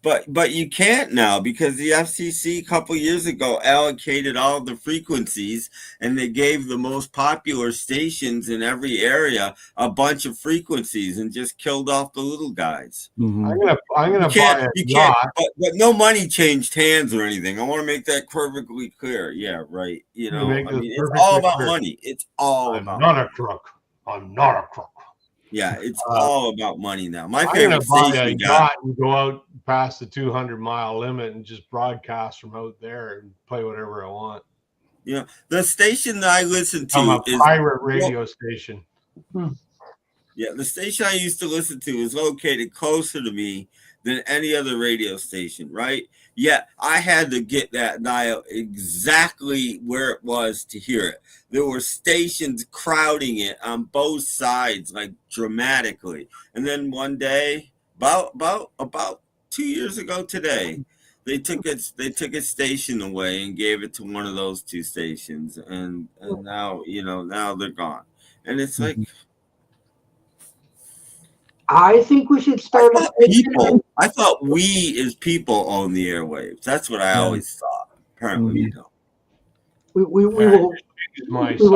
But you can't now because the FCC a couple years ago allocated all the frequencies and they gave the most popular stations in every area a bunch of frequencies and just killed off the little guys. I'm gonna buy a yacht. But no money changed hands or anything. I want to make that perfectly clear. Yeah, right. You know, I mean, it's all about money. It's all about money. I'm not a crook. Yeah, it's all about money now. My favorite station and go out past the 200-mile limit and just broadcast from out there and play whatever I want. You know, the station that I listen to is a pirate radio station. Yeah, the station I used to listen to is located closer to me than any other radio station, right? Yeah, I had to get that dial exactly where it was to hear it. There were stations crowding it on both sides, like dramatically. And then one day, about 2 years ago today, they took a station away and gave it to one of those two stations, and now now they're gone. And it's like, I think we should start. I thought we as people own the airwaves. That's what I always thought. Apparently, we don't. We will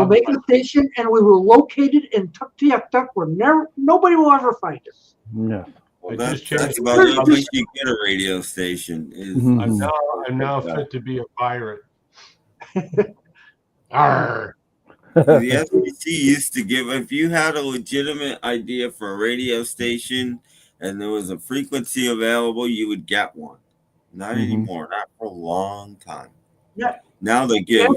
make a station, and we will locate it in Tuktoyaktuk where nobody will ever find us. No. Well, that's about the place you get a radio station. I'm now fit to be a pirate. Arr. The FCC used to give, if you had a legitimate idea for a radio station and there was a frequency available, you would get one. Not anymore, not for a long time. Yeah. Now they give,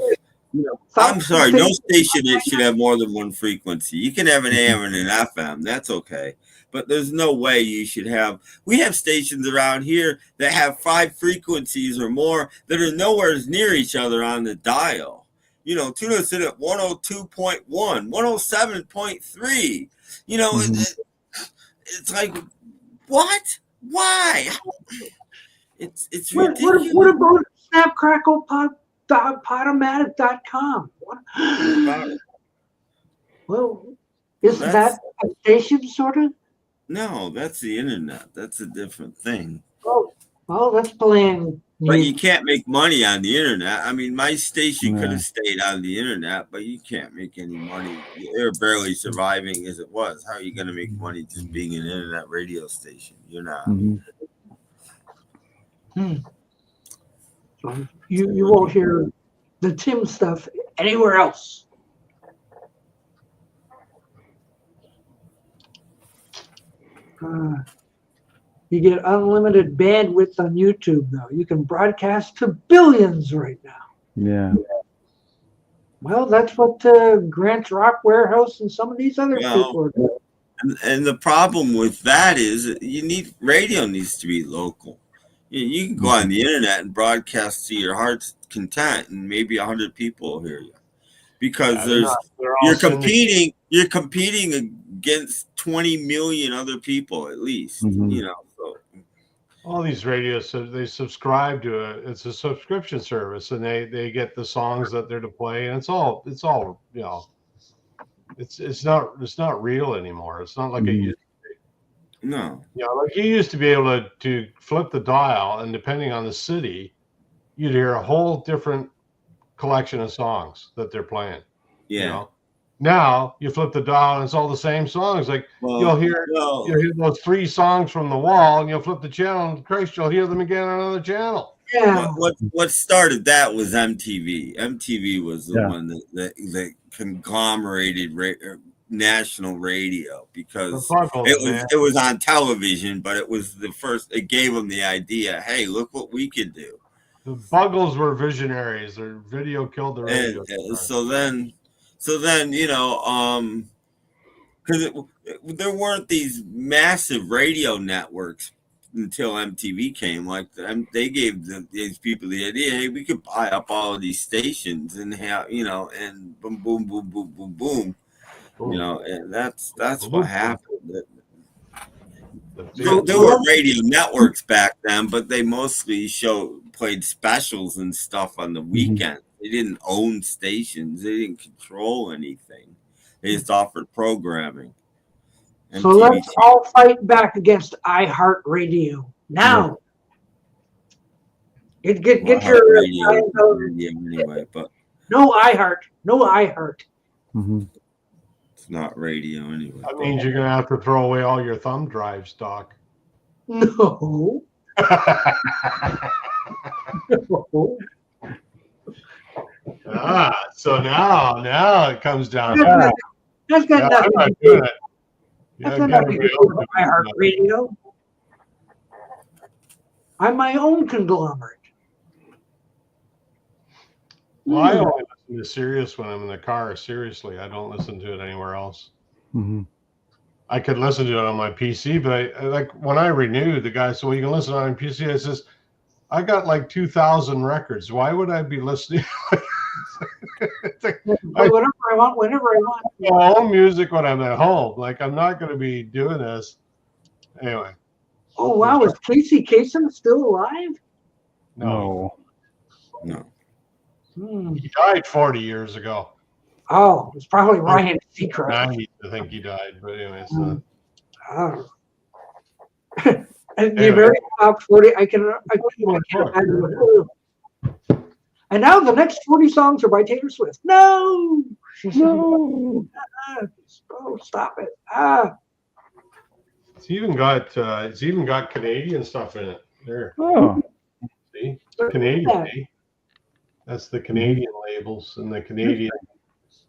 I'm sorry, no station should have more than one frequency. You can have an AM and an FM, that's okay. But there's no way you should have, we have stations around here that have 5 frequencies or more that are nowhere near each other on the dial. You know, tune us in at 102.1, 107.3. You know, it's like, what? Why? It's ridiculous. What about snapcracklepodomatic.com? What about it? Well, isn't that a station, sort of? No, that's the internet. That's a different thing. Oh, well, that's playing. But you can't make money on the internet. I mean, my station could have stayed on the internet, but you can't make any money. They're barely surviving as it was. How are you going to make money just being an internet radio station? You're not. So you won't hear the Tim stuff anywhere else. You get unlimited bandwidth on YouTube, though. You can broadcast to billions right now. Yeah. Well, that's what Grant's Rock Warehouse and some of these other people are doing. And the problem with that is radio needs to be local. You can go on the internet and broadcast to your heart's content, and maybe 100 people will hear you. Because you're competing against 20 million other people at least. You know. All these radios, they subscribe to it's a subscription service, and they get the songs that they're to play, and it's all it's not real anymore. It's not like it used to be. No. You know, like you used to be able to flip the dial, and depending on the city, you'd hear a whole different collection of songs that they're playing. Yeah. You know, now you flip the dial and it's all the same songs. Like you'll hear those 3 songs from the wall, and you'll flip the channel, and Christ, you'll hear them again on another channel. Yeah. What started that was MTV. MTV was the one that conglomerated national radio, because it was on television, but it was the first. It gave them the idea. Hey, look what we could do. The Buggles were visionaries. Their video killed the radio. So then, you know, because there weren't these massive radio networks until MTV came. Like they gave these people the idea, hey, we could buy up all of these stations and have, you know, and boom, boom, boom, boom, boom, boom. You know, and that's what happened. There were radio networks back then, but they mostly played specials and stuff on the weekend. They didn't own stations. They didn't control anything. They just offered programming. So let's all fight back against iHeartRadio now. Get your anyway, but no iHeart. Mm-hmm. It's not radio anyway. That means you're gonna have to throw away all your thumb drives, Doc. No. No. So now it comes down. That's got nothing to do. That's got nothing to do with iHeartRadio. I'm my own conglomerate. Well, I only listen to Sirius when I'm in the car. Seriously, I don't listen to it anywhere else. Mm-hmm. I could listen to it on my PC, but I like when I renewed, the guy said, "Well, you can listen on PC." I says, "I got like 2,000 records. Why would I be listening?" Whatever I want, whenever I want. My own music when I'm at home. Like I'm not going to be doing this anyway. Oh wow, is Casey Kasem still alive? No. Hmm. He died 40 years ago. Oh, it's probably Ryan Seacrest. 90, I think he died, but anyway. So. And the American Top 40, I can imagine. And now the next 40 songs are by Taylor Swift. No. Oh, stop it. It's even got Canadian stuff in it. There. Oh. See? Canadian. Eh? That's the Canadian labels and the Canadian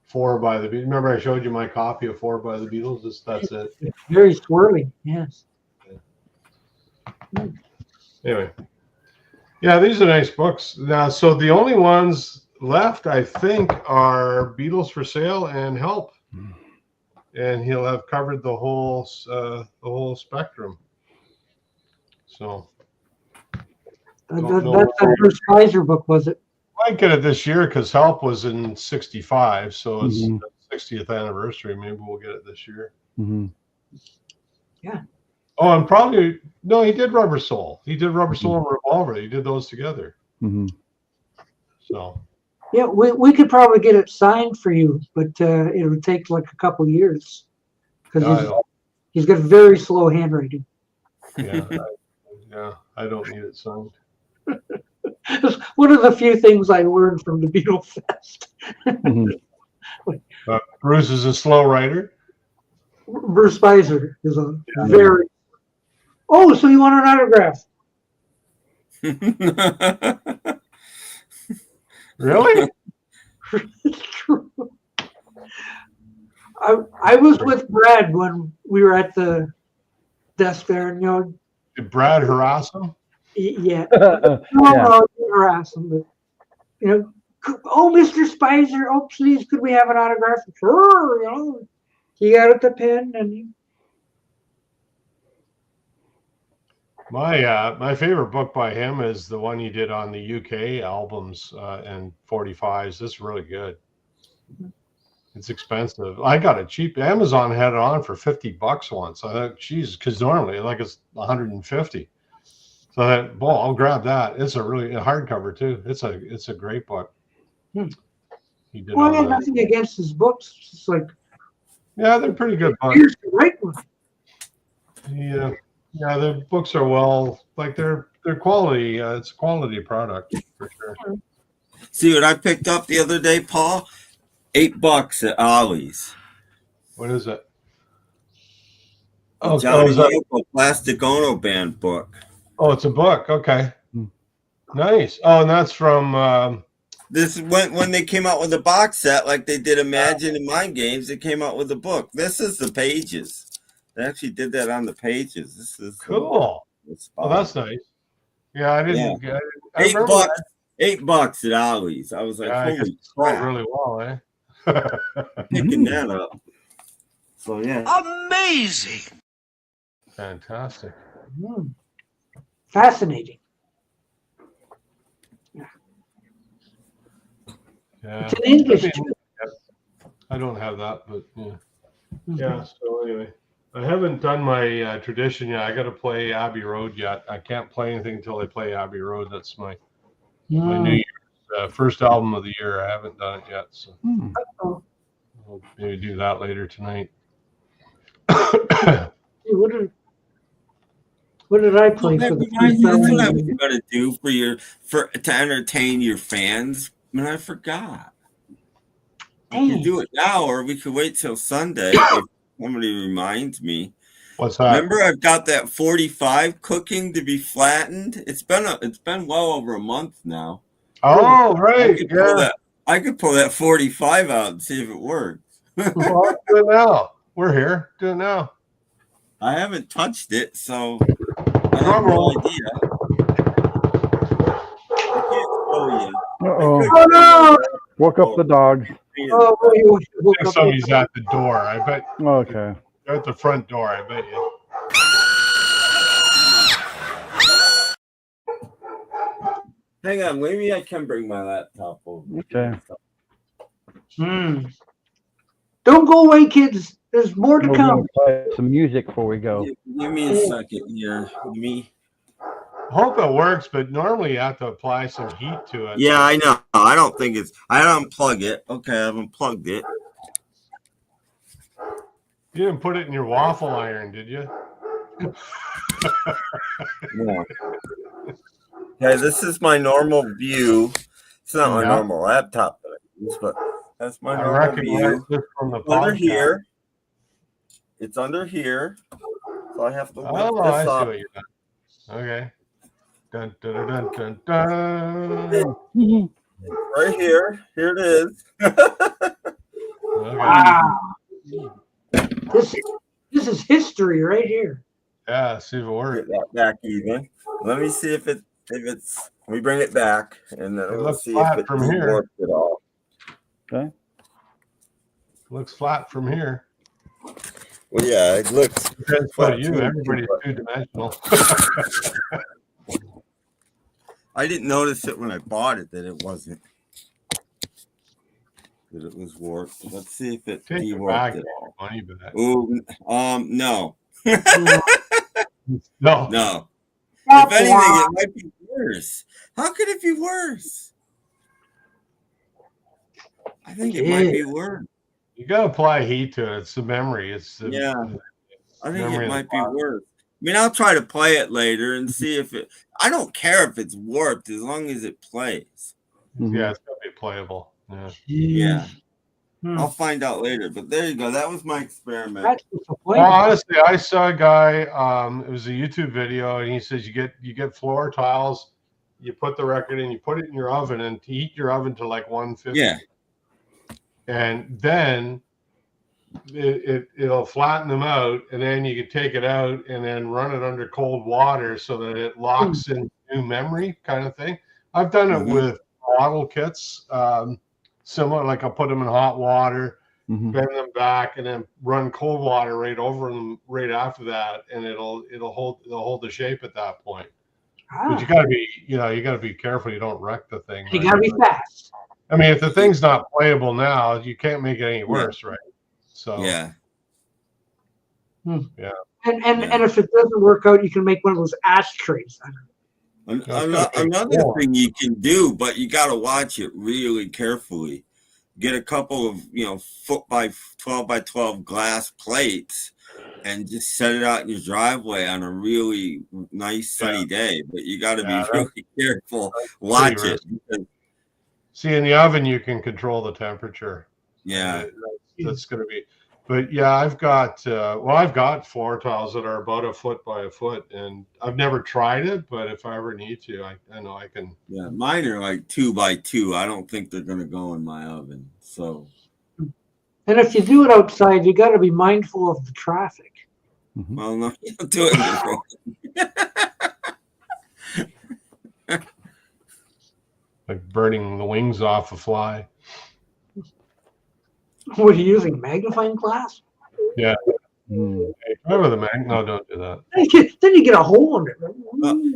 4 by the Beatles. Remember I showed you my copy of 4 by the Beatles? That's it. It's very swirly, yes. Anyway. Yeah, these are nice books. Now, so the only ones left, I think, are Beatles for Sale and Help. And he'll have covered the whole spectrum. So That's a Bruce Kaiser book, was it? I might get it this year because Help was in '65, so it's the 60th anniversary. Maybe we'll get it this year. Mm-hmm. Yeah. Oh, and probably no, he did Rubber Soul. He did Rubber Soul and Revolver. He did those together. Mm-hmm. So. Yeah, we could probably get it signed for you, but it would take like a couple years because he's got very slow handwriting. Yeah, I don't need it signed. One of the few things I learned from the Beatle Fest. Bruce is a slow writer. Bruce Spicer is a very. Oh, so you want an autograph? Really? It's true. I was with Brad when we were at the desk there, and Did Brad harass him? Yeah. No, harass him, but oh, Mr. Spicer, oh please, could we have an autograph? Sure, he got at the pen and. My favorite book by him is the one he did on the UK albums and 45s. This is really good. It's expensive. I got it cheap. Amazon had it on for $50 once. I thought, geez, because normally it's 150. So I thought, well, I'll grab that. It's a hardcover too. It's a great book. He did. Well, I had nothing against his books. It's like, yeah, they're pretty good books. Here's the right one. Yeah, yeah, the books are they're quality. It's a quality product for sure. See what I picked up the other day, Paul? $8 at Ollie's. What is it? The Johnny Yoko Plastic Ono Band book. Oh, it's a book. Okay, nice. Oh, and that's from. This is when they came out with a box set, like they did Imagine and Mind Games. They came out with a book. This is the pages. They actually did that on the pages. This is cool. Oh, that's nice. Yeah, I didn't. Yeah. I $8. $8 at Ollie's. I was like, yeah, holy crap! Really well, eh? Picking that up. So yeah, Amazing. Fantastic. Fascinating. Yeah. It's in English too. I don't have that, but yeah. Yeah. So anyway, I haven't done my tradition yet. I got to play Abbey Road yet. I can't play anything until I play Abbey Road. That's my New Year's first album of the year. I haven't done it yet, so I'll maybe do that later tonight. What did I play for the that's what I was going to do to entertain your fans. I mean, I forgot. We could do it now, or we could wait till Sunday if somebody reminds me. What's that? Remember, I've got that 45 cooking to be flattened. It's been well over a month now. Oh, right. I could pull that 45 out and see if it works. Well, do it now. We're here. Do it now. I haven't touched it, so I have no idea. I can't show you. Oh no! Woke up the dogs. Oh, I think somebody's at the door. I bet. Okay. They're at the front door. I bet you. Hang on, maybe I can bring my laptop over. Okay. Don't go away, kids. There's more to We're come. gonna play some music before we go. Give me a second here. Hope it works, but normally you have to apply some heat to it. Yeah, I know. I don't think I unplug it. Okay, I've unplugged it. You didn't put it in your waffle iron, did you? No. Okay, this is my normal view. It's not my normal laptop that I use, but that's my normal view. This from the Under podcast. here. It's under here. So I have to lift Oh, this I see up. what you're doing. Okay. Dun, dun, dun, dun, dun. Right here. Here it is. Okay. Wow. This is history right here. Yeah, see if it works. Get that back even. Let me see if it's. Let me bring it back, and then we'll looks see flat if it from here. works at all. Okay. Looks flat from here. Well, yeah, it looks. Depends flat on you. too, Everybody's but- two-dimensional. I didn't notice it when I bought it that it wasn't. That it was warped. Let's see if it Take it dewarped back. at all. Money back. Ooh, no. No. No. If anything, it might be worse. How could it be worse? I think it might be worse. You got to apply heat to it. It's the memory. It's the, Yeah. I think memory it of the might be product. worse. I mean, I'll try to play it later and see if it. I don't care if it's warped as long as it plays. Yeah, it's gonna be playable. Yeah. Yeah. I'll find out later. But there you go. That was my experiment. Well, honestly, I saw a guy. It was a YouTube video, and he says you get floor tiles, you put the record in, you put it in your oven, and heat your oven to like 150. Yeah. And then it'll flatten them out, and then you can take it out and then run it under cold water so that it locks in new memory, kind of thing. I've done it with model kits. Similar, like I'll put them in hot water, bend them back, and then run cold water right over them right after that, and it'll hold the shape at that point. But you gotta be careful you don't wreck the thing. You gotta be fast. I mean, if the thing's not playable now, you can't make it any worse, right? So yeah. Yeah. And if it doesn't work out, you can make one of those ashtrays. Another thing you can do, but you got to watch it really carefully. Get a couple of 12 by 12 glass plates, and just set it out in your driveway on a really nice sunny day. But you got to be really careful. Watch it. See, in the oven, you can control the temperature. Yeah. That's going to be. But yeah, I've got floor tiles that are about 1 foot by 1 foot, and I've never tried it, but if I ever need to, I know I can. Yeah, mine are like 2 by 2. I don't think they're going to go in my oven. So. And if you do it outside, you got to be mindful of the traffic. Well, no, you don't do it in the Like burning the wings off a fly. What are you using? Magnifying glass? Yeah. Hey, try with a mag. No, don't do that. Then you get a hole in it.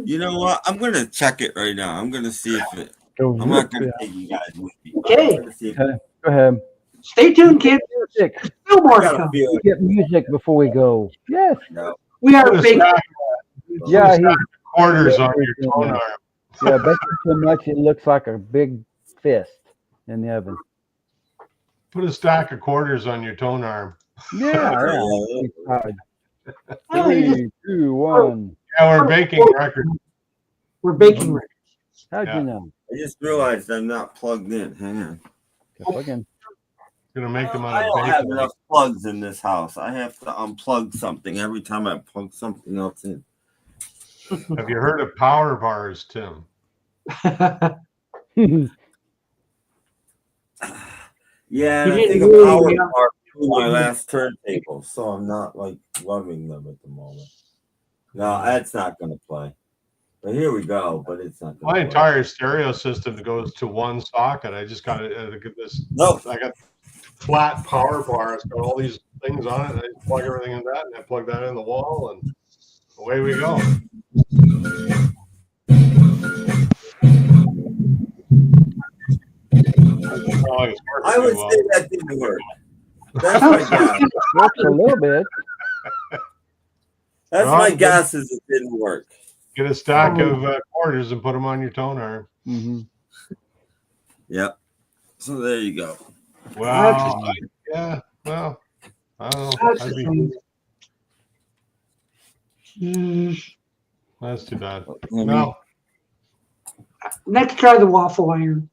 You know what? I'm going to check it right now. I'm going to see if it. I'm not going to take you guys with me. Okay. Go ahead. Stay tuned, kids. Music. Still more stuff. We get music before we go. Yes. No. We are big. Yeah. Quarters on your tone arm. Yeah, bet you so much it looks like a big fist in the oven. Put a stack of quarters on your tone arm. Yeah. 3, 2, 1. Yeah, we're baking records. We're baking records. How'd you know? I just realized I'm not plugged in. Hang on. Plug in. Gonna make them out I of don't bacon. have enough plugs in this house. I have to unplug something every time I plug something else in. Have you heard of power bars, Tim? Yeah, You I didn't think a really, power yeah. bar was my last turntable, so I'm not like loving them at the moment. No, that's not going to play. But here we go. But it's not. My entire stereo system goes to one socket. I just got to get this. No, I got flat power bar. It's got all these things on it. And I just plug everything in that, and I plug that in the wall, and away we go. I would say that didn't work. That's my guess. Works a little bit. That's my guess is it didn't work. Get a stack of quarters and put them on your tone arm. Yep. So there you go. Wow. Yeah. Well, I don't know. That's too bad. No. Next, try the waffle iron.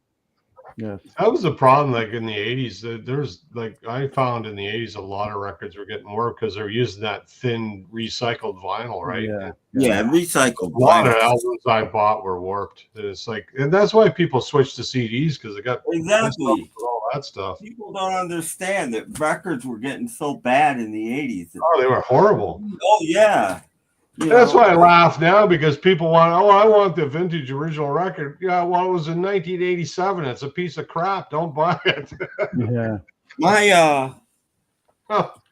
Yes. That was a problem, like in the 80s. There's like I found in the 80s a lot of records were getting work because they're using that thin recycled vinyl, right? Yeah, recycled. A lot of albums I bought were warped. It's like, and that's why people switched to CDs because they got all that stuff. People don't understand that records were getting so bad in the 80s. Oh, they were horrible. Oh yeah. That's why I laugh now because people want, I want the vintage original record. Yeah, well, it was in 1987. It's a piece of crap. Don't buy it. Yeah. My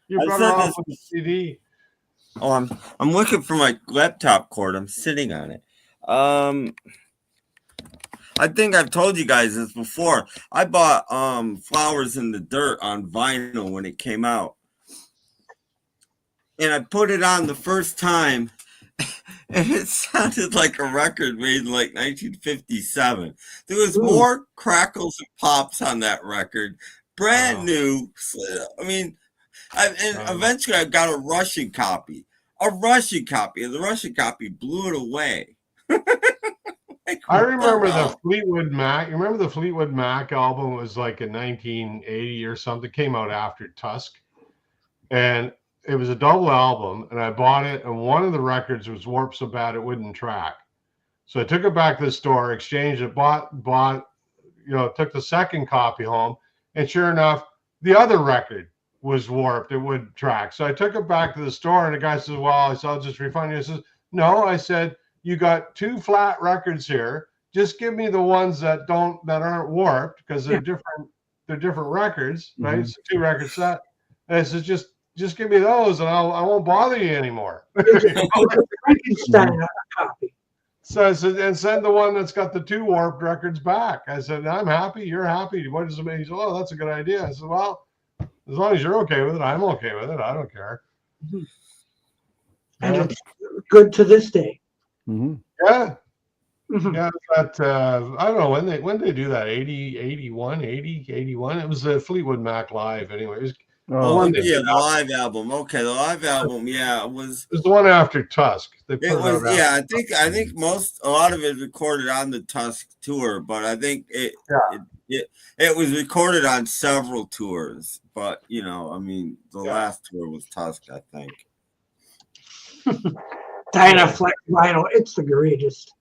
you're better off with the CD. Oh, I'm looking for my laptop cord. I'm sitting on it. I think I've told you guys this before. I bought Flowers in the Dirt on vinyl when it came out. And I put it on the first time, and it sounded like a record made in like 1957. There was more crackles and pops on that record, brand new. I mean, eventually I got a Russian copy, and the Russian copy blew it away. I remember the Fleetwood Mac. You remember the Fleetwood Mac album was like in 1980 or something. It came out after Tusk, and it was a double album, and I bought it, and one of the records was warped so bad it wouldn't track. So I took it back to the store, exchanged it, bought, took the second copy home, and sure enough, the other record was warped. It wouldn't track. So I took it back to the store, and the guy says, well, I'll just refund you. I says, no, I said, you got two flat records here. Just give me the ones that aren't warped because they're different records, right? It's a 2-record set. And I said, just give me those, and I won't bother you anymore. Frankenstein copy. So I said, and send the one that's got the 2 warped records back. I said, I'm happy. You're happy. What does it mean? He said, oh, that's a good idea. I said, well, as long as you're okay with it, I'm okay with it. I don't care. And it's good to this day. Yeah. Yeah, but I don't know when they do that. 80, 81, 80, 81. It was a Fleetwood Mac live anyway. It Oh, one they yeah, did the live album. Okay, the live album. Yeah, it was. It was the one after Tusk. They put It it was. out Yeah, after I think a lot of it recorded on the Tusk tour, but I think it was recorded on several tours. But I mean, the last tour was Tusk, I think. Dynaflex vinyl, it's the greatest.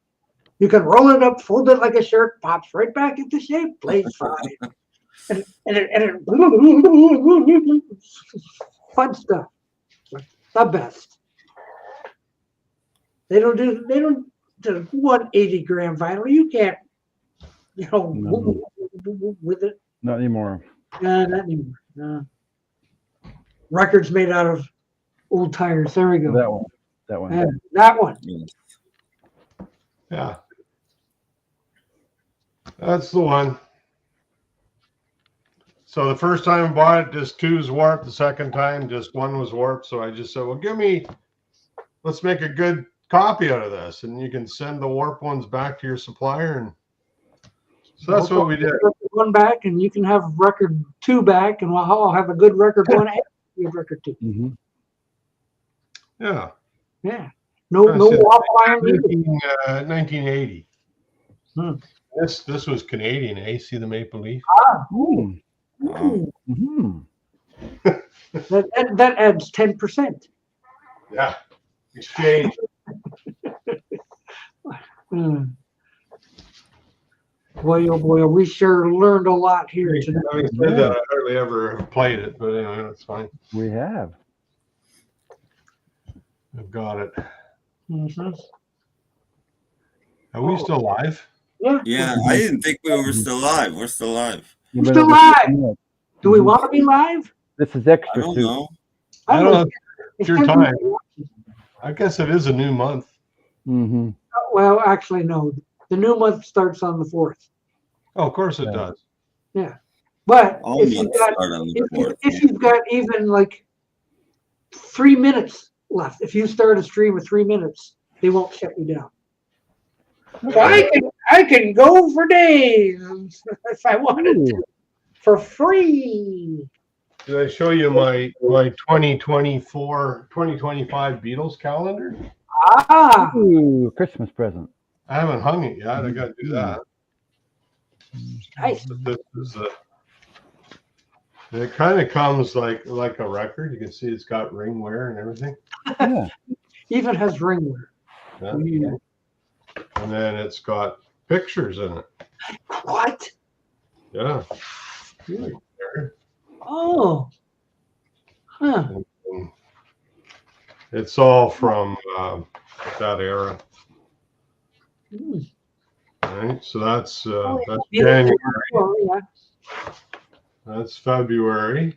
You can roll it up, fold it like a shirt, pops right back into shape, plays fine. and it fun stuff. The best. They don't do the 180-gram vinyl. You can't, with it. Not anymore. Not anymore. No. Records made out of old tires. There we go. That one. Yeah, that one. Yeah. That's the one. So the first time I bought it, just 2 was warped. The second time, just 1 was warped. So I just said, well, let's make a good copy out of this. And you can send the warped ones back to your supplier. And so that's what we did. One back, and you can have record 2 back, and I'll have a good record 1 and a good record 2. Mm-hmm. Yeah. Yeah. No offline. 1980. This was Canadian, eh? See the maple leaf? Mm-hmm. That adds 10%. Yeah. Exchange. Boy, oh boy, we sure learned a lot here today. Having said that, I hardly ever have played it, but anyway, that's fine. We have. I've got it. Mm-hmm. Are we still live? Yeah, I didn't think we were still live. We're still live. We're still live. Do we want to be live? This is extra. I don't know. I don't know. It's your time. I guess it is a new month. Mm-hmm. Well, actually, no. The new month starts on the 4th. Oh, of course it does. Yeah. But All if you've got even like 3 minutes left, if you start a stream with 3 minutes, they won't shut you down. So I can go for days if I wanted to for free. Did I show you my 2025 Beatles calendar? Ooh, Christmas present. I haven't hung it yet. I got to do that. Nice. It kind of comes like a record. You can see it's got ring wear and everything. Yeah. Even has ring wear. Yeah. And then it's got pictures in it. What? Yeah. Like there. Oh. Huh. And it's all from that era. All right. So that's January. Oh, yeah. That's February.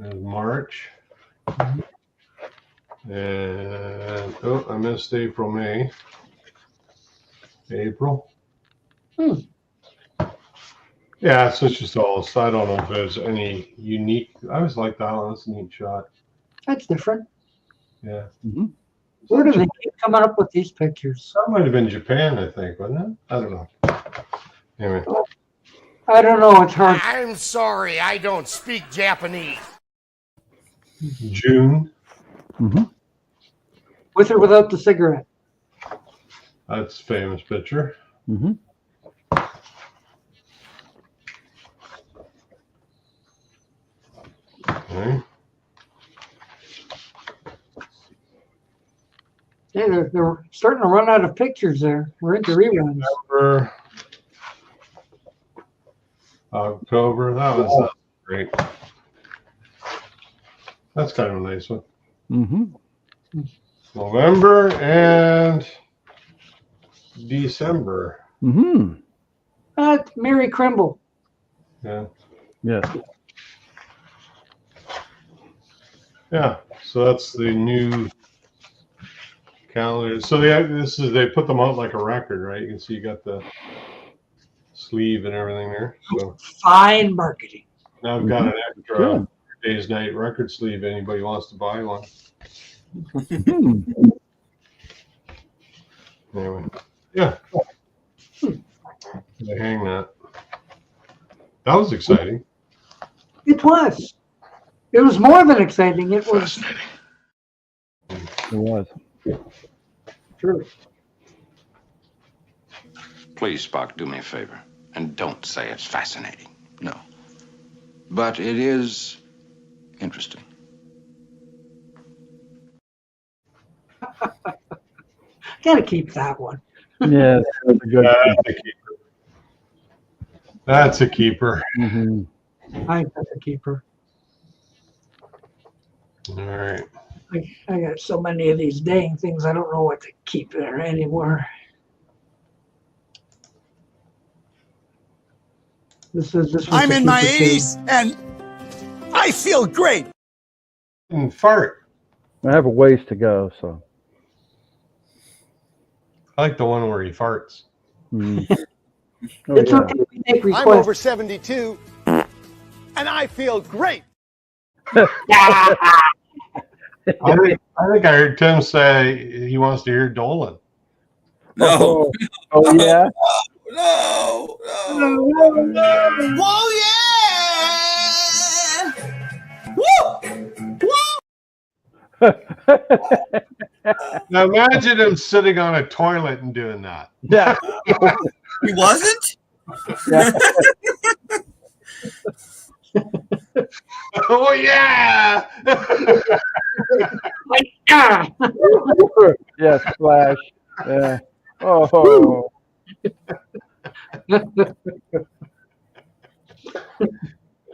And March. And I missed April, May. April. Yeah, so it's just all. So I don't know if there's any unique. I always like that one. That's a neat shot. That's different. Yeah. Mm-hmm. Where do they keep coming up with these pictures? That might have been Japan, I think, wasn't it? I don't know. Anyway. I don't know. It's hard. I'm sorry, I don't speak Japanese. June. Mm-hmm. With or without the cigarette? That's a famous picture. Mm-hmm. Okay. Yeah, they're starting to run out of pictures there. We're into reruns. October. That was great. That's kind of a nice one. Mm-hmm. November and December. Mm-hmm. Mary Krimble. Yeah. Yes. Yeah. So that's the new calendar. So they put them out like a record, right? You can see you got the sleeve and everything there. So fine marketing. Now I've got an extra Day's Night record sleeve. Anybody wants to buy one? Anyway, yeah. I hang that. That was exciting. It was. It was more than exciting. It was. It was. True. Please, Spock, do me a favor. And don't say it's fascinating. No. But it is interesting. Gotta keep that one. Yeah, that's a good. That's a keeper. That's a keeper. Mm-hmm. I got to keep her. All right. I got so many of these dang things. I don't know what to keep there anymore. This was I'm a in my keeper too. 80s and I feel great. And fart. I have a ways to go, so. I like the one where he farts. Mm. It's okay. We make I'm requests. over 72 and I feel great. I think I heard Tim say he wants to hear Dolan. No. Oh yeah. No. Whoa, yeah! Now imagine him sitting on a toilet and doing that. Yeah. He wasn't? Yeah. Oh yeah! Like, ah! Yeah, splash. Yeah. Oh.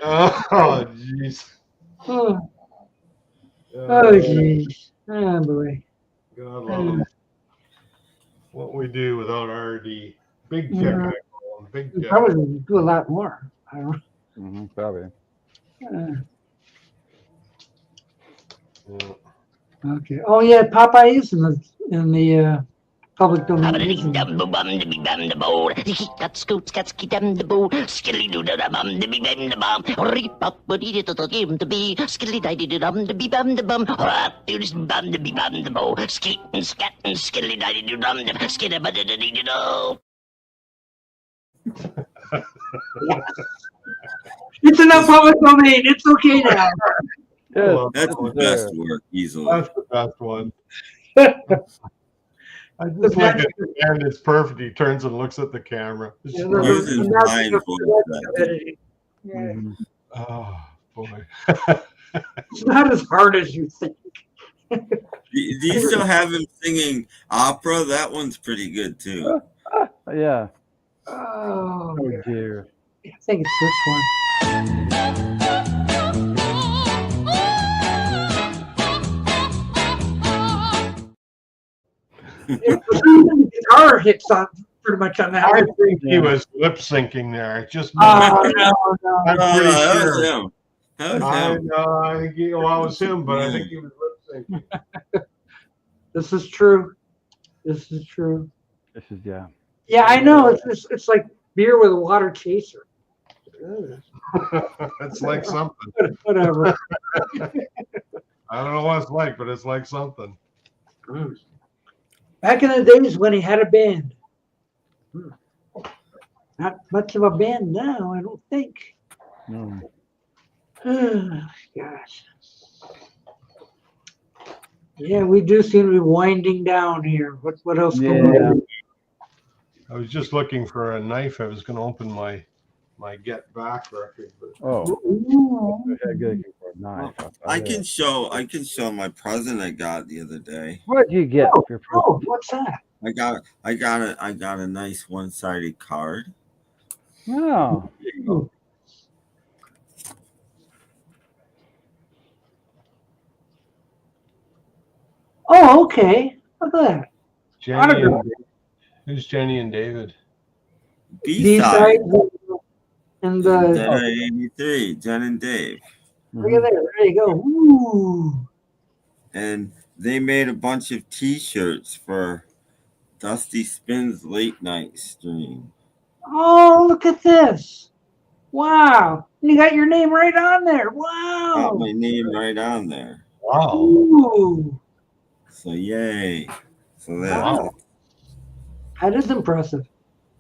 Oh jeez. Oh, jeez. Oh, boy. God love him. What we do without RD. Big Yeah. technical. Big We tech. probably do a lot more. I don't Mm-hmm, probably. Yeah. Okay. Oh yeah, Popeye is in the public domain. It's in the public domain. It's okay now. Yeah, That's the best work, easily. That's the best one. I just like it. And it's perfect. He turns and looks at the camera. It's Yeah, just there's Using a- fine voice acting. Yeah. Mhm. oh boy. It's not as hard as you think. Do you still have him singing opera? That one's pretty good too. Yeah. Oh, Oh dear. dear. I think it's this one. The guitar hits on pretty much on that. I one. think he was lip syncing there. It just Oh no. I'm No, pretty that sure. was him. That was I him. know. I think it was him, but I think he was lip syncing. This is true. This is true. This is yeah. Yeah, I know. It's like beer with a water chaser. It's like something. Whatever. I don't know what it's like, but it's like something. Back in the days when he had a band. Not much of a band now, I don't think. No. Gosh. Yeah, we do seem to be winding down here. What else going on? I was just looking for a knife. I was going to open my Get Back record, but Oh. Ooh. Yeah, good for a knife. I can show my present I got the other day. What did you get? Oh, for your oh, what's that? I got a nice one-sided card. Oh. Oh, okay. Look at that. Jenny and, who's Jenny and David? B-side. And Dead 83, Jen and Dave. look at there. There you go. Ooh. And they made a bunch of T-shirts for Dusty Spin's late night stream. Oh, look at this. Wow. You got your name right on there. Wow. Got my name right on there. Wow. Ooh. So yay. So Wow. That is impressive.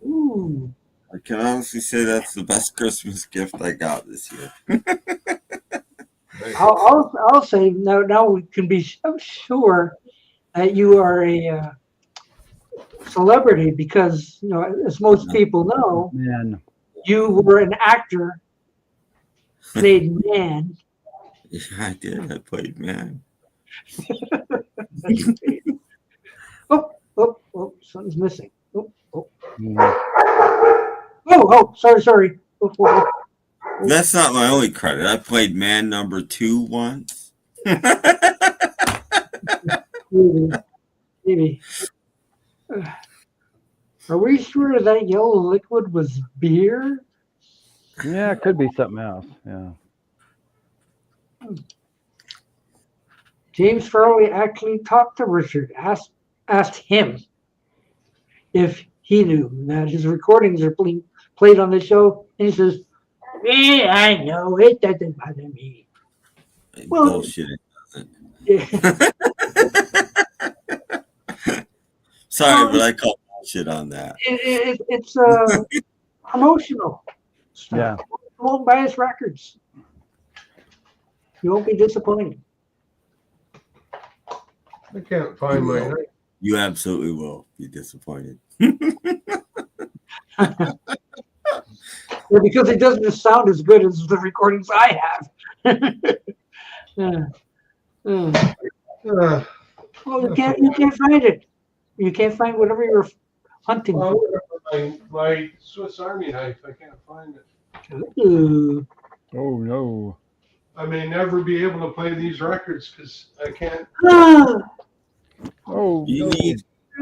Ooh. I can honestly say that's the best Christmas gift I got this year. I'll say now we can be so sure that you are a celebrity because, you know, as most people know, Man. you were an actor, played man. Yeah, I did. I played man. Oh, something's missing. Sorry. That's not my only credit. I played man number 2 once. Maybe. Are we sure that yellow liquid was beer? Yeah, it could be something else. Yeah. James Farley actually talked to Richard, asked him if he knew that his recordings are played on the show, and he says, "Yeah, I know, it doesn't bother me." Well, bullshit, it doesn't. Yeah. Sorry, but I call bullshit on that. It's promotional stuff. Yeah. You won't buy his records. You won't be disappointed. I can't find my. You absolutely will be disappointed. Yeah, because it doesn't sound as good as the recordings I have. Well, you can't find it. You can't find whatever you're hunting for. My Swiss Army knife, I can't find it. Ooh. Oh no. I may never be able to play these records because I can't. Oh,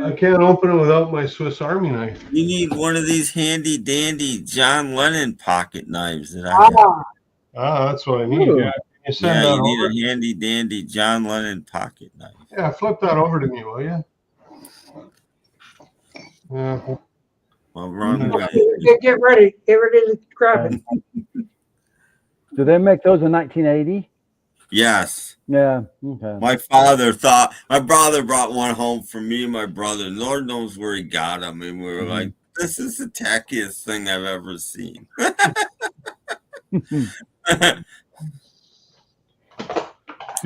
I can't open it without my Swiss Army knife. You need one of these handy dandy John Lennon pocket knives that I have. That's what I need. Yeah, You need a handy dandy John Lennon pocket knife. Yeah, flip that over to me, will you? Yeah. Well, Ron, Get ready. Get ready to grab it. Do they make those in 1980? Yes. Yeah. Okay. My father thought my brother brought one home for me and my brother. Lord knows where he got them, and we were like, "This is the tackiest thing I've ever seen." Too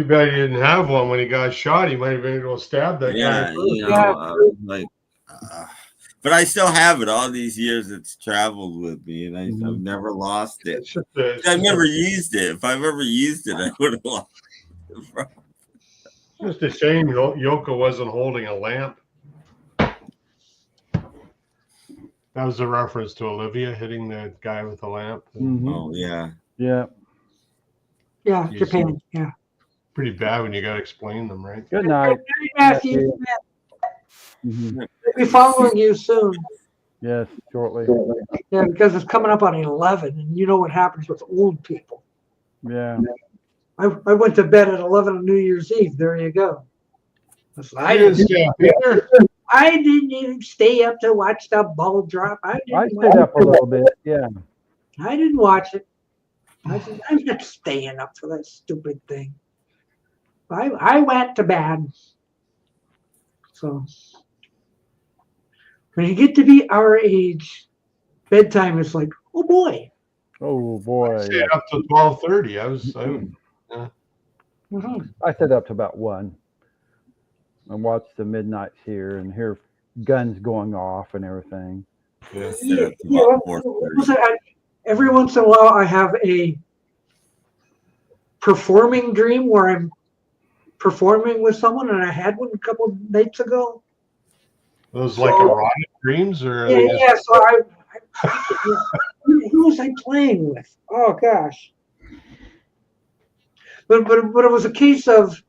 bad he didn't have one when he got shot. He might have been able to stab that guy. You know, but I still have it. All these years, it's traveled with me, and I've never lost it. I've never used it. If I've ever used it, I would have lost it. Just a shame Yoko wasn't holding a lamp. That was a reference to Olivia hitting the guy with the lamp. Oh, yeah. Yeah. Yeah, Japan. Yeah. Pretty bad when you got to explain them, right? Good night. Matthew. We'll be following you soon. Yes, shortly. Yeah, because it's coming up on 11, and you know what happens with old people. Yeah. I went to bed at 11 on New Year's Eve. There you go. I didn't even stay up to watch the ball drop. I stayed up a little bit. Yeah. I didn't watch it. I'm not staying up for that stupid thing. I went to bed. So when you get to be our age, bedtime is like, oh boy. Oh boy. I stayed up to 12:30. I stayed up to about 1 and watched the midnights here and hear guns going off and everything. Every once in a while, I have a performing dream where I'm performing with someone, and I had one a couple of nights ago. Those like erotic dreams, or yeah. So who was I playing with? Oh gosh. But it was a case of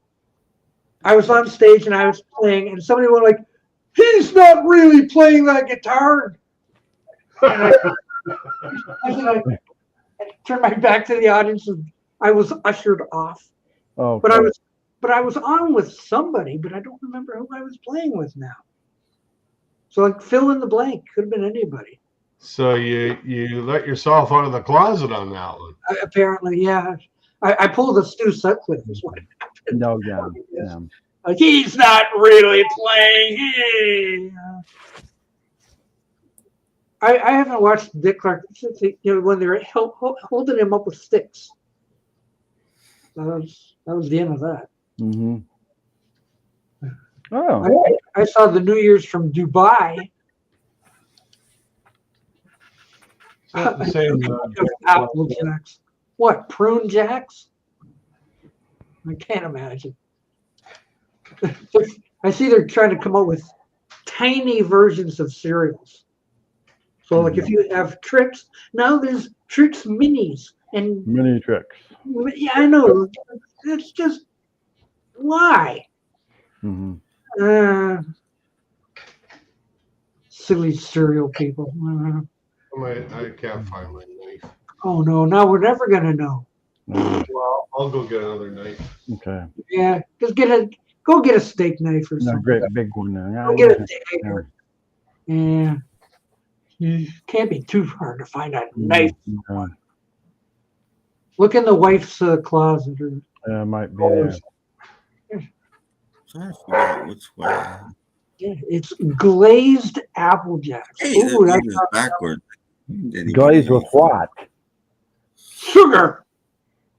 I was on stage and I was playing, and somebody went like, "He's not really playing that guitar." And I turned my back to the audience and I was ushered off. Oh, but I was on with somebody, but I don't remember who I was playing with now. So like fill in the blank. Could have been anybody. So you let yourself out of the closet on that one. Apparently, yeah. I pulled a Stu Sutcliffe is what happened. No, yeah. Like, he's not really playing. I haven't watched Dick Clark since when they're holding him up with sticks. That was the end of that. Mm-hmm. Oh, I saw the New Year's from Dubai. Not the same. Apple Jacks. What, prune jacks? I can't imagine. I see they're trying to come up with tiny versions of cereals. So, like, if you have Trix, now there's Trix Minis and mini tricks. Yeah, I know. It's just why? Mm-hmm. Silly cereal people. I can't find my knife. Oh no! Now we're never gonna know. Well, I'll go get another knife. Okay. Yeah, just go get a steak knife or No, something. great big one now. Go get a dagger. Yeah. You can't be too hard to find a knife. No. Look in the wife's closet. Or, might be there. I forgot which way. Yeah, it's glazed apple jacks. Hey, Ooh, that that's is backward. Glazed with what? sugar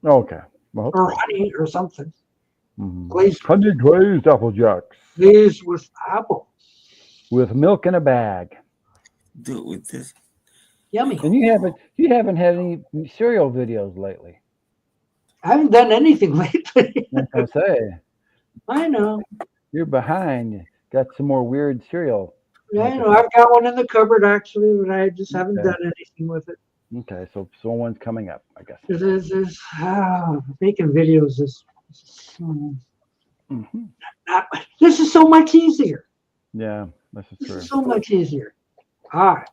Okay. Well, or honey or something. mm-hmm. Glazed apple jacks. Glazed with apple. With milk in a bag. Do it with this. Yummy. And you haven't had any cereal videos lately. I haven't done anything lately. I say. I know. You're behind. Got some more weird cereal. Yeah, I know. I've got one in the cupboard actually, but I just haven't done anything with it. Okay, so one's coming up, I guess. Making videos is Mm-hmm. this is so much easier. Yeah, this is true. So much easier. All right.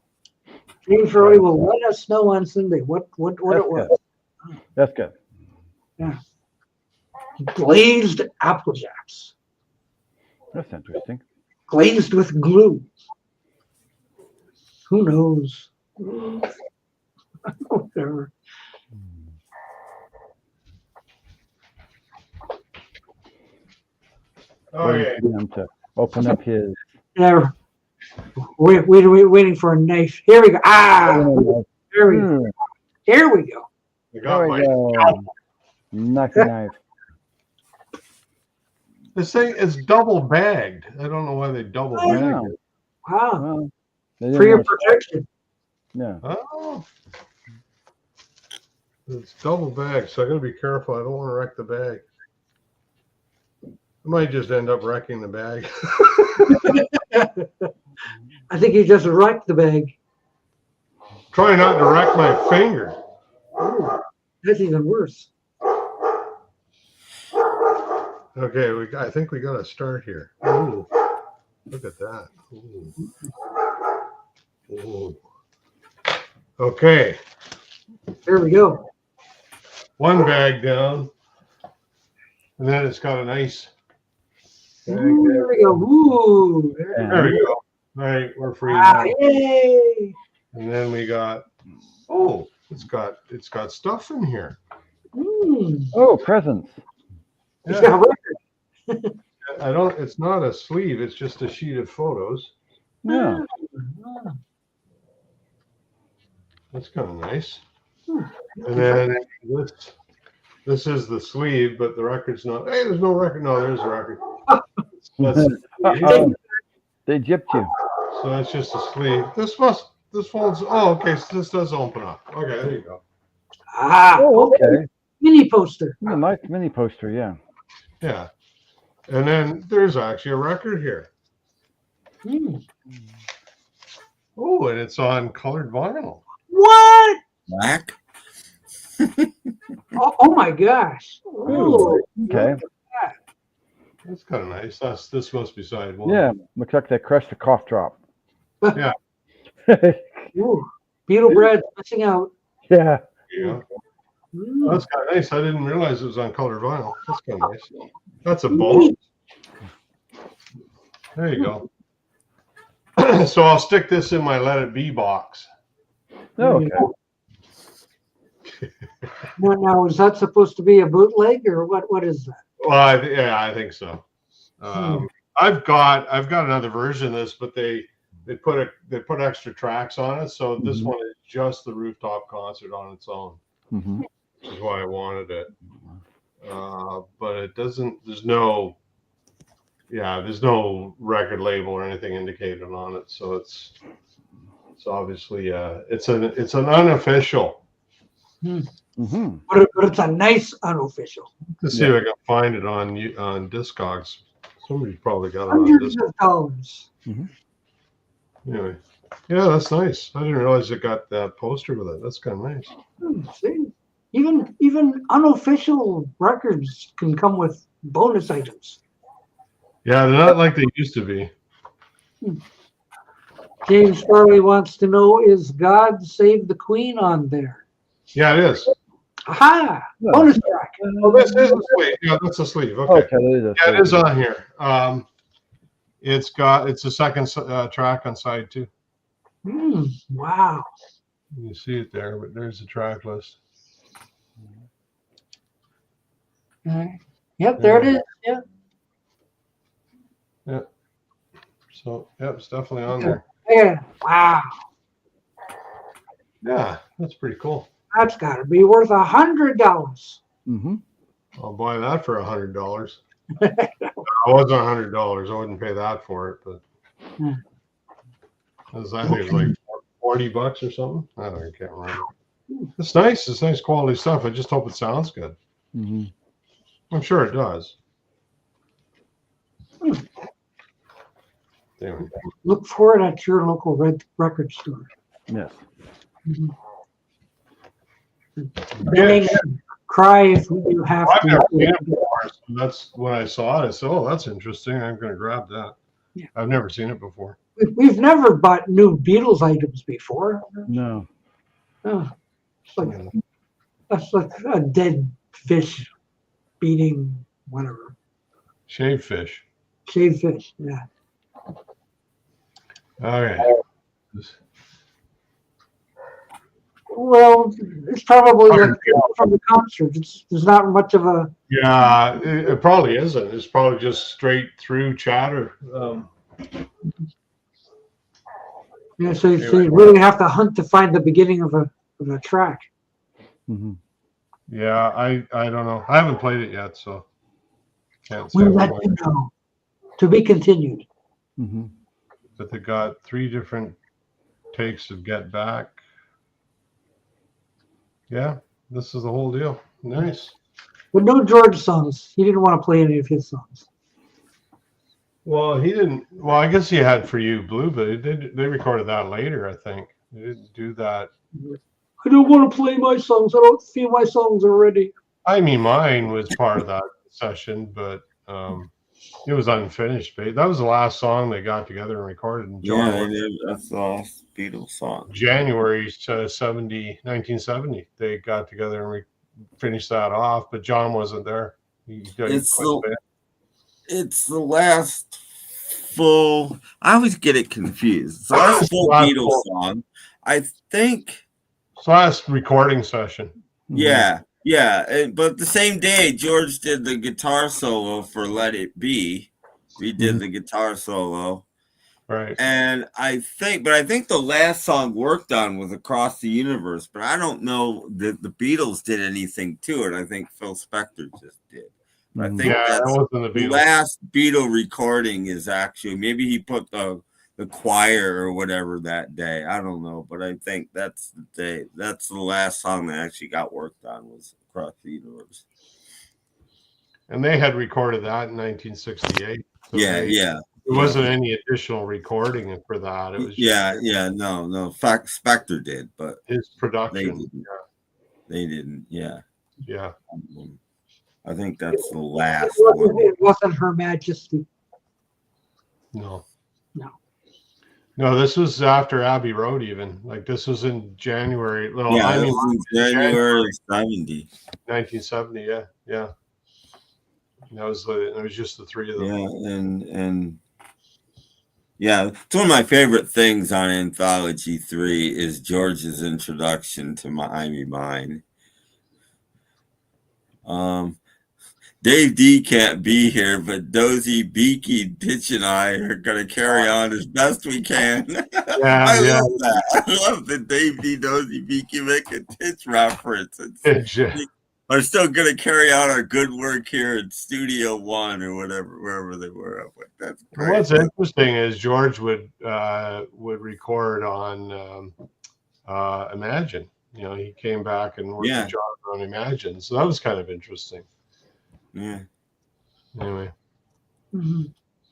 James Roy will let us know on Sunday what it was. That's good. Yeah. Glazed apple jacks. That's interesting. Glazed with glue. Who knows? Whatever. Okay. Him to open up his. Yeah. Waiting for a knife. Here we go. There we go. Here we go. There we go. Knife. This thing is double bagged. I don't know why they double bagged it. Wow. Well, for your protection. Yeah. Oh. It's double bagged, so I gotta be careful. I don't want to wreck the bag. I might just end up wrecking the bag. I think you just wrecked the bag. Try not to wreck my finger. Ooh, that's even worse. Okay, I think we got to start here. Ooh, look at that. Ooh. Ooh. Okay. There we go. One bag down, and then it's got a nice. Ooh, there we go. Ooh, there we go. All right, we're free now. Yay! And then we got. Oh, it's got stuff in here. Oh, presents. It's got a record. It's not a sleeve. It's just a sheet of photos. Yeah. That's kind of nice. And then this is the sleeve, but the record's not. Hey, there's no record. No, there's a record. They gypped you. So that's just a sleeve. This folds. Oh, okay. So this does open up. Okay, there you go. Okay. Mini poster. A nice mini poster, yeah. Yeah. And then there's actually a record here. Oh, and it's on colored vinyl. What? Black? Oh my gosh. Ooh, okay. That's kind of nice. This must be side one. Yeah, looks like they crushed a cough drop. Yeah. Ooh, Beetle bread missing out. Yeah. Yeah. That's kind of nice. I didn't realize it was on colored vinyl. That's kind of nice. That's a bonus. There you go. So I'll stick this in my Let It Be box. Oh, okay. Now, is that supposed to be a bootleg or what? What is that? Well, I think so. I've got another version of this, but they they put extra tracks on it. So this Mhm. one is just the rooftop concert on its own, Mhm. which is why I wanted it. But it doesn't. There's no record label or anything indicated on it. So it's obviously it's an unofficial. Mhm. But it's a nice unofficial. Let's see if I can find it on Discogs. Somebody's probably got it on Hundreds Discogs. of dollars. Anyway, yeah, that's nice. I didn't realize it got that poster with it. That's kind of nice. See? Even unofficial records can come with bonus items. Yeah, they're not like they used to be. James Farley wants to know, is God Save the Queen on there? Yeah, it is. Aha! Bonus track. Oh, this is a sleeve. Yeah, that's a sleeve. Okay. Yeah, it is on here. It's the second track on side 2. Wow. You see it there, but there's the track list. Yep, there it is. Yeah. Yeah. So, yep, it's definitely on there. Yeah. Wow. Yeah, that's pretty cool. That's got to be worth $100. Mm-hmm. I'll buy that for $100. It wasn't $100. I wouldn't pay that for it, but I think it's like $40 or something. I can't remember. It's nice. It's nice quality stuff. I just hope it sounds good. Mm-hmm. I'm sure it does. Anyway. Look for it at your local record store. Yes. Yeah. Cry if you have I've never seen to. it before. So that's when I saw it. I said, "Oh, that's interesting. I'm going to grab that." Yeah. I've never seen it before. We've never bought new Beatles items before. No. Oh, that's like a dead fish beating whatever. Shaved fish. Shaved fish, yeah. All right. Well, it's probably like from the concert. There's not much of a. Yeah, it probably isn't. It's probably just straight through chatter. Yeah, so you really have to hunt to find the beginning of a track. Mm-hmm. Yeah, I don't know. I haven't played it yet, so can't say. We'll let you know. To be continued. Mm-hmm. But they got 3 different takes of Get Back. Yeah, this is the whole deal. Nice. But no George songs. He didn't want to play any of his songs. Well, he didn't. Well, I guess he had For You Blue, but they recorded that later, I think. They didn't do that. I don't want to play my songs. I don't feel my songs are ready. I mean, mine was part of that session, but it was unfinished. But that was the last song they got together and recorded. And that's the last Beatles song. January 1970, they got together and finished that off. But John wasn't there. It's the last full. I always get it confused. It's the last full Beatles song. I think. It's the last recording session. Yeah. Yeah, but the same day, George did the guitar solo for Let It Be. He did the guitar solo. Right. And I think the last song worked on was Across the Universe, but I don't know that the Beatles did anything to it. I think Phil Spector just did. I think that wasn't the last Beatle recording is actually, maybe he put the choir or whatever that day. I don't know, but I think that's the day. That's the last song that actually got worked on was Across the Universe. And they had recorded that in 1968. So yeah. There wasn't any additional recording for that. It was no. Spector did, but his production. They didn't. Yeah. I think that's the last one. It wasn't Her Majesty. No, this was after Abbey Road. Even like this was in January. This was in January 1970. Yeah. That was it was just the 3 of them. Yeah, and it's one of my favorite things on Anthology 3 is George's introduction to Miami Mine. Dave D can't be here, but Dozy, Beaky, Pitch, and I are going to carry on as best we can. I love that. I love the Dave D, Dozy, Beaky, Mick, and Pitch reference. We're still going to carry on our good work here in Studio One or whatever, wherever they were. That's great. What's interesting is George would record on Imagine. You know, he came back and worked with John on Imagine, so that was kind of interesting. Yeah. Anyway. Mm-hmm.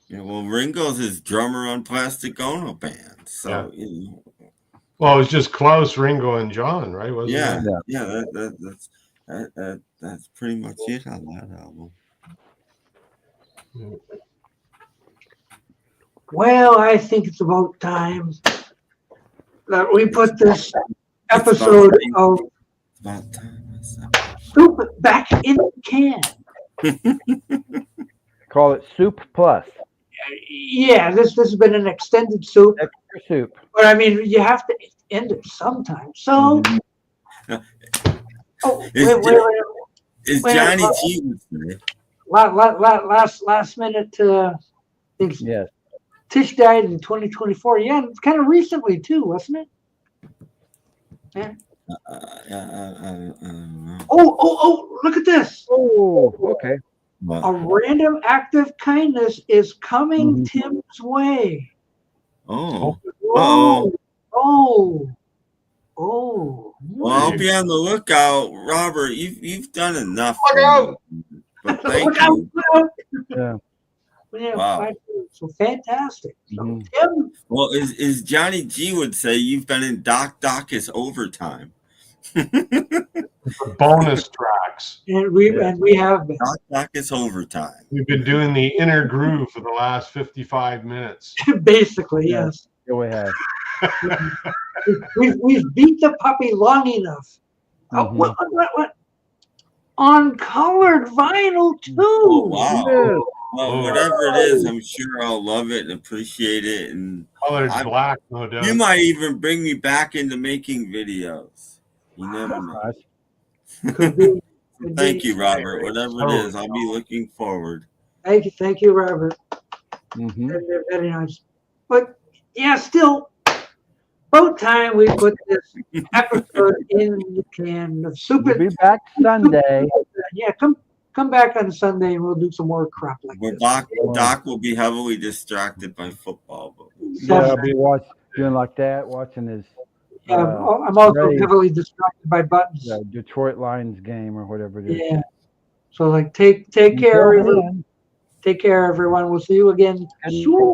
Yeah. Well, Ringo's his drummer on Plastic Ono Band, so you know. Well, it was just Klaus, Ringo, and John, right? Wasn't it? Yeah. That's pretty much it on that album. Well, I think it's about time that we put this episode of Soup back in the can. Call it Soup Plus. Yeah, this has been an extended soup. Extra soup. But I mean, you have to end it sometime. So, wait. Is Johnny G with me? Last minute. Yes. Tish died in 2024. Yeah, kind of recently too, wasn't it? Yeah. Oh! Look at this. Oh, okay. A random act of kindness is coming Tim's way. Oh. Oh. Well, I'll be on the lookout, Robert. You've done enough. Look out! But thank you. Yeah. Wow. So fantastic. So, Tim. Well, is Johnny G would say you've been in Doc's overtime. Bonus tracks. And we have been. Doc's overtime. We've been doing the inner groove for the last 55 minutes. Basically, yes. Yeah, we have. We've beat the puppy long enough. What? On colored vinyl too. Oh, wow. Well, whatever it is, I'm sure I'll love it and appreciate it. And colored black, no doubt. You might even bring me back into making videos. You never know. Thank you, Robert. Whatever it is, I'll be looking forward. Thank you, Robert. Very nice. But yeah, still, about time we put this episode in the can of soup. We'll be back Sunday. Yeah, come back on Sunday and we'll do some more crap like this. Doc will be heavily distracted by football. But I'll be doing like that, watching his. I'm also heavily distracted by buttons. Detroit Lions game or whatever it is. Yeah. So take care, everyone. Take care, everyone. We'll see you again soon.